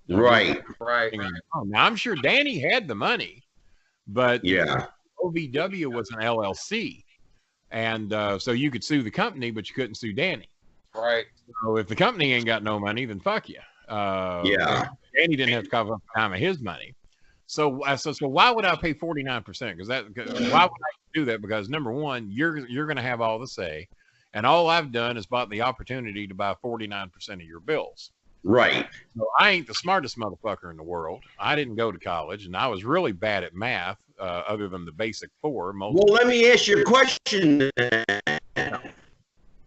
now. Right. Now, I'm sure Danny had the money, but yeah, OVW was an LLC. And so you could sue the company, but you couldn't sue Danny. Right. So if the company ain't got no money, then fuck you. Yeah. Danny didn't have to cover up the time of his money. So why would I pay 49%? Why would I do that? Because number one, you're going to have all the say, and all I've done is bought the opportunity to buy 49% of your bills. Right. So I ain't the smartest motherfucker in the world. I didn't go to college, and I was really bad at math, other than the basic four. Well, let me ask you a question.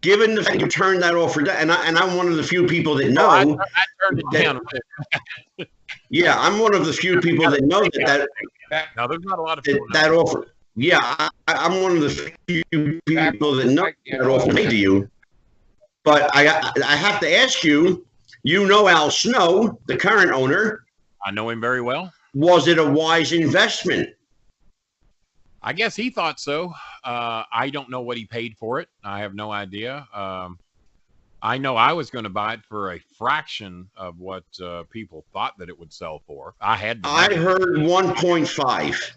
Given the fact you turned that offer down, and I'm one of the few people that know. I turned it down. Yeah, I'm one of the few people that know that. No, there's not a lot of people that offer. Yeah, I'm one of the few people that know that offer made to you. But I have to ask you. You know Al Snow, the current owner. I know him very well. Was it a wise investment? I guess he thought so. I don't know what he paid for it. I have no idea. I know I was going to buy it for a fraction of what people thought that it would sell for. I heard 1.5.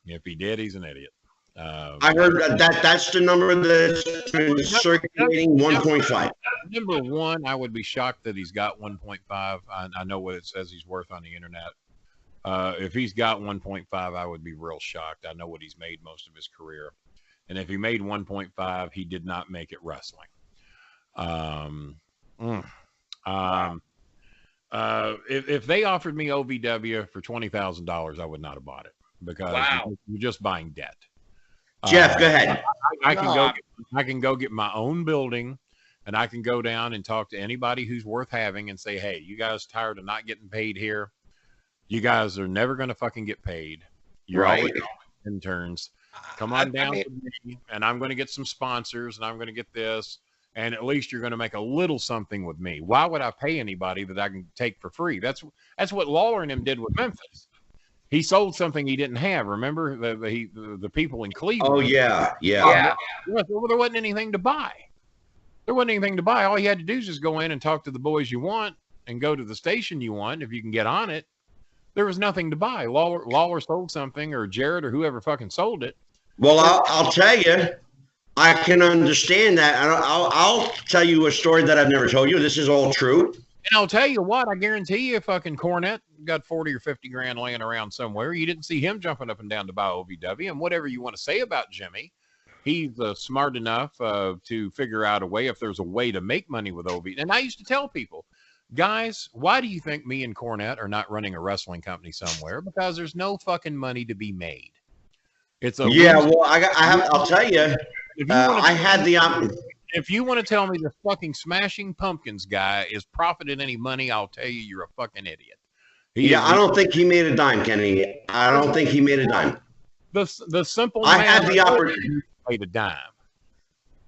If he did, he's an idiot. I heard that's the number that's been circulating, 1.5. Number one, I would be shocked that he's got 1.5. I know what it says he's worth on the internet. If he's got 1.5, I would be real shocked. I know what he's made most of his career. And if he made 1.5, he did not make it wrestling. If they offered me OVW for $20,000, I would not have bought it because you're just buying debt. Jeff, go ahead. I can go get my own building, and I can go down and talk to anybody who's worth having and say, hey, you guys tired of not getting paid here? You guys are never going to fucking get paid. You're always interns. Come on down to me, and I'm going to get some sponsors, and I'm going to get this, and at least you're going to make a little something with me. Why would I pay anybody that I can take for free? That's what Lawler and him did with Memphis. He sold something he didn't have. Remember the people in Cleveland? Oh yeah. There wasn't anything to buy. There wasn't anything to buy. All you had to do is just go in and talk to the boys you want, and go to the station you want if you can get on it. There was nothing to buy. Lawler sold something, or Jared, or whoever fucking sold it. Well, I'll tell you, I can understand that. I'll tell you a story that I've never told you. This is all true. And I'll tell you what, I guarantee you, fucking Cornette got 40 or 50 grand laying around somewhere. You didn't see him jumping up and down to buy OVW. And whatever you want to say about Jimmy, he's smart enough to figure out a way, if there's a way to make money with OVW. And I used to tell people, guys, why do you think me and Cornette are not running a wrestling company somewhere? Because there's no fucking money to be made. It's a well, I'll tell you, I had the option. If you want to tell me the fucking Smashing Pumpkins guy is profiting any money, I'll tell you you're a fucking idiot. I don't think he made a dime, Kenny. I don't think he made a dime. The simple I had the opportunity. Made a dime.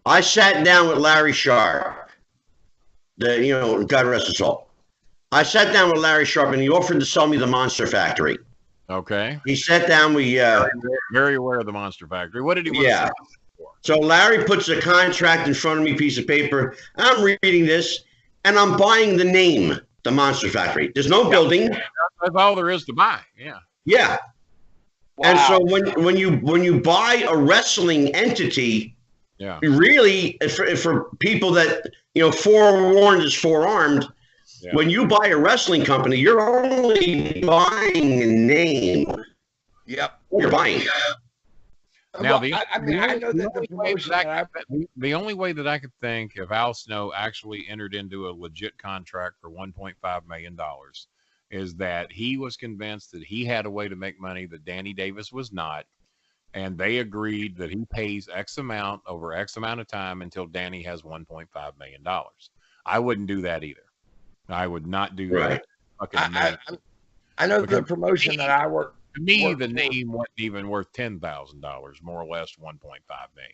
I sat down with Larry Sharp. God rest his soul. I sat down with Larry Sharp, and he offered to sell me the Monster Factory. Okay. He sat down. Very aware of the Monster Factory. What did he want to sell? So Larry puts a contract in front of me, piece of paper. I'm reading this, and I'm buying the name, the Monster Factory. There's no building. That's all there is to buy. Yeah. Yeah. Wow. And so when you buy a wrestling entity, really for people that forewarned is forearmed. Yeah. When you buy a wrestling company, you're only buying a name. Yep. You're buying. Now, Well, I mean, I know that the promotion the only way that I could think if Al Snow actually entered into a legit contract for $1.5 million is that he was convinced that he had a way to make money that Danny Davis was not. And they agreed that he pays X amount over X amount of time until Danny has $1.5 million. I wouldn't do that either. I would not do that. I know the promotion that I work. To me, the name wasn't even worth $10,000, more or less $1.5 million.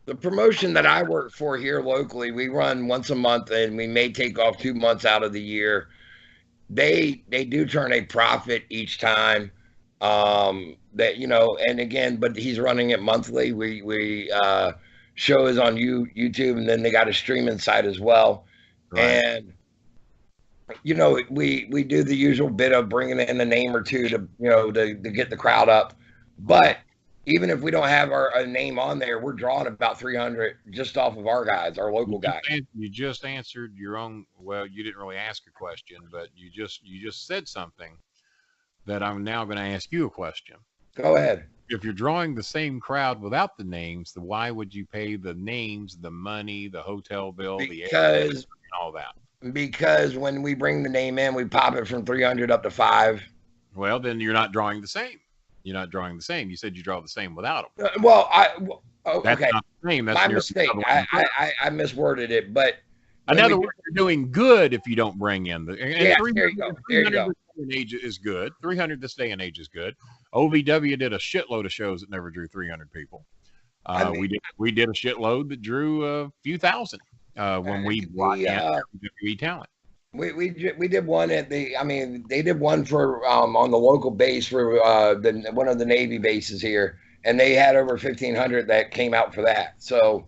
The promotion that I work for here locally, we run once a month, and we may take off 2 months out of the year. They do turn a profit each time. That and again, but he's running it monthly. We show is on YouTube, and then they got a streaming site as well. Right. And we do the usual bit of bringing in a name or two to get the crowd up. But even if we don't have a name on there, we're drawing about 300 just off of our guys, our local guys. You just answered your own. Well, you didn't really ask a question, but you just said something that I'm now going to ask you a question. Go ahead. If you're drawing the same crowd without the names, then why would you pay the names, the money, the hotel bill, the air, and all that? Because when we bring the name in, we pop it from 300 up to 5. Well, then you're not drawing the same. You're not drawing the same. You said you draw the same without them. That's not the same. That's my mistake. I misworded it, but in other words, you're doing good if you don't bring in the. Yeah, there you go. There you go. This day and age is good. 300 this day and age is good. OVW did a shitload of shows that never drew 300 people. We did a shitload that drew a few thousand when we brought in WWE talent. We did one at they did one for on the local base for one of the Navy bases here, and they had over 1,500 that came out for that. So,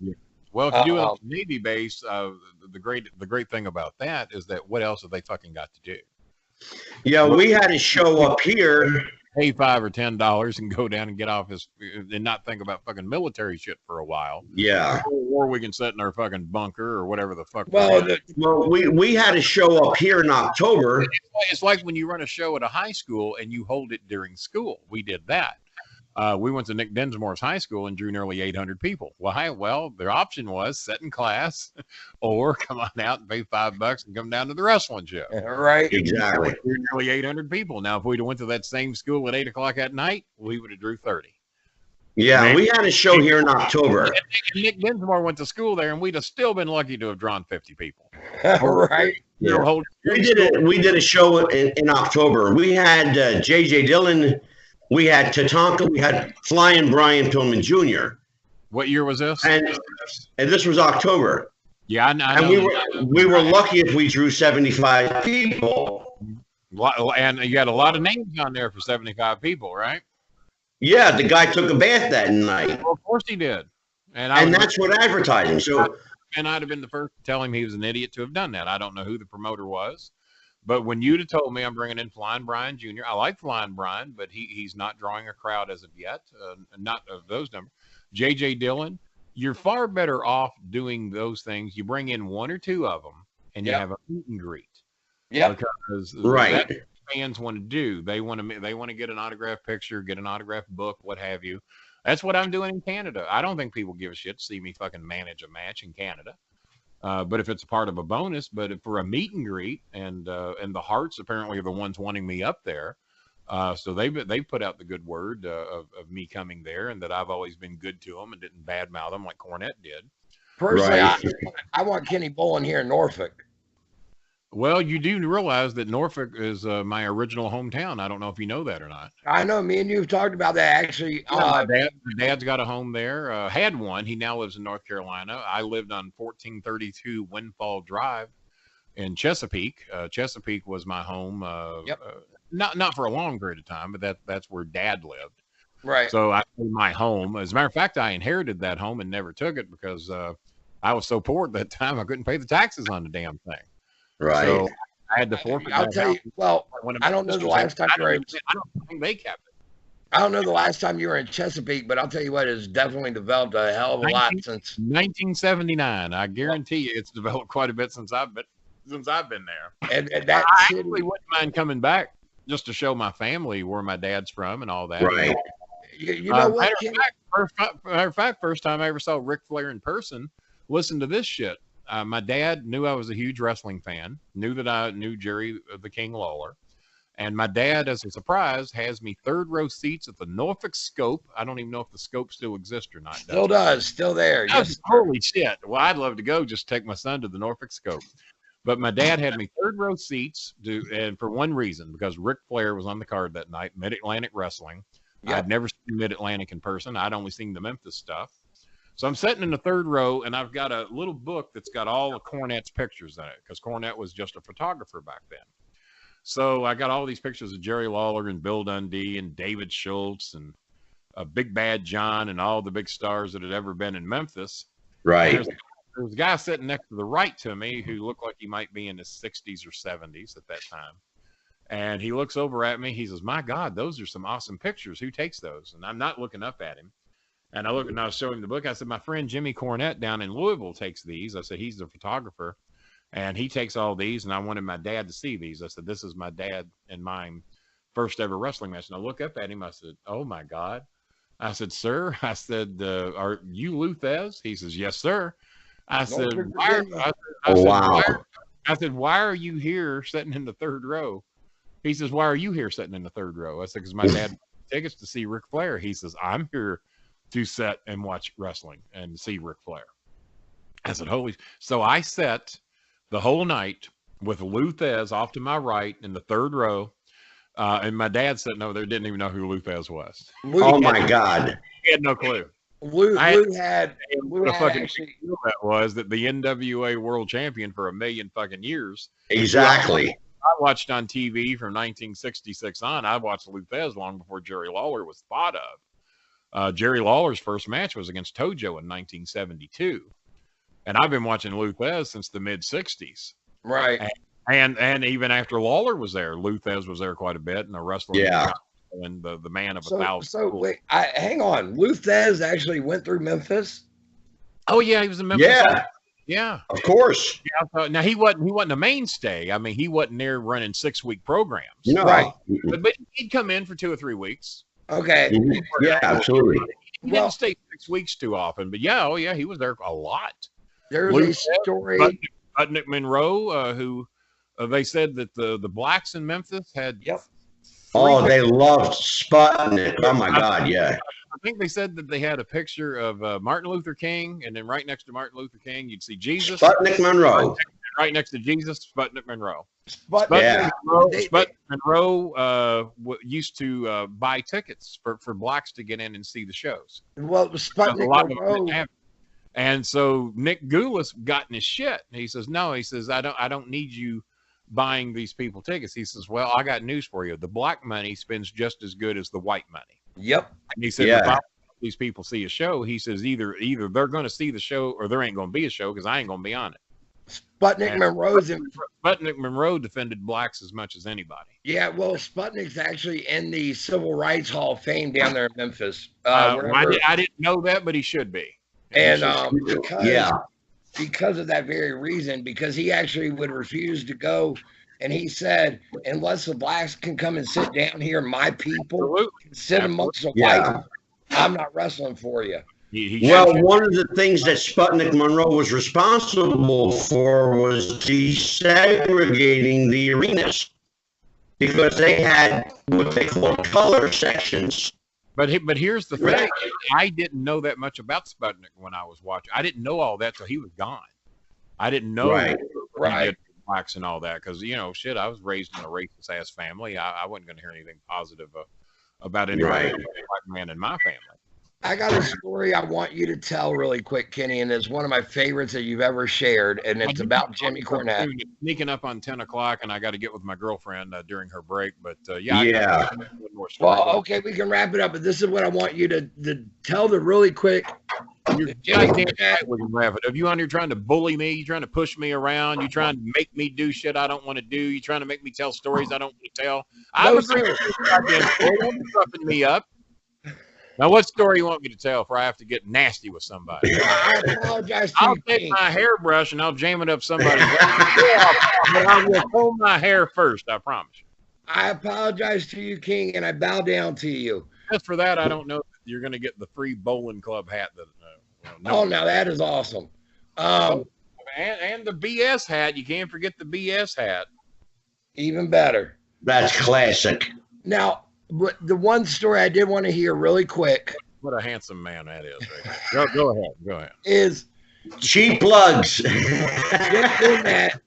well, if you do it on the Navy base, the great thing about that is that what else have they fucking got to do? Yeah, we had a show up here. Pay $5 or $10 and go down and get off and not think about fucking military shit for a while. Yeah. Or we can sit in our fucking bunker or whatever the fuck. Well, we had a show up here in October. It's like when you run a show at a high school and you hold it during school. We did that. We went to Nick Densmore's high school and drew nearly 800 people. Well, their option was sit in class or come on out and pay $5 and come down to the wrestling show. Right. Exactly. We drew nearly 800 people. Now, if we'd have went to that same school at 8 o'clock at night, we would have drew 30. Yeah, we had a show here in October. And Nick Densmore went to school there, and we'd have still been lucky to have drawn 50 people. Right. Yeah. We did a show in October. We had J.J. Dillon. We had Tatanka, we had Flying Brian Pillman Jr. What year was this? And this was October. Yeah, I know. And we were lucky if we drew 75 people. And you got a lot of names on there for 75 people, right? Yeah, the guy took a bath that night. Well, of course he did. And that's what advertising. So, and I'd have been the first to tell him he was an idiot to have done that. I don't know who the promoter was. But when you'd have told me I'm bringing in Flying Brian Jr., I like Flying Brian, but he's not drawing a crowd as of yet, not of those numbers. J.J. Dillon, you're far better off doing those things. You bring in one or two of them, and you have a meet and greet. Yeah, because that's what fans want to do. They want to get an autographed picture, get an autographed book, what have you. That's what I'm doing in Canada. I don't think people give a shit to see me fucking manage a match in Canada. But if it's a part of a bonus, but for a meet and greet, and the Hearts apparently are the ones wanting me up there, so they've put out the good word of me coming there, and that I've always been good to them and didn't badmouth them like Cornette did. Personally, I want Kenny Bolin here in Norfolk. Well, you do realize that Norfolk is my original hometown. I don't know if you know that or not. I know. Me and you have talked about that, actually. My dad's got a home there. Had one. He now lives in North Carolina. I lived on 1432 Windfall Drive in Chesapeake. Chesapeake was my home. Not for a long period of time, but that's where Dad lived. Right. So I made my home. As a matter of fact, I inherited that home and never took it because I was so poor at that time I couldn't pay the taxes on the damn thing. Right. So I had to forfeit. I'll tell you. Well, I don't know the last time you were. I don't think they kept it. I don't know the last time you were in Chesapeake, but I'll tell you what, it's definitely developed a hell of a lot since 1979. I guarantee you, it's developed quite a bit since I've been there. And that I actually wouldn't mind coming back just to show my family where my dad's from and all that. Right. You know what? Matter of fact, first time I ever saw Ric Flair in person, listen to this shit. My dad knew I was a huge wrestling fan, knew that I knew Jerry the King Lawler. And my dad, as a surprise, has me third row seats at the Norfolk Scope. I don't even know if the Scope still exists or not. Still does. Still there. Yes, holy shit. Well, I'd love to go just take my son to the Norfolk Scope. But my dad had me third row seats, and for one reason, because Ric Flair was on the card that night, Mid-Atlantic Wrestling. Yep. I'd never seen Mid-Atlantic in person. I'd only seen the Memphis stuff. So I'm sitting in the third row, and I've got a little book that's got all of Cornette's pictures in it, because Cornette was just a photographer back then. So I got all these pictures of Jerry Lawler and Bill Dundee and David Schultz and Big Bad John and all the big stars that had ever been in Memphis. Right. There's a guy sitting next to the right to me who looked like he might be in his 60s or 70s at that time. And he looks over at me. He says, "My God, those are some awesome pictures. Who takes those?" And I'm not looking up at him. And I look and I was showing him the book. I said, "My friend Jimmy Cornette down in Louisville takes these." I said, "He's the photographer. And he takes all these, and I wanted my dad to see these." I said, "This is my dad and mine first ever wrestling match." And I look up at him. I said, "Oh, my God." I said, "Sir," I said, "Are you Luthez?" He says, "Yes, sir." I said, "Why are you here sitting in the third row?" He says, "Why are you here sitting in the third row?" I said, "Because my dad tickets to see Ric Flair." He says, "I'm here to sit and watch wrestling and see Ric Flair." I said, "Holy." So I sat the whole night with Luthez off to my right in the third row. And my dad sitting over there didn't even know who Luthez was. Oh my God. He had no clue. Lou had actually that was that the NWA world champion for 1,000,000 fucking years. Exactly. I watched on TV from 1966 on. I watched Luthez long before Jerry Lawler was thought of. Jerry Lawler's first match was against Tojo in 1972. And I've been watching Luthez since the mid-'60s. Right. And even after Lawler was there, Luthez was there quite a bit, and the wrestler and the man of 1,000. So wait, hang on. Luthez actually went through Memphis? Oh, yeah, he was in Memphis. Yeah. Of course. Yeah. Now, he wasn't a mainstay. I mean, he wasn't there running 6-week programs. No. Right. But he'd come in for 2 or 3 weeks. Okay. Mm-hmm. Yeah, absolutely. He didn't stay 6 weeks too often, but yeah, he was there a lot. There's a story. Sputnik Monroe, who they said that the blacks in Memphis had. Yep. Oh, they loved Sputnik. Oh my God, yeah. I think they said that they had a picture of Martin Luther King, and then right next to Martin Luther King, you'd see Jesus. Sputnik Monroe. Right next to Jesus, Sputnik Monroe. Sputnik Monroe used to buy tickets for blacks to get in and see the shows. Well, Sputnik Monroe. And so Nick Goulas got in his shit. He says, "No," he says, I don't need you buying these people tickets." He says, "Well, I got news for you. The black money spends just as good as the white money." Yep. And he said, "If I these people see a show," he says, either they're going to see the show or there ain't going to be a show because I ain't going to be on it. Sputnik Monroe defended blacks as much as anybody. Yeah, well, Sputnik's actually in the Civil Rights Hall of Fame down there in Memphis. I didn't know that, but he should be. And because of that very reason, because he actually would refuse to go, and he said, "Unless the blacks can come and sit down here, my people can sit amongst the whites, I'm not wrestling for you." One of the things that Sputnik Monroe was responsible for was desegregating the arenas because they had what they call color sections. But here's the thing. I didn't know that much about Sputnik when I was watching. I didn't know all that till he was gone. I didn't know blacks and all that because, I was raised in a racist-ass family. I wasn't going to hear anything positive about any black man in my family. I got a story I want you to tell really quick, Kenny, and it's one of my favorites that you've ever shared, and it's about Jimmy Cornette. Sneaking up on 10 o'clock, and I got to get with my girlfriend during her break, but Well, okay, we can wrap it up, but this is what I want you to tell the really quick. You're if you on here trying to bully me, you trying to push me around, you trying to make me do shit I don't want to do, you trying to make me tell stories I don't want to tell. I'm me up. Now, what story you want me to tell before I have to get nasty with somebody? I apologize to I'll take my hairbrush and I'll jam it up somebody's but I will comb my hair first, I promise you. I apologize to you, King, and I bow down to you. just for that, I don't know if you're going to get the free bowling club hat. That Oh, now that is awesome. And the BS hat. You can't forget the BS hat. Even better. That's classic. Now, the one story I did want to hear really quick. What a handsome man that is. Right? Go ahead. Go ahead. Is cheap plugs. Jim Cornette.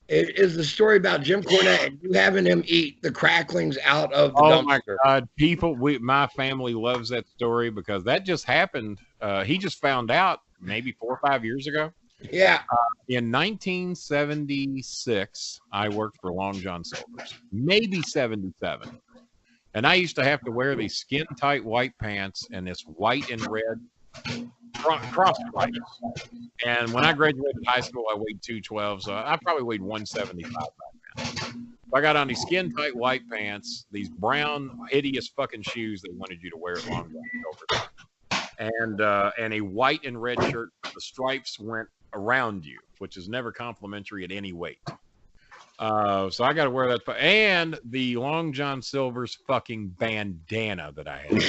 It is the story about Jim Cornette and you having him eat the cracklings out of the dumpster. Oh my God, people! my family loves that story because that just happened. He just found out maybe 4 or 5 years ago. Yeah. In 1976, I worked for Long John Silver's, maybe 77. And I used to have to wear these skin tight white pants and this white and red cross stripes. And when I graduated high school, I weighed 212. So I probably weighed 175 back then. So I got on these skin tight white pants, these brown, hideous fucking shoes they wanted you to wear at Long John Silver's. And a white and red shirt. The stripes went around you, which is never complimentary at any weight. So I got to wear that. And the Long John Silver's fucking bandana that I had.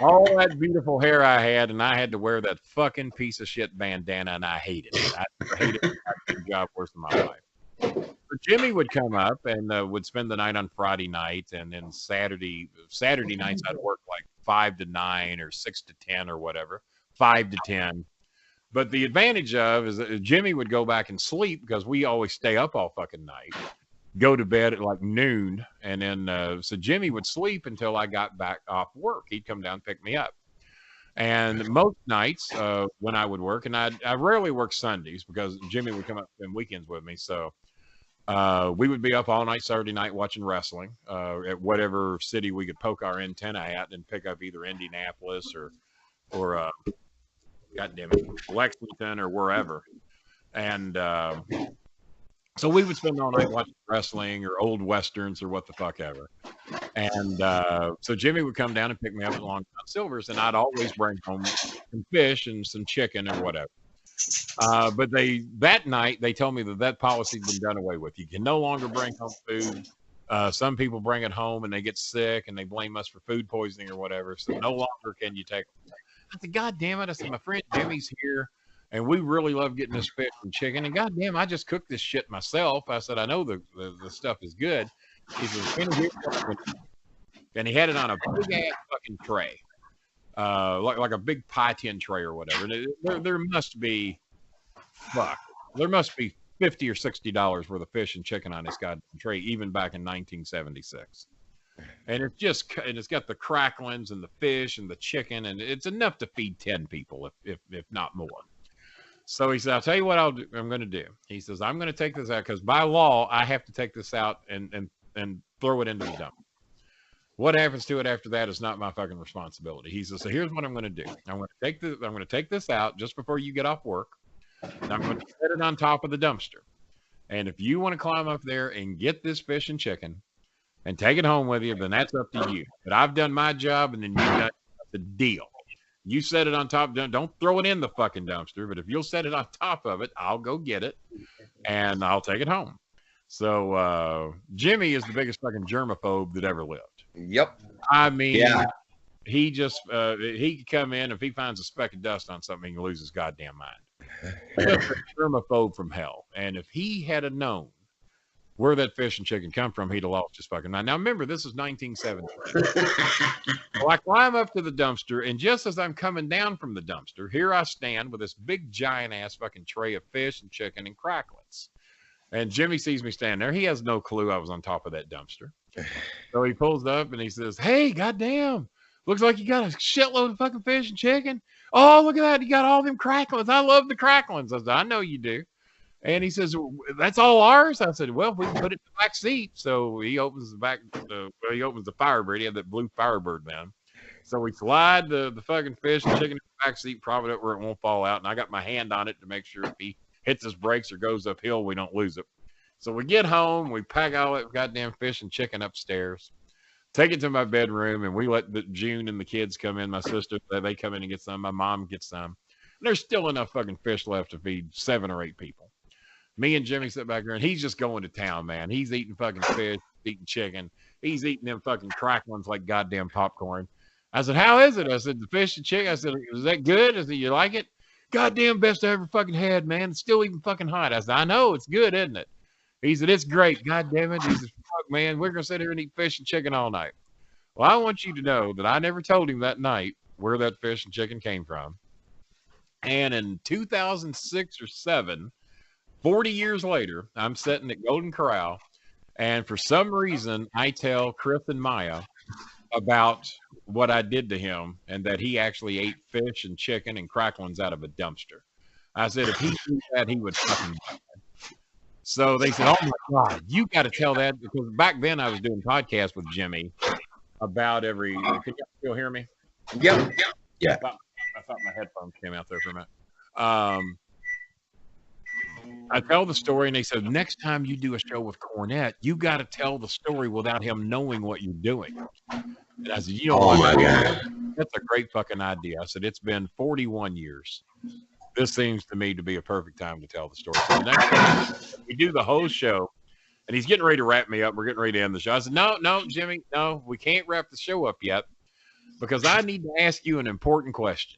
All that beautiful hair I had, and I had to wear that fucking piece of shit bandana, and I hated it. I hated it. I did the job worse than my life. So Jimmy would come up and would spend the night on Friday night, and then Saturday nights I'd work like 5 to 9 or 6 to 10 or whatever, 5 to 10. But the advantage of is that Jimmy would go back and sleep because we always stay up all fucking night, go to bed at like noon. And then, so Jimmy would sleep until I got back off work. He'd come down and pick me up. And most nights when I would work, and I rarely work Sundays because Jimmy would come up and weekends with me. So we would be up all night Saturday night watching wrestling at whatever city we could poke our antenna at and pick up either Indianapolis or goddamn it, Lexington or wherever. And so we would spend all night watching wrestling or old westerns or what the fuck ever. And so Jimmy would come down and pick me up at Long John Silver's, and I'd always bring home some fish and some chicken or whatever. But that night they told me that policy had been done away with. You can no longer bring home food. Some people bring it home and they get sick and they blame us for food poisoning or whatever. So no longer can you take them. I said, God damn it. I said, my friend Jimmy's here and we really love getting this fish and chicken. And God damn, I just cooked this shit myself. I said, I know the stuff is good. He said, and he had it on a big ass fucking tray. Like a big pie tin tray or whatever. There must be $50 or $60 worth of fish and chicken on this goddamn tray, even back in 1976. And it's got the cracklings and the fish and the chicken, and it's enough to feed 10 people, if not more. So he said, I'll tell you what I'm going to do. He says, I'm going to take this out because by law, I have to take this out and throw it into the dump. What happens to it after that is not my fucking responsibility. He says, so here's what I'm going to do. I'm going to take this out just before you get off work. And I'm going to set it on top of the dumpster. And if you want to climb up there and get this fish and chicken and take it home with you, then that's up to you. But I've done my job, and then you've done the deal. You set it on top. Don't throw it in the fucking dumpster. But if you'll set it on top of it, I'll go get it, and I'll take it home. So Jimmy is the biggest fucking germaphobe that ever lived. Yep. I mean, yeah. He just he could come in if he finds a speck of dust on something, he can lose his goddamn mind. Just a germaphobe from hell. And if he had known where that fish and chicken come from, he'd have lost his fucking mind. Now remember, this is 1970. Well, I climb up to the dumpster, and just as I'm coming down from the dumpster, here I stand with this big giant ass fucking tray of fish and chicken and cracklets. And Jimmy sees me standing there. He has no clue I was on top of that dumpster. So he pulls up and he says, hey, goddamn, looks like you got a shitload of fucking fish and chicken. Oh, look at that. You got all them cracklings. I love the cracklings. I said, I know you do. And he says, that's all ours? I said, well, we can put it in the back seat. So he opens he opens the Firebird. He had that blue Firebird then. So we slide the fucking fish and chicken in the back seat, prop it up where it won't fall out. And I got my hand on it to make sure if he hits his brakes or goes uphill, we don't lose it. So we get home, we pack all that goddamn fish and chicken upstairs, take it to my bedroom, and we let June and the kids come in. My sister, they come in and get some. My mom gets some. And there's still enough fucking fish left to feed 7 or 8 people. Me and Jimmy sit back there, and he's just going to town, man. He's eating fucking fish, eating chicken. He's eating them fucking cracklings like goddamn popcorn. I said, how is it? I said, the fish and chicken. I said, is that good? I said, you like it? Goddamn best I ever fucking had, man. It's still even fucking hot. I said, I know, it's good, isn't it? He said, it's great. God damn it. He said, fuck, man, we're going to sit here and eat fish and chicken all night. Well, I want you to know that I never told him that night where that fish and chicken came from. And in 2006 or 7, 40 years later, I'm sitting at Golden Corral, and for some reason, I tell Chris and Maya about what I did to him and that he actually ate fish and chicken and cracklings out of a dumpster. I said, if he did that, he would fucking die. So they said, oh, my God, you got to tell that, because back then I was doing podcasts with Jimmy about every – can you still hear me? Yeah. I thought my headphones came out there for a minute. I tell the story, and they said, next time you do a show with Cornette, you got to tell the story without him knowing what you're doing. And I said, you know, oh my God, that's a great fucking idea. I said, it's been 41 years. This seems to me to be a perfect time to tell the story. So the next time we do the whole show, and he's getting ready to wrap me up. We're getting ready to end the show. I said, no, Jimmy, no, we can't wrap the show up yet, because I need to ask you an important question.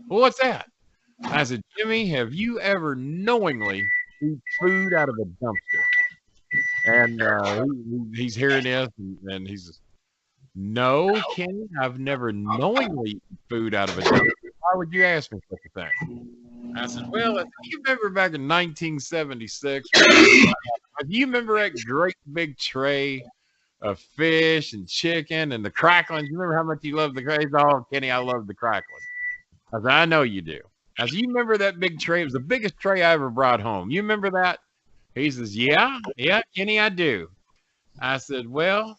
Well, what's that? I said, Jimmy, have you ever knowingly eaten food out of a dumpster? And he's hearing this, and he says, no, Kenny, I've never knowingly eaten food out of a dumpster. Why would you ask me such a thing? I said, well, if you remember back in 1976, if you remember that great big tray of fish and chicken and the cracklings, you remember how much you loved the cracklings? Oh, Kenny, I love the cracklings. I said, I know you do. I said, you remember that big tray? It was the biggest tray I ever brought home. You remember that? He says, yeah, Kenny, I do. I said, well,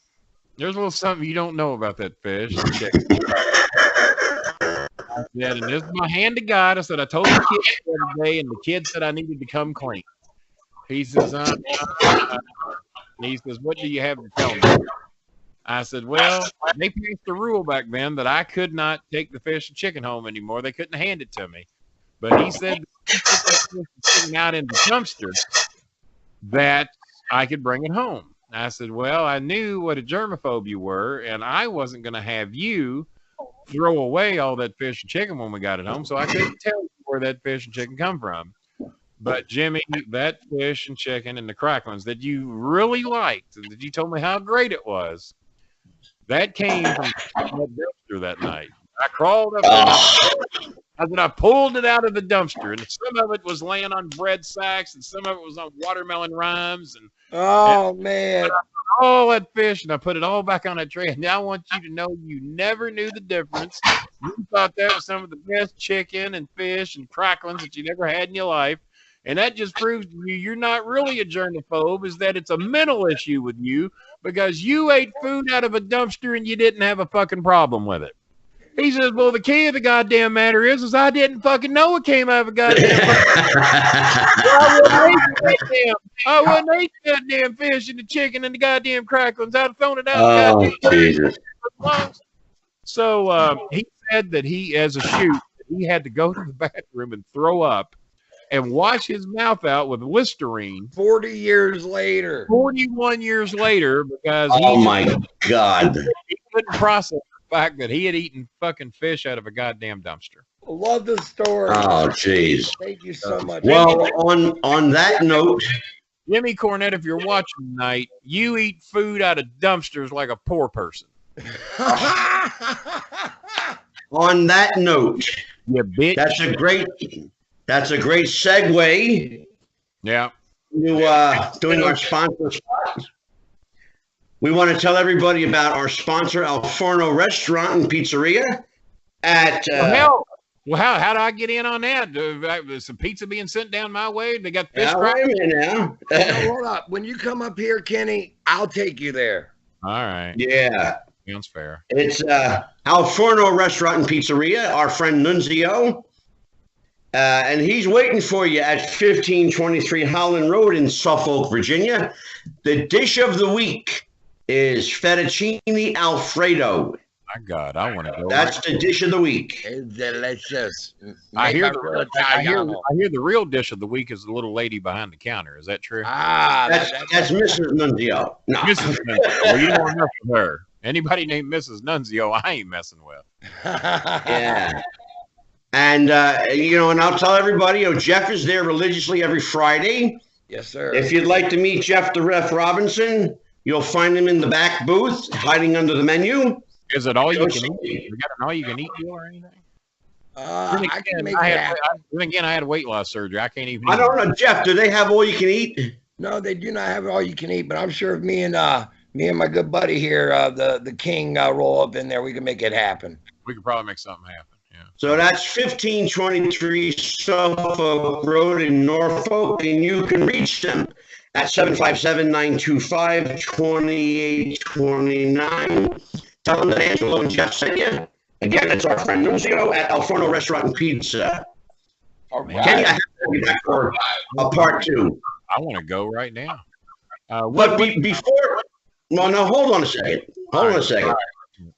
there's a little something you don't know about that fish and chicken. I said, and this is my hand to God. I said, I told the kids the other day, and the kid said I needed to come clean. He says, he says, what do you have to tell me? I said, well, they passed the rule back then that I could not take the fish and chicken home anymore. They couldn't hand it to me. But he said, sitting out in the dumpster, that I could bring it home. I said, well, I knew what a germaphobe you were, and I wasn't going to have you throw away all that fish and chicken when we got it home, so I couldn't tell you where that fish and chicken come from. But Jimmy, that fish and chicken and the cracklings that you really liked, and that you told me how great it was, that came from that dumpster that night. I crawled up and I pulled it out of the dumpster, and some of it was laying on bread sacks, and some of it was on watermelon rinds, and man, all that fish, and I put it all back on that tray. And now I want you to know you never knew the difference. You thought that was some of the best chicken and fish and cracklings that you never had in your life. And that just proves to you you're not really a germaphobe, is that it's a mental issue with you, because you ate food out of a dumpster and you didn't have a fucking problem with it. He says, well, the key of the goddamn matter is I didn't fucking know it came out of a goddamn I wouldn't eat that damn fish and the chicken and the goddamn cracklings. I'd have thrown it out. Oh, Jesus. So he said that he, as a shoot, he had to go to the bathroom and throw up and wash his mouth out with Listerine. 40 years later. 41 years later, because my God, he couldn't process the fact that he had eaten fucking fish out of a goddamn dumpster. Love the story. Oh, jeez. Thank you so much. Well, on that note, Jimmy Cornette, if you're watching tonight, you eat food out of dumpsters like a poor person. on that note, You bitch. that's a great segue. Yeah. To doing our sponsor spot. We want to tell everybody about our sponsor, Al Forno Restaurant and Pizzeria. At Well, how do I get in on that? Is some pizza being sent down my way? They got fish fries? wait a minute now. Hold up. When you come up here, Kenny, I'll take you there. All right. Yeah. Sounds fair. It's Al Forno Restaurant and Pizzeria, our friend Nunzio. And he's waiting for you at 1523 Holland Road in Suffolk, Virginia. The dish of the week is fettuccine Alfredo. My God, I want to go. That's the dish of the week. It's delicious. I hear, Made by real Italiano. I hear the real dish of the week is the little lady behind the counter. Is that true? Ah, That's Mrs. Nunzio. No. Mrs. Nunzio. Well, you don't want to mess with her. Anybody named Mrs. Nunzio, I ain't messing with. Yeah. And, and I'll tell everybody, Jeff is there religiously every Friday. Yes, sir. If you'd like to meet Jeff the Ref Robinson, you'll find him in the back booth, hiding under the menu. Is it all you can eat? You got an all you can eat deal or anything? I can make that. Then again, I had weight loss surgery. I can't even. I don't know, Jeff. Do they have all you can eat? No, they do not have all you can eat. But I'm sure if me and my good buddy here, the King, roll up in there, we can make it happen. We could probably make something happen. Yeah. So that's 1523 Suffolk Road in Norfolk, and you can reach them at 757-925-2829. Tell them that Angelo and Jeff sent you. Again, it's our friend Nunzio at El Forno Restaurant and Pizza. All right. Kenny, I have to be back for a part 2. I want to go right now. But before, well, no, hold on a second. Hold on a second.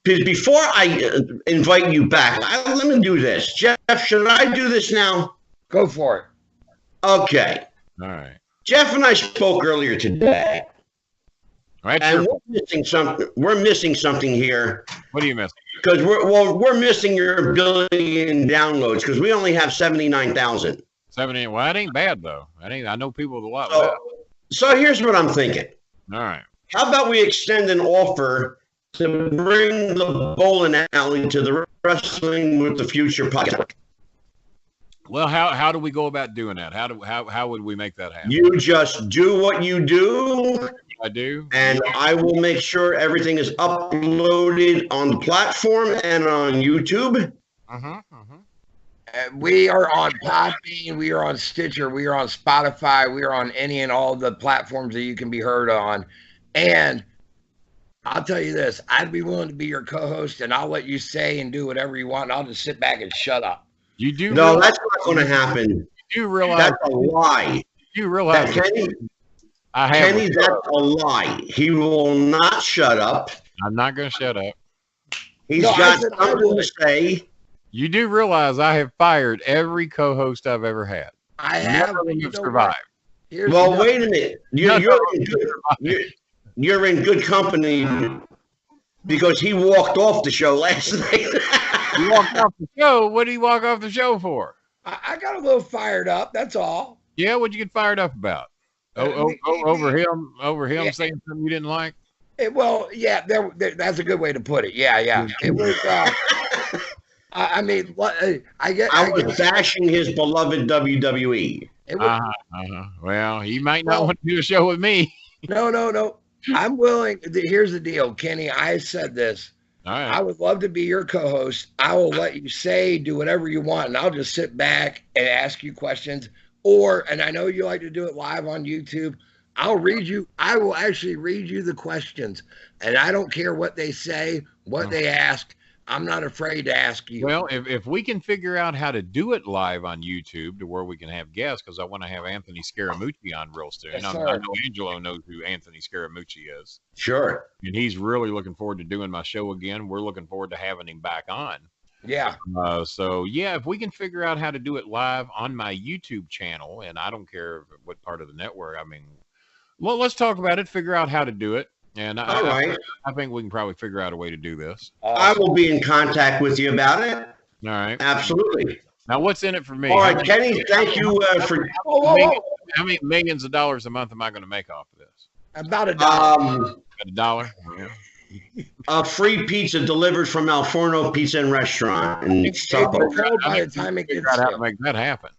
Because before I invite you back, let me do this. Jeff, should I do this now? Go for it. Okay. All right. Jeff and I spoke earlier today. Right. And we're missing something here. What do you miss? Because we're missing your ability in downloads because we only have 79,000. 70. Well, that ain't bad though. I know people with a lot less. So here's what I'm thinking. All right. How about we extend an offer to bring the Bolin Alley to the Wrestling with the Future podcast? Well, how do we go about doing that? How would we make that happen? You just do what you do. I do. And I will make sure everything is uploaded on the platform and on YouTube. We are on Podbean, we are on Stitcher, we are on Spotify, we are on any and all the platforms that you can be heard on. And I'll tell you this, I'd be willing to be your co-host, and I'll let you say and do whatever you want, and I'll just sit back and shut up. You do? No, that's not going to happen. You realize that's a lie. You realize Kenny, that's a lie. He will not shut up. I'm not going to shut up. He's got something to say. You do realize I have fired every co-host I've ever had. I have. None of them have survived. Well, wait a minute. You're in good company because he walked off the show last night. He walked off the show? What did he walk off the show for? I got a little fired up. That's all. Yeah, what'd you get fired up about? Over him saying something you didn't like? That's a good way to put it. Yeah. It was. I was bashing his beloved WWE. Well, he might not want to do a show with me. No. I'm willing. Here's the deal, Kenny. I said this. All right. I would love to be your co-host. I will let you do whatever you want, and I'll just sit back and ask you questions. And I know you like to do it live on YouTube. I will actually read you the questions, and I don't care what they say, what they ask. I'm not afraid to ask you. Well, if we can figure out how to do it live on YouTube to where we can have guests, because I want to have Anthony Scaramucci on real soon. Yes, I know Angelo knows who Anthony Scaramucci is. Sure. And he's really looking forward to doing my show again. We're looking forward to having him back on. Yeah. If we can figure out how to do it live on my YouTube channel, and I don't care what part of the network, well, let's talk about it, figure out how to do it. And I think we can probably figure out a way to do this. I will be in contact with you about it. All right. Absolutely. Now, what's in it for me? All right, Kenny, thank you for... How many millions of dollars a month am I going to make off of this? About $1. $1? Yeah. A free pizza delivered from El Forno Pizza and Restaurant in Suffolk. By the time it gets how to make that happen.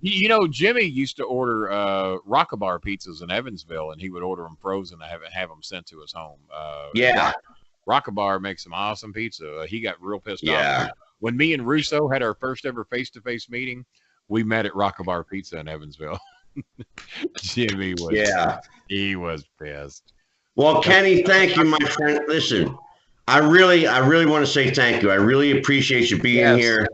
Jimmy used to order Rockabar pizzas in Evansville, and he would order them frozen and have them sent to his home. Rockabar makes some awesome pizza. He got real pissed off. When me and Russo had our first ever face-to-face meeting, we met at Rockabar Pizza in Evansville. Jimmy was he was pissed. Well, Kenny, thank you, my friend. Listen, I really want to say thank you. I really appreciate you being here.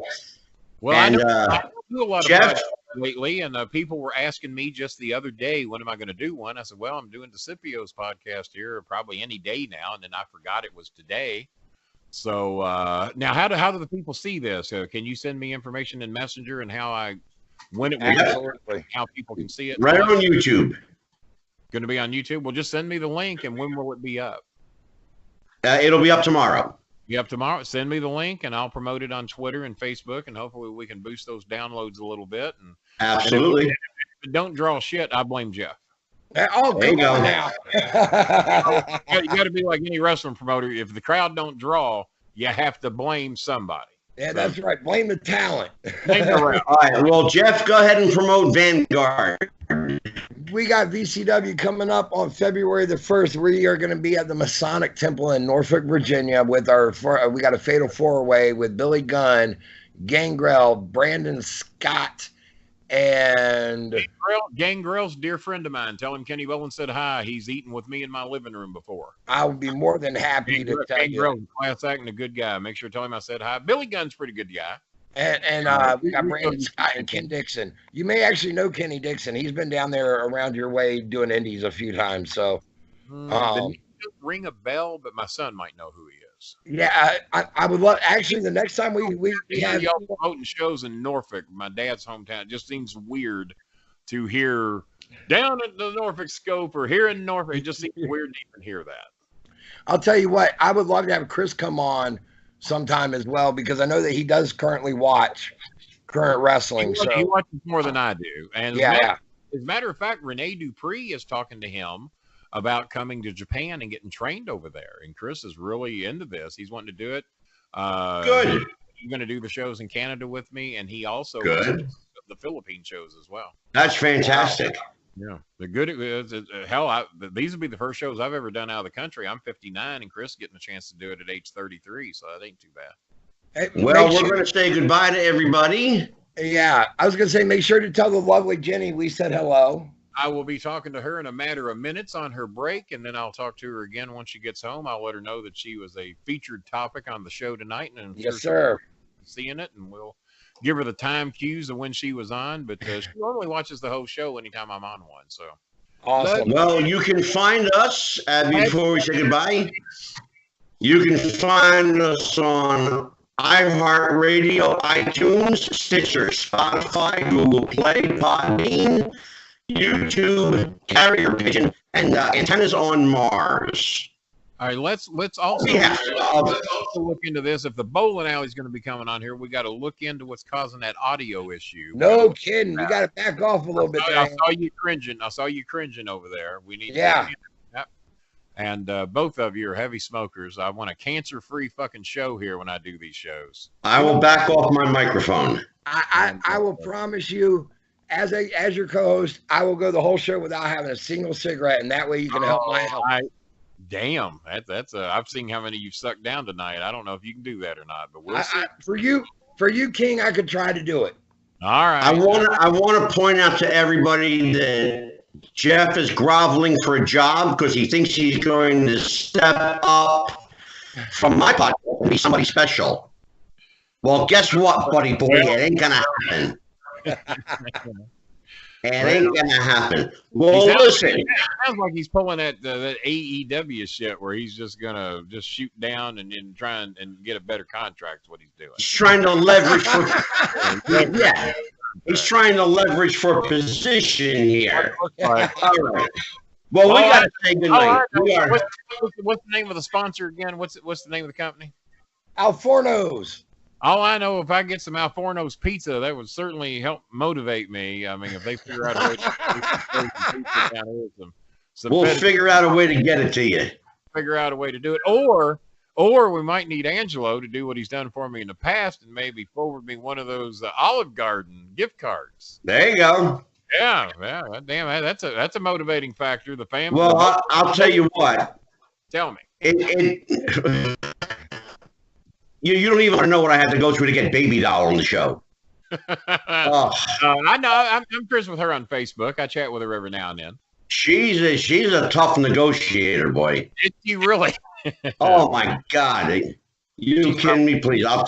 Well, and, I do a lot of Jeff lately, and people were asking me just the other day, when am I going to do one? I said, well, I'm doing DeCipio's podcast here probably any day now, and then I forgot it was today. So now, how do the people see this? Can you send me information in Messenger and when it will, Absolutely. how people can see it? Right on YouTube. Going to be on YouTube. Well, just send me the link, and when will it be up? It'll be up tomorrow. Be up tomorrow. Send me the link, and I'll promote it on Twitter and Facebook, and hopefully we can boost those downloads a little bit. And Absolutely. And if it don't draw shit, I blame Jeff. Oh, There you go. now. You got to be like any wrestling promoter. If the crowd don't draw, you have to blame somebody. Yeah, that's right. Blame the talent. Blame the ref. All right. Well, Jeff, go ahead and promote Vanguard. We got VCW coming up on February the 1st. We are going to be at the Masonic Temple in Norfolk, Virginia with we got a fatal four-way with Billy Gunn, Gangrel, Brandon Scott, and Gangrel's a dear friend of mine. Tell him Kenny Bolin said hi. He's eaten with me in my living room before. I would be more than happy to tell you. Gangrel's a class act and a good guy. Make sure to tell him I said hi. Billy Gunn's a pretty good guy. And we got Brandon Scott and Ken Dixon. You may actually know Kenny Dixon. He's been down there around your way doing indies a few times. So, the name doesn't ring a bell, but my son might know who he is. Yeah, I would love. Actually, the next time we have y'all promoting shows in Norfolk, my dad's hometown. It just seems weird to hear down at the Norfolk Scope or here in Norfolk. It just seems weird to even hear that. I'll tell you what. I would love to have Chris come on sometime as well, because I know that he does currently watch current wrestling. He watches more than I do. And as a matter of fact, Rene Dupree is talking to him about coming to Japan and getting trained over there. And Chris is really into this. He's wanting to do it. Good. He's going to do the shows in Canada with me, and he also Good. The Philippine shows as well. That's fantastic. Yeah, the good. Hell, these will be the first shows I've ever done out of the country. I'm 59, and Chris getting a chance to do it at age 33, so that ain't too bad. Hey, well, we're going to say goodbye to everybody. Yeah, I was going to say, make sure to tell the lovely Jenny we said hello. I will be talking to her in a matter of minutes on her break, and then I'll talk to her again once she gets home. I'll let her know that she was a featured topic on the show tonight, and yes, sir. Seeing it, and we'll give her the time cues of when she was on, but she normally watches the whole show anytime I'm on one. So awesome. Well, you can find us before we say goodbye. You can find us on iHeartRadio, iTunes, Stitcher, Spotify, Google Play, Podbean, YouTube, Carrier Pigeon, and Antennas on Mars. All right, let's also look into this. If the bowling alley is going to be coming on here, we got to look into what's causing that audio issue. No kidding. We got to back off a little bit. I saw you cringing. I saw you cringing over there. We need. Yeah. Yep. And both of you are heavy smokers. I want a cancer-free fucking show here when I do these shows. I will back off my microphone. I will promise you, as your co-host, I will go the whole show without having a single cigarette, and that way you can help my health. Damn, that's I've seen how many you've sucked down tonight. I don't know if you can do that or not, but we'll see. For you, King, I could try to do it. All right. I want to point out to everybody that Jeff is groveling for a job because he thinks he's going to step up from my podcast and be somebody special. Well, guess what, buddy boy? It ain't gonna happen. It ain't gonna happen. Well, listen. It sounds like he's pulling that AEW shit where he's just gonna just shoot down and try and get a better contract. Is what he's doing. He's trying to leverage for. Yeah, he's trying to leverage for position here. All right. Well, we gotta say goodnight. What's the name of the sponsor again? What's the name of the company? Alforno's. All I know, if I get some Alforno's pizza, that would certainly help motivate me. I mean, if they figure out a way to we'll figure out a way to get it to you. Figure out a way to do it, or we might need Angelo to do what he's done for me in the past and maybe forward me one of those Olive Garden gift cards. There you go. Yeah, damn, that's a motivating factor. The family. Well, I'll tell you what. Tell me. You don't even want to know what I had to go through to get Baby Doll on the show. I know. I'm Chris with her on Facebook. I chat with her every now and then. She's a tough negotiator, boy. Is she really? Oh my God! You kidding me? Please, I'll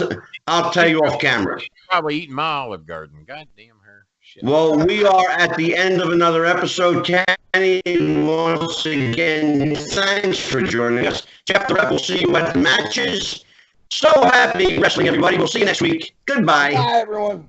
tell you off camera. She's probably eating my Olive Garden. God damn her. Shit. Well, we are at the end of another episode. Kenny, once again, thanks for joining us. Jeff the Rep will see you at the matches. So happy wrestling, everybody. We'll see you next week. Goodbye. Bye, everyone.